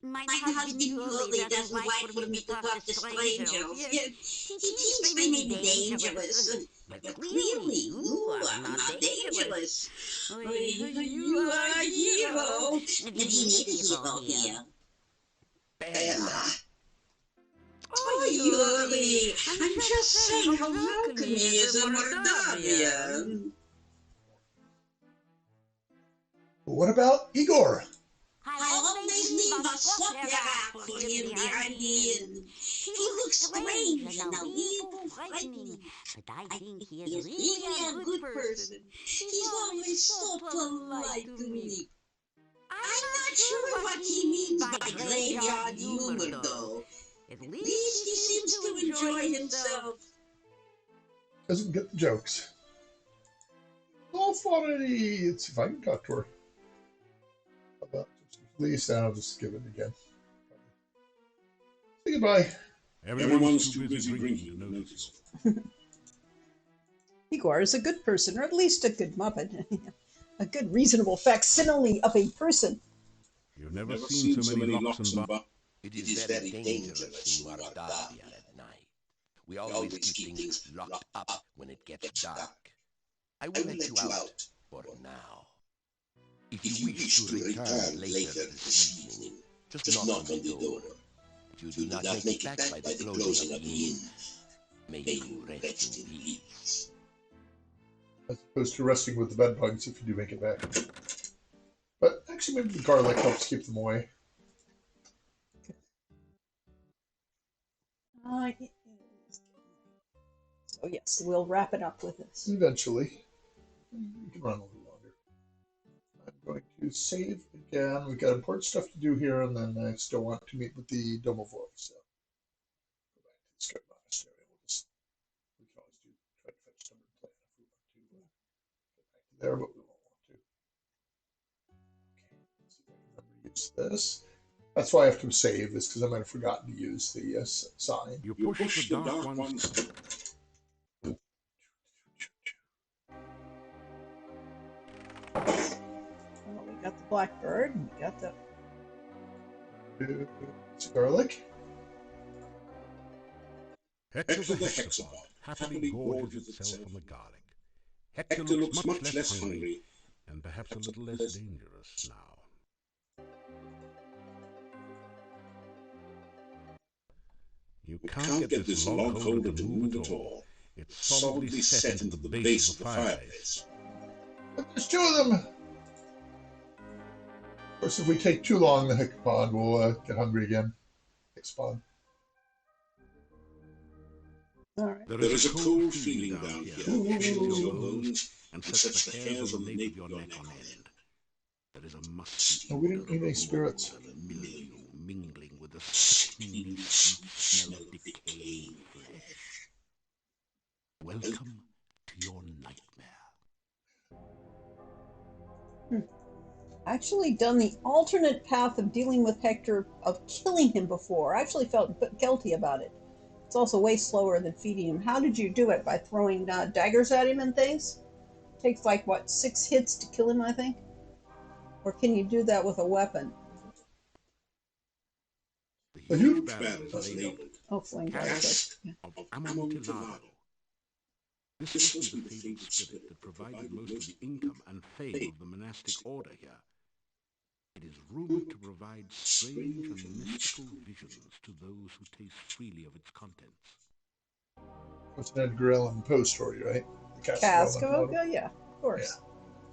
My husband Yuri doesn't like for me to talk to strangers. He thinks they may be dangerous. But clearly, you are not dangerous. You are a hero. And we need a hero here. Bella. Oh, Yuri, I'm just saying how welcome he is in Moldavia. What about Igor? I always leave a sopera for him behind the inn. He looks strange and a little frightening, but I think he is really a good person. He's always so polite to me. I'm not sure what he means by graveyard humor, though. At least he seems to enjoy himself. Doesn't get the jokes. Oh, funny. Let's see if I can talk to her. How about Lisa? I'll just give it again. Say goodbye. Everyone's too busy drinking to notice. Igor is a good person, or at least a good Muppet. A good, reasonable facsimile of a person. You've never seen so many locks and bars. It is very dangerous in Moldavia at night. We always keep things locked up when it gets dark. I will let you out for now. If you wish to return later this evening, just knock on the door. If you do not make it back by the closing of the inn, may you rest in peace. As opposed to resting with the bed bugs if you do make it back. But actually, maybe the garlic helps keep them away. So yes, we'll wrap it up with this. Eventually. You can run a little longer. I'm I'm going to save again. We've got important stuff to do here, and then I still want to meet with the Domovoi. So go back to the strip monastery. We can always try to fetch some plan if we want to get back to there, but we won't want to. Okay, let's see if I can remember to use this. That's why I have to save this, because I might have forgotten to use the sign. You push the dark ones. Well, we got the blackbird, and we got the garlic. Hector the hexapod happily gorges itself on the garlic. Hector looks much less hungry, and perhaps a little less dangerous now. You can't get this log holder to move at all. It's solidly set into the base of the fireplace. But there's two of them! Of course, if we take too long, the hexapod will get hungry again. Hexapod. all right. There is a cold feeling down here that chills your bones and sets the hairs on the nape of your neck on end. There is a musty Oh, we didn't need any spirits. mingling with the sickening sweet smell of decaying flesh. Welcome to your nightmare. Actually done the alternate path of dealing with Hector, of killing him before. I actually felt guilty about it. It's also way slower than feeding him. How did you do it? By throwing daggers at him and things? Takes like, what, 6 hits to kill him, I think? Or can you do that with a weapon? The huge battle is labeled Oh, flame Cast daggers. of Amontillado. This was the fabled spirit that provided most of the income and fame of the monastic order here. It is rumored to provide strange and mystical visions to those who taste freely of its contents. It's an Edgar Allan Poe story, right? The Cask of Amontillado. Oka? Yeah, of course.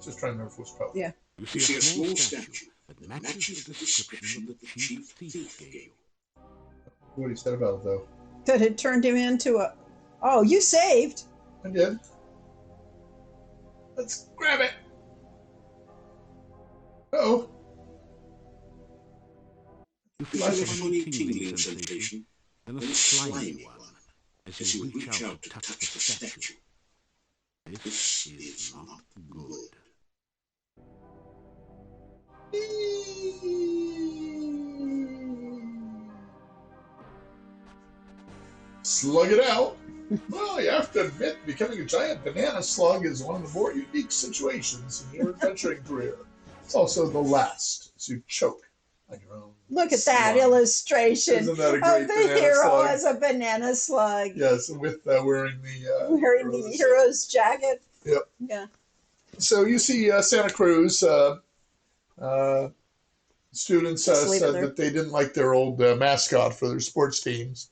Just trying to remember if it was Poe. Yeah. You see a small statue that matches the description of the chief thief gave you. What he said about it, though. That had turned him into a... Oh, you saved! I did. Let's grab it. Oh. You feel a funny tingling sensation, then a slimy one, as you reach out to touch the statue. This is not good. Slug it out. Well, you have to admit, becoming a giant banana slug is one of the more unique situations in your adventuring career. It's also the last, so you choke on your own. Look at that slug. illustration Isn't that a of great the banana hero slug? as a banana slug. Yes, with wearing the Wearing the hero's jacket. Yep. Yeah. So you see Santa Cruz students Just leave it said there. that they didn't like their old mascot for their sports teams.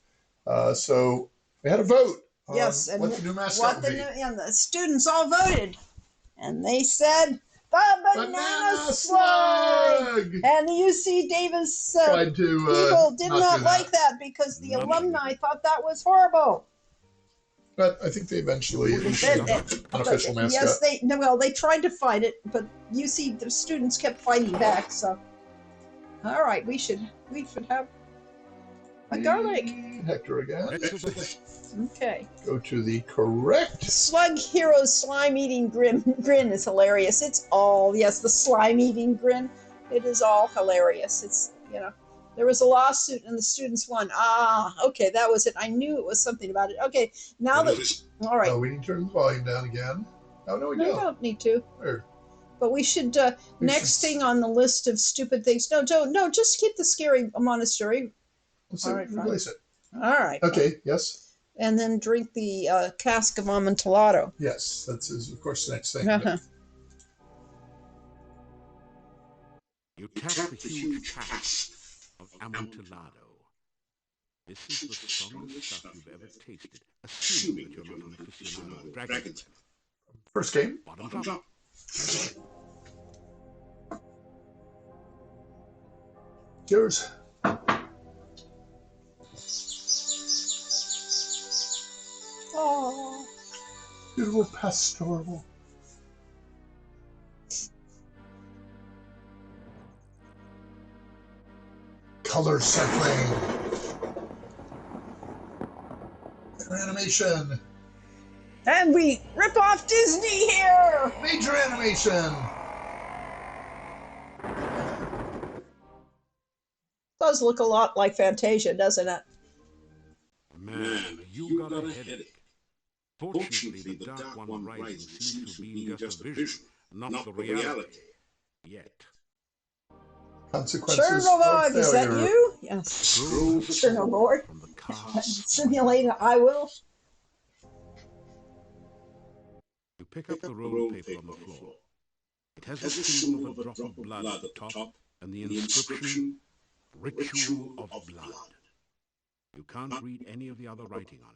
So they had a vote on Yes, and what the new mascot what would the be. new, and the students all voted, and they said the banana slug. And the UC Davis Tried to people did not do like that because the Not alumni thought that was horrible. But I think they eventually issued an unofficial mascot. Yes, they tried to fight it, but UC the students kept fighting back. So, all right, we should have a garlic. Hector again. Okay. Go to the correct. Slug Hero's slime-eating grin is hilarious. It's all, yes, the slime-eating grin. It is all hilarious. It's, there was a lawsuit and the students won. Ah, okay, that was it. I knew it was something about it. Okay, now that, all right. Oh, we need to turn the volume down again. Oh, no, we No, don't. don't need to. Where? But we should, We next should- thing on the list of stupid things. No, don't, no, just keep the scary monastery. Let's All right, fine. replace it. All right. Okay, yes. And then drink the cask of Amontillado. Yes, that's of course the next thing. Uh-huh. You tap the huge cask of Amontillado. This is the strongest stuff you've ever tasted, assuming that you're not an aficionado of dragons. First game. Bottom drop. Cheers. Oh. Beautiful pastoral. color cycling. Animation. And we rip off Disney here! Major animation. Does look a lot like Fantasia, doesn't it? Man, you got a headache. Fortunately, the Dark One Rising seems to be just a vision, not the reality. Yet. Consequences Chernobog, of is that failure. you? Yes. Chernobog. Simulate I will. You pick up the roll of paper on the floor. It has the symbol of a drop of blood at the top and the inscription, Ritual of Blood. You can't read any of the other writing on it.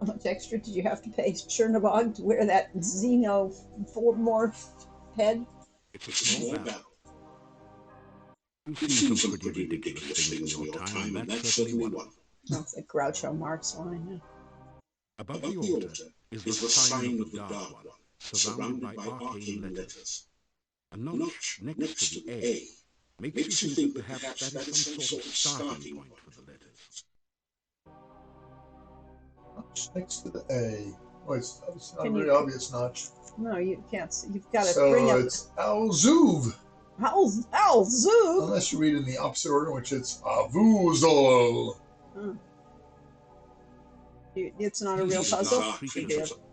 How much extra did you have to pay Chernobog to wear that xenomorph head? It's a small battle. You've seen some pretty ridiculous things in your time, and that's certainly one. That's a Groucho Marx line. Yeah. Above the altar is the sign of the Dark One, surrounded by arcane letters. A notch next to the A makes you think that perhaps that is some sort of starting point for the letters. Notch next to the A. Oh, it's not a very obvious notch. No, you can't see. You've got to So bring up. it's Alzuv. Alzuv? Unless you read in the opposite order, which it's Avuzol. Hmm. It's not a real puzzle? I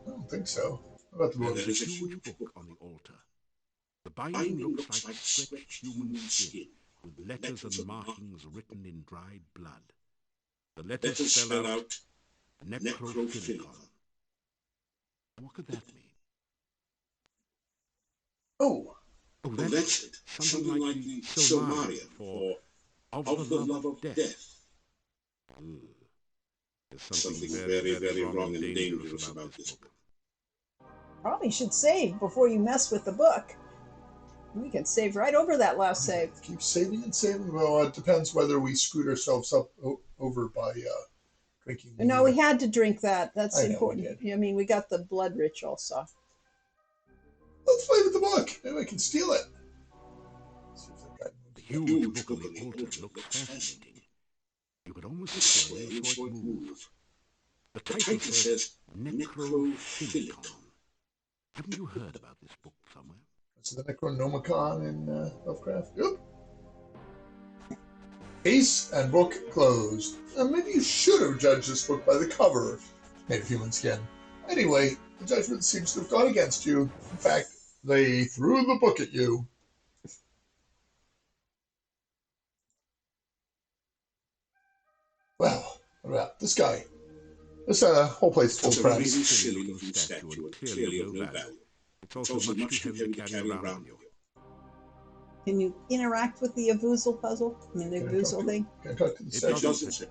don't think so. How about the book? There's a huge book on the altar. The binding looks like stretched human skin, with letters and markings written in dried blood. The letters spell out Necrophilicon. What could that mean? Oh, that's it. Something like the Silmarillion for of the love of death. There's something very, very wrong and dangerous about this book. Probably should save before you mess with the book. We can save right over that last save. Keep saving and saving. Well, it depends whether we screwed ourselves up over by drinking. No, we had to drink that. That's I know, important. we I mean, we got the blood ritual, so. Let's play with the book. Maybe I can steal it. The huge book on the altar looks fascinating. You could almost swear you saw it move. The title says Necrophilicon. Haven't you heard about this book somewhere? It's the Necronomicon in Lovecraft. Yep. Case and book closed. Maybe you should have judged this book by the cover. Made of human skin. Anyway, the judgment seems to have gone against you. In fact, they threw the book at you. Well, what about this guy? This whole place is full of It's a traps. really silly-looking statue and clearly of no value. It's also much too heavy to carry around you. Can you interact with the Avuzal puzzle? I mean, the Avuzal thing? Can I talk to the It statue? doesn't.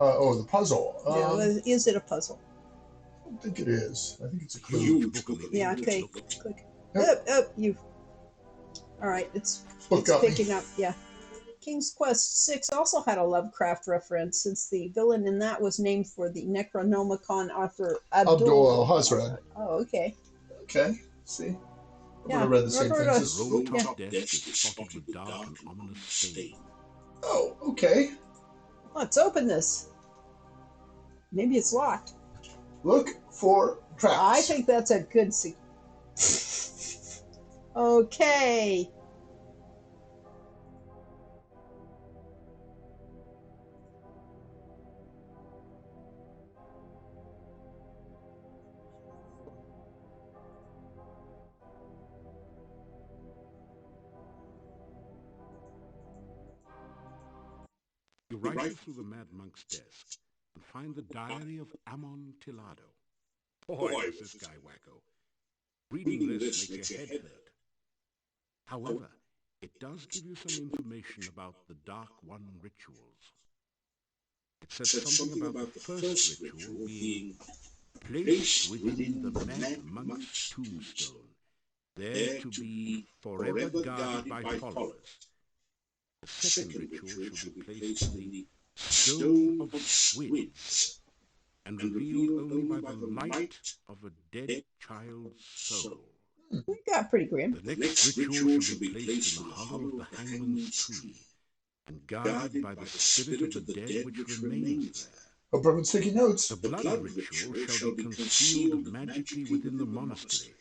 Oh, the puzzle. Is it a puzzle? I don't think it is. I think it's a The clue. huge book on the Yeah, altar okay. looks Click. Yep. You. All right, it's Book got me. picking up. Yeah. King's Quest VI also had a Lovecraft reference, since the villain in that was named for the Necronomicon author Abdul Hazred. Oh, okay. Okay, see? Yeah, I read the same Roberta. things. The roll top desk is spotted with dark and ominous stains. Oh, okay. Let's open this. Maybe it's locked. Look for traps. I think that's a good Okay. You rifle through the Mad Monk's desk and find the diary of Amontillado. Boy, is this guy wacko. Reading this makes your head hurt. However, it does give you some information about the Dark One rituals. It says something about the first ritual being placed within the Mad Monk's tombstone, there to be forever guarded by followers. The second ritual should be placed in the Stone of Swids, and revealed only by the light of a dead child's soul. We got pretty grim. The next ritual shall be placed in the hollow of the hangman's tree, and guarded by the spirit of the dead which remains there. Hope everyone's taking notes. The blood ritual shall be concealed magically within the monastery,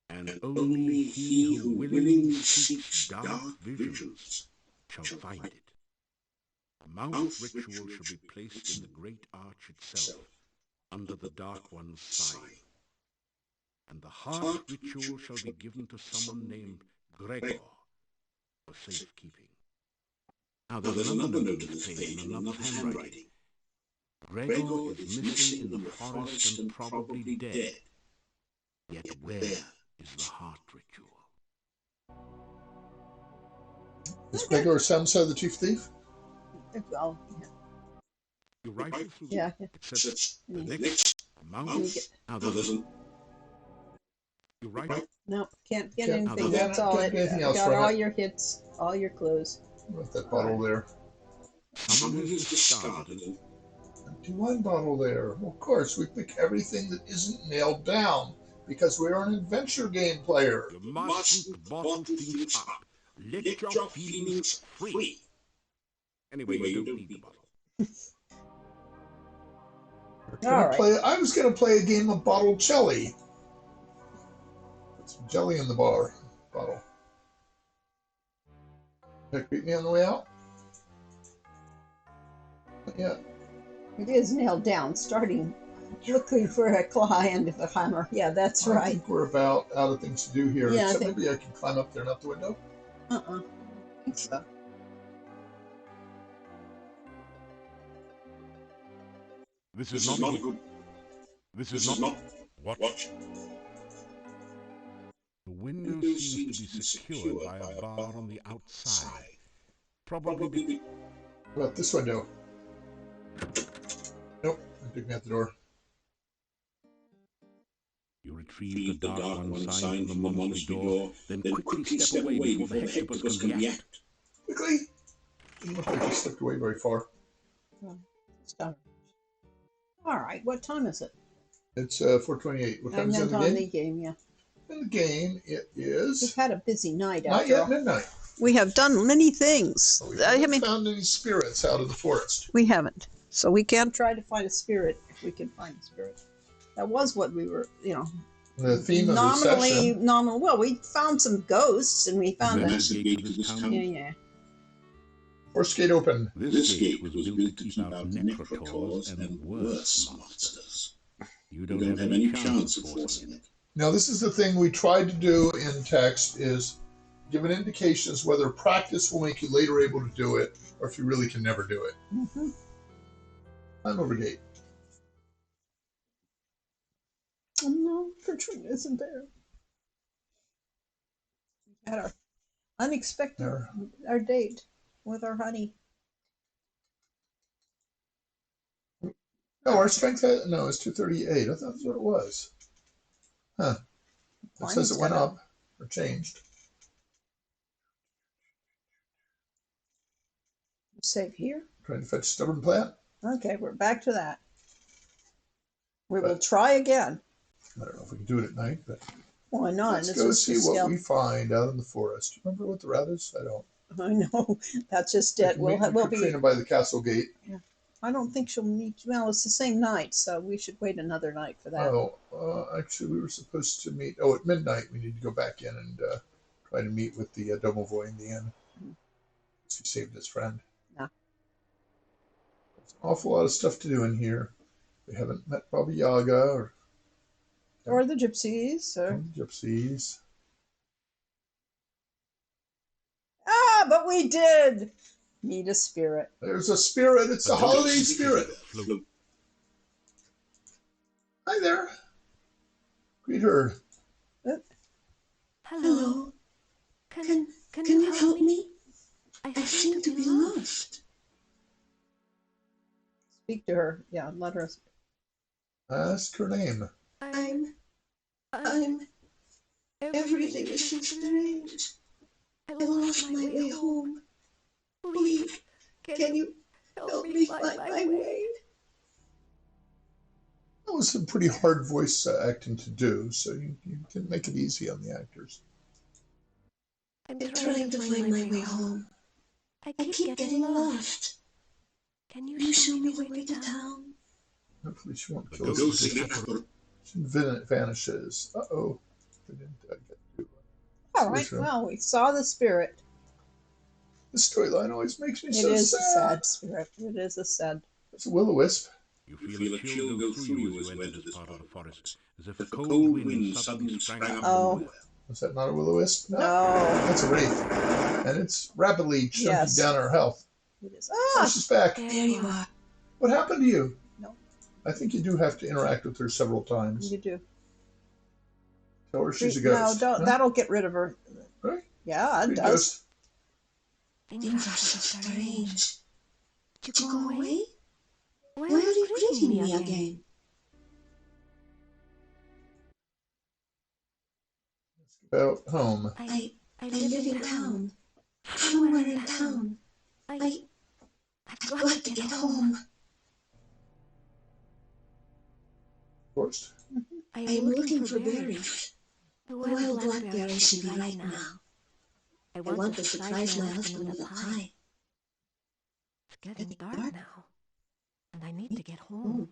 and only he who willingly seeks dark visions shall find it. The mouth ritual shall be placed in the great arch itself, under the Dark One's sign. And the heart ritual shall be given to someone named Gregor for safekeeping. Now there's another note of the fame in another handwriting. Gregor is missing in the forest and probably dead. Yet where is the heart ritual? Is Gregor Samsa the chief thief? Well, You rifle through yeah. the next mount. Now there's an... You rifle. No, can't get Can't- anything. can't- That's all can't it. get anything else Got from all it. your hits, all your clues. With that bottle there. Someone has discarded an Empty wine bottle there. Well, of course, we pick everything that isn't nailed down because we're an adventure game player. You mustn't bottle things up. Let your feelings free. Anyway, you don't need the bottle. All right. I was going to play a game of bottled jelly. Put some jelly in the bottle. Heck, beat me on the way out? Yeah. It is nailed down, starting looking for a claw end of the hammer. Yeah, that's I right. think we're about out of things to do here. Yeah, I Except think- maybe I can climb up there and out the window. I think so. This is not good. This is not. Watch. The window seems to be secured by a bar on the outside. Probably. What about this window? Nope. They took me out the door. You retrieve the dark one sign from the monastery door, then quickly step away before the hectopus can react. Quickly! Didn't look like he stepped away very far. It's done. All right. What time is it? It's 4:28. What time I'm is it in not the on game? the game. Yeah, In the game, it we've is had a busy night not after yet all. midnight. We have done many things. We haven't found any spirits out of the forest. We haven't. So we can try to find a spirit if we can find a spirit. That was what we were, The theme of the session. nominal. Well, we found some ghosts and we found Then a. as the gate to this town. Yeah. Forest gate open. This gate was built to keep out necrotors and worse monsters. You don't have any chance of forcing it. Now, this is the thing we tried to do in text is give an indications whether practice will make you later able to do it or if you really can never do it. Mm-hmm. Climb over gate. Oh no, Katrina isn't there. We had our unexpected There. our date with our honey. No, our strength is 238. I thought that's what it was. Huh. It Mine says is it went kinda- up or changed. Save here. Trying to fetch stubborn plant. Okay, we're back to that. We will But- try again. I don't know if we can do it at night, but Why not? let's This go was see just what we find out in the forest. Remember what the route is? I don't. I know. That's just I it. can We'll meet have, with we'll be. Katrina by the castle gate. I don't think she'll meet. Well, it's the same night, so we should wait another night for that. Actually, we were supposed to meet. Oh, at midnight, we need to go back in and try to meet with the Domovoy in the inn. He saved his friend. Yeah. There's an awful lot of stuff to do in here. We haven't met Baba Yaga Or the gypsies. Or... the gypsies. Ah, but we did meet a spirit. There's a spirit. It's a holiday spirit. Hi there. Greet her. Hello. Can you help me? I seem to be lost. Speak to her. Yeah, let her. Ask her name. I'm. Everything is so strange. I lost my way home. Please, can you help me find my way? That was some pretty hard voice acting to do, so you can make it easy on the actors. I'm trying to find my way home. I keep getting lost. Can you show me the way to town? Hopefully she won't The kill us. ghostly apparition. She vanishes. Uh-oh. They didn't get to All right. Well, we saw the spirit. The storyline always makes me It so is sad. a sad spirit. It is a sad. It's a will-o-wisp. You feel a chill go through you as you enter this part of the forest, as if a cold wind suddenly sprang up from nowhere. Was that not a will-o-wisp? No. That's a wraith. And it's rapidly chunking down her health. It is. Oh, she's back. There you are. What happened to you? No. I think you do have to interact with her several times. You do. Tell her she's a ghost. No, that'll get rid of her. Right? Yeah, it does. Ghost. Things are so strange. Did you go away? Why are you greeting me again? About home. I live in town. Somewhere in town. I've got to get home. Of course. I am looking for berries. The wild blackberries should be right now. I want to surprise my husband with a pie. It's getting dark now, and I need to get home.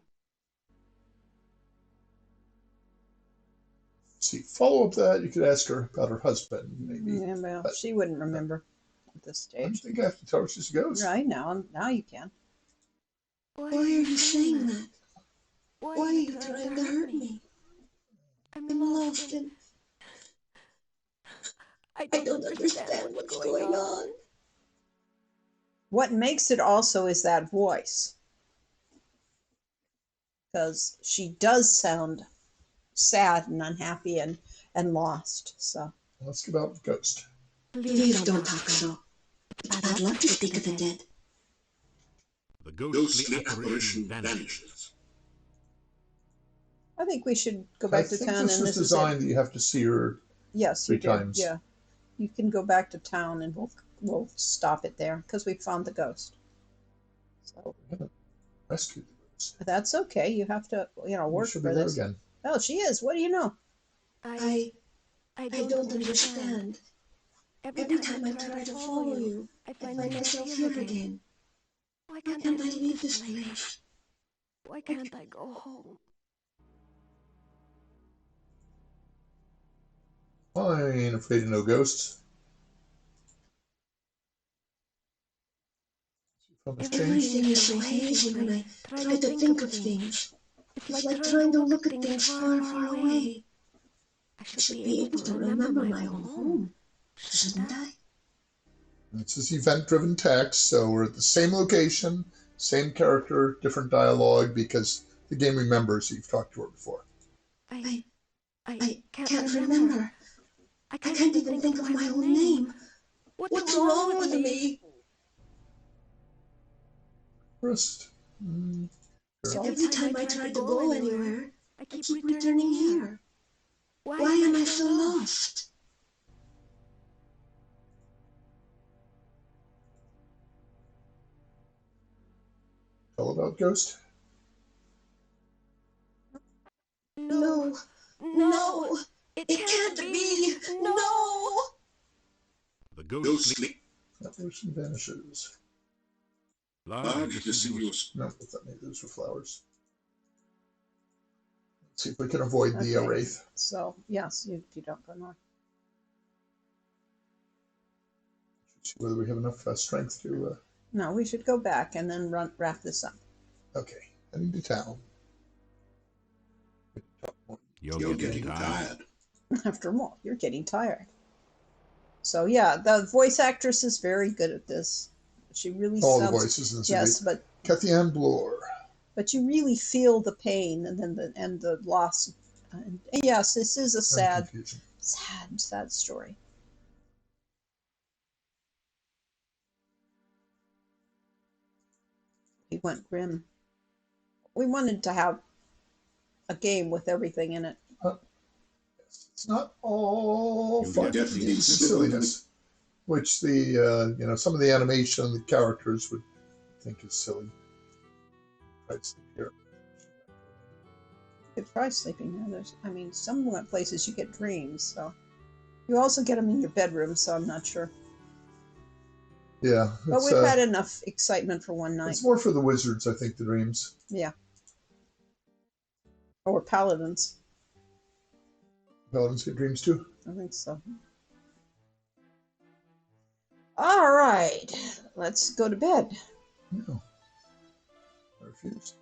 See, follow up that, you could ask her about her husband, maybe. Yeah, well, But she wouldn't remember at this I don't stage. think I have to tell her she's a ghost. Right now you can. Why are you saying that? Why are you trying to hurt me? I'm lost and I don't understand what's going on. What makes it also is that voice. Because she does sound sad and unhappy and lost. So Let's get out the ghost. Please don't talk so. I'd love to speak of the dead. The ghostly apparition vanishes. I think we should go back to I think town this and was this is designed it. that you have to see her Yes, three you do. times. Yeah. You can go back to town and we'll stop it there because we found the ghost. So rescue the ghost. that's okay. You have to, work She'll for be there this. again. Oh, she is. What do you know? I don't understand. Every time I try to follow you, I find myself here again. Why Why can't I leave this place? Why can't I go home? I ain't afraid of no ghosts. From this change. Everything is so hazy when I try to think of things. It's like trying to look at things far, far away. I should be able to remember my own home, shouldn't I? This is event-driven text, so we're at the same location, same character, different dialogue, because the game remembers that you've talked to her before. I can't remember. I can't even think of my own name. What's wrong with me? First, Every time I try to go anywhere, I keep returning here. Why am I so lost? tell about ghost. No, it can't be. No. The ghostly Apparition vanishes. large deciduous No, I thought maybe those were flowers. Let's see if we can avoid the Okay. wraith. So, yes, you don't go north. See whether we have enough strength to. No, we should go back and then wrap this up. Okay, heading to town. You're getting tired. After all, you're getting tired. So, yeah, the voice actress is very good at this. She really All the sounds... voices in this. Yes, but Kathy Ann Bloor. you really feel the pain and then the loss. And yes, this is a sad story. He went grim. We wanted to have a game with everything in it. It's not all You fun. definitely It's silliness, which the some of the animation and the characters would think is silly. Right here. could try sleeping there. I mean, some places you get dreams, so you also get them in your bedroom. So I'm not sure. Yeah, But we've had enough excitement for one night. It's more for the wizards, I think, the dreams. Yeah. Or paladins. Paladins get dreams too? I think so. All right, let's go to bed. No. I refuse.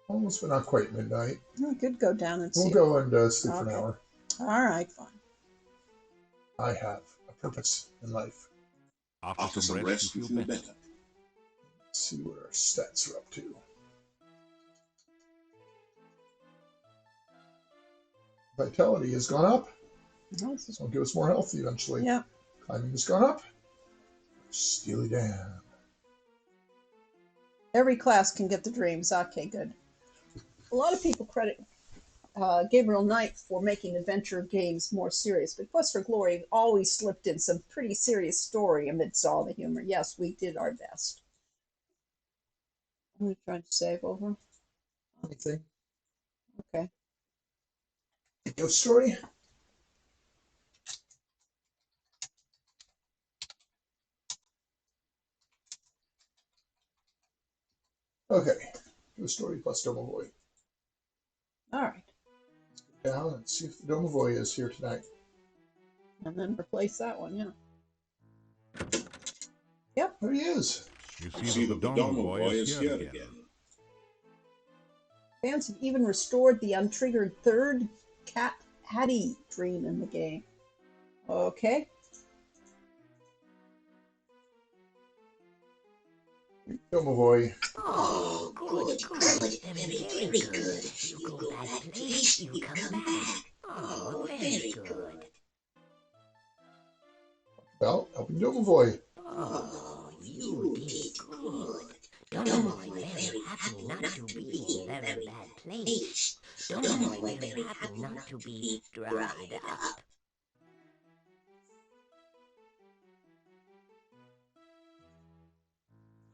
Almost, but not quite midnight. We could go down and We'll see. go and sleep for an hour. All right, fine. I have a purpose in life. After some rest, you feel better. Let's see what our stats are up to. Vitality has gone up. Nice. This will give us more health eventually. Yeah. Climbing has gone up. Steely Dan. Every class can get the dreams. Okay, good. A lot of people credit Gabriel Knight for making adventure games more serious, but Quest for Glory always slipped in some pretty serious story amidst all the humor. Yes, we did our best. I'm trying to save over. Anything? Okay. Ghost story? Okay. Ghost story plus Domovoy. All right. Let's go down and see if the Domovoy is here tonight. And then replace that one, yeah. Yep. There he is. You see that the Domovoy is here again. Fans have even restored the untriggered third Cat Hattie dream in the game. Okay. Domovoy. Oh, good. Very good. You go that place, you come back. Oh, very good. About helping Domovoy. Oh, you did good. Domovoy very happy not to be in a very bad place. Domovoy very happy not to be dried up.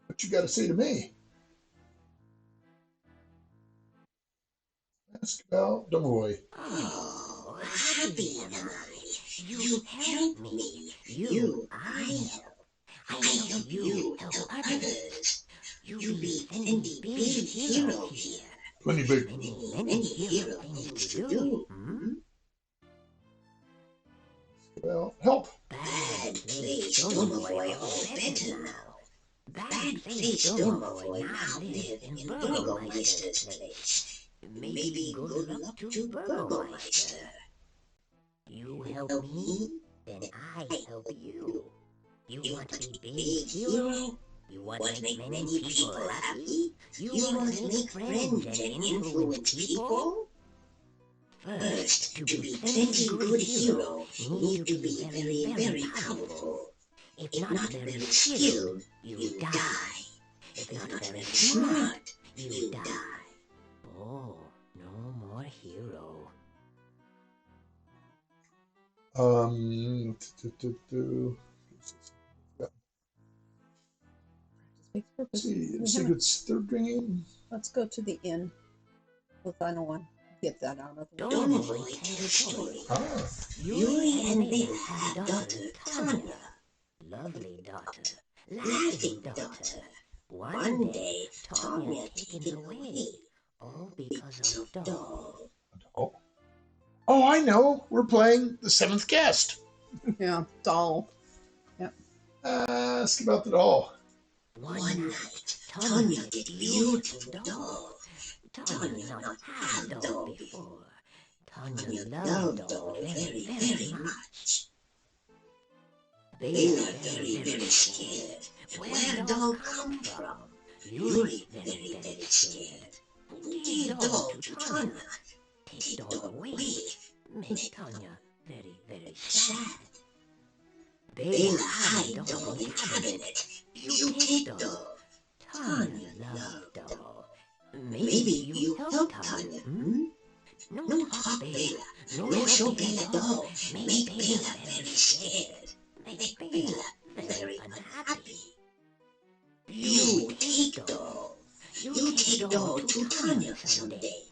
What you got to say to me? Ask about Domovoy. Oh, happy am I. You help me. I help. I help you help others. You be any big hero here. Plenty big. Many hero things to do. Well, help. Bad place, Domovoy all better now. Bad place, Domovoy now live in Burgomeister's place. Maybe good luck to Burgomeister. You help me, then I help you. You want to be big hero? You want to make many people happy? You want to make friends and influence people? First, to be any good hero, you need to be very powerful. If not very skilled, you die. If not very smart, you die. Oh, no more hero. Let's see, the secret's third ringing. Let's go to the inn. The final one. Get that out of the way. Domovoy tell a story. Yuri and Bela had a daughter, Tanya. Lovely daughter, laughing daughter. One day, Tanya taken away, all because of a doll. Oh, I know. We're playing The Seventh Guest. Yeah, doll. Yep. Ask about the doll. One night, Tanya get beautiful doll. Tanya not had doll before. Tanya loved doll very much. Bela very scared. Where doll come from? Yuri very scared. Give doll to Tanya. Take doll away. Make Tanya very sad. Bela hide doll in cabinet. You take doll. Tanya love doll. Maybe you help Tanya, No talk Bela. No show Bela doll. Make Bela very scared. Make Bela very unhappy. You take doll. You take doll doll to Tanya someday.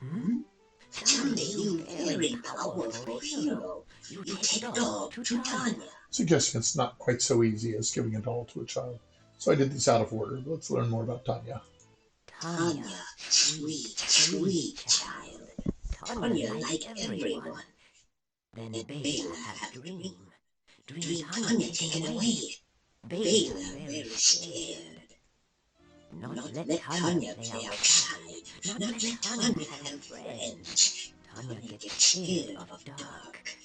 Someday, you very powerful hero, you take a doll to Tanya. Suggesting it's not quite so easy as giving a doll to a child. So I did this out of order. Let's learn more about Tanya. Tanya, sweet, sweet child. Tanya like everyone. Then Bela had a dream. Dream Tanya taken away. Bela very scared. Not let Tanya play outside. Not let Tanya have friends. Tanya gets scared of dark.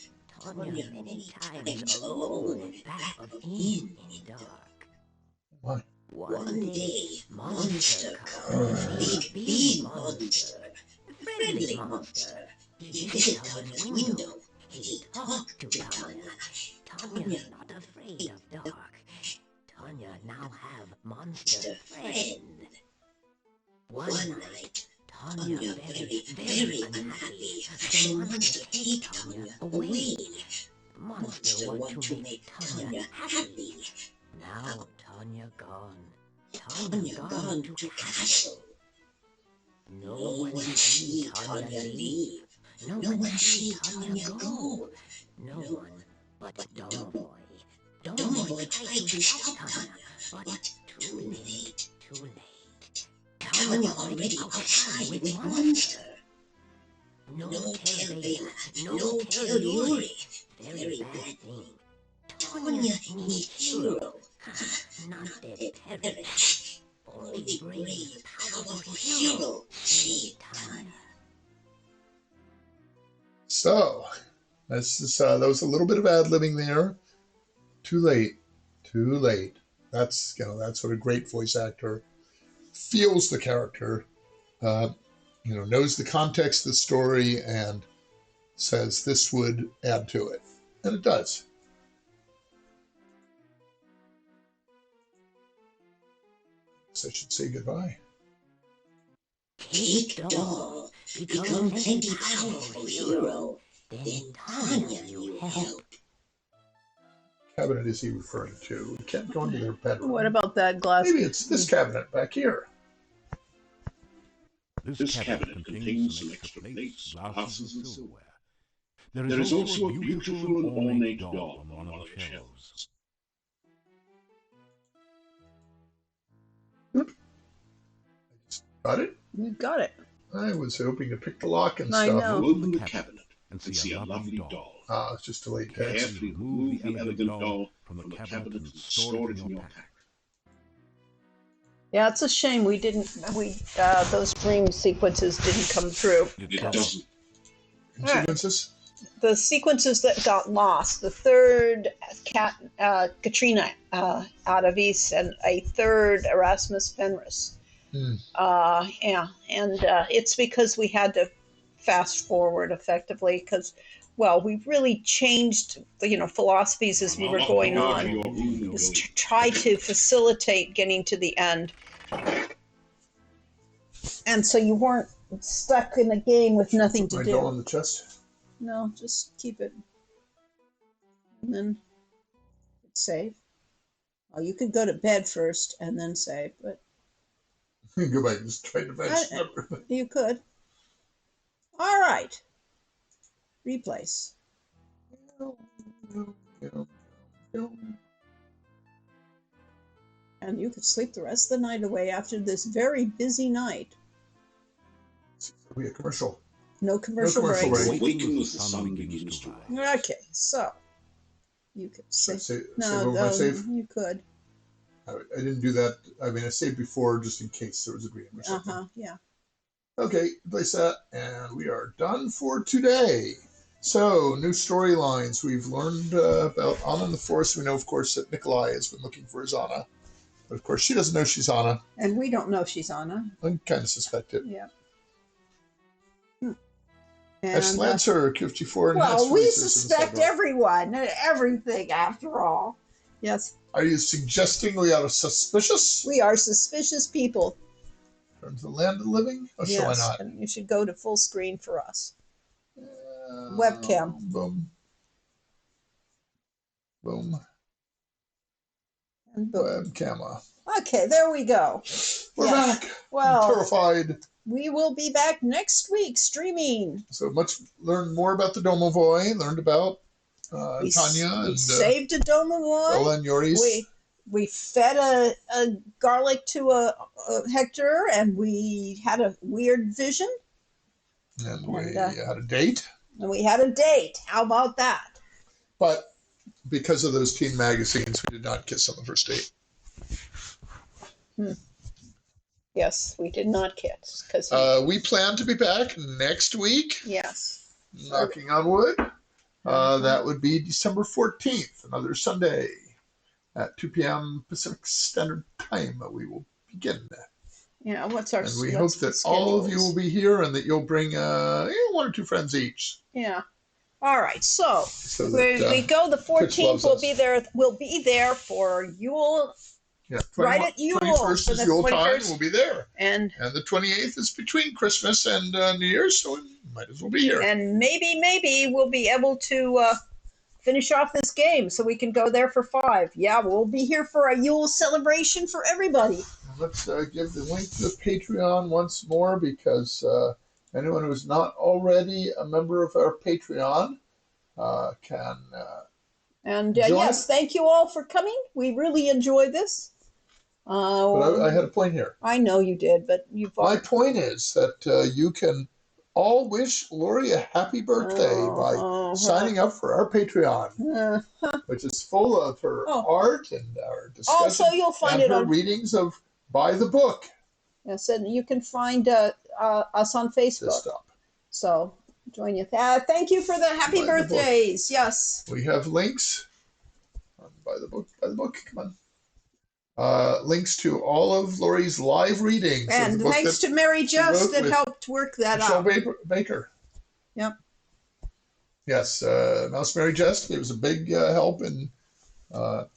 Tanya many times alone back of in dark. Why? One day, monster comes, big monster, friendly monster. He visit Tanya's window. He talk to Tanya. Tanya not afraid of dark. Tanya now have monster friend. One night, Tanya very, very unhappy. So monster take Tanya away. Monster want to make Tanya happy. Now Tanya gone. Tanya gone to castle. No one see Tanya leave. No one see Tanya go. No one but Domovoy. Domovoy tried to stop Tanya, but too late, too late. Tanya already outside with monster. No tell Bela, no tell Yuri. Very bad thing. Tanya need hero. Not dead parents. Only brave, powerful hero save Tanya. So, that was a little bit of ad-libbing there. Too late. Too late. That's what a great voice actor feels the character, knows the context of the story and says this would add to it. And it does. So I should say goodbye. Take doll, become plenty powerful hero, then Tanya you help. Cabinet is he referring to? We can't go into their bedroom. What about that glass? Maybe it's this cabinet back here. This cabinet contains some extra plates, glasses, and silverware. There is also a beautiful and ornate doll on one of the shelves. Got it? You got it. I was hoping to pick the lock and I stuff. know. Open the cabinet and see a lovely doll. Ah, it's just delayed text. Carefully remove the elegant doll from the cabinet and store it in your pack. Yeah, it's a shame those dream sequences didn't come through. It doesn't. Sequences? The sequences that got lost, the third Katrina Adavis and a third Erasmus Fenris. It's because we had to fast forward effectively because, well, we really changed, philosophies as we were going on. Just try to facilitate getting to the end. And so you weren't stuck in a game with nothing to My do. doll on the chest? No, just keep it. And then save. Well, you could go to bed first and then save, but Go back and just try to match everything. you could. All right. Replace. And you could sleep the rest of the night away after this very busy night. We a commercial. No commercial breaks. Awaken as the sun begins to rise. Okay, so you could save. Save No, over my save? you could. I didn't do that. I mean, I saved before just in case there was a dream or something. Yeah. Okay, place that, and we are done for today. So, new storylines. We've learned about Anna and the Forest. We know, of course, that Nikolai has been looking for his Anna. But, of course, she doesn't know she's Anna. And we don't know if she's Anna. I kind of suspect it. Yeah. Ash Lancer, Q54, and well, Hats we Racers suspect everyone and everything, after all. Yes. Are you suggesting we are suspicious? We are suspicious people. From the land of the living? Or yes, shall I not? And you should go to full screen for us. Webcam. Boom. Boom. And boom. Webcam. Okay, there we go. We're Yes. back. Well, I'm terrified. we will be back next week streaming. So learned more about the Domovoy, learned about We Tanya and saved a Domovoy. Bella and Yoris. We fed a garlic to a Hector, and we had a weird vision. And we had a date. And we had a date. How about that? But because of those teen magazines, we did not kiss on the first date. Yes, we did not kiss. Cause we plan to be back next week. Yes. Knocking on wood. That would be December 14th, another Sunday at 2 p.m. Pacific Standard Time. We will begin. Yeah, what's our And we hope that all of you will be here and that you'll bring one or two friends each. Yeah. All right. So that, we go the 14th. We'll us. be there. We'll be there for Yule. Yeah, right at Yule. 21st is Yule time. We'll be there. And the 28th is between Christmas and New Year's, so we might as well be here. And maybe we'll be able to finish off this game so we can go there for 5. Yeah, we'll be here for a Yule celebration for everybody. Let's give the link to the Patreon once more, because anyone who is not already a member of our Patreon can and join. Yes, thank you all for coming. We really enjoyed this. But I had a point here. I know you did, but my point is that you can all wish Lori a happy birthday by signing up for our Patreon, which is full of her art and our discussion. Also, you'll find and it her on readings of By the Book. Yes, and you can find us on Facebook. So join you. Thank you for the happy birthdays. Yes. We have links on By the Book. By the Book. Come on. Links to all of Lori's live readings. And thanks to Mary Jess that helped work that Michelle out. Baker. Yep. Yes, Mouse Mary Jess. It was a big help in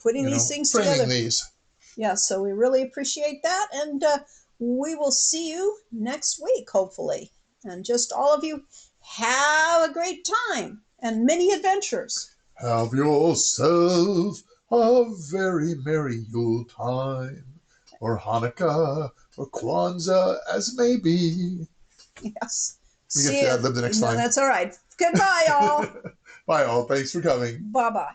putting these things together. Yeah, so we really appreciate that. And we will see you next week, hopefully. And just all of you have a great time and many adventures. Have yourself a very merry Yule time, or Hanukkah, or Kwanzaa, as may be. Yes. We get to ad-lib the next time. That's all right. Goodbye, all. Bye, all. Thanks for coming. Bye-bye.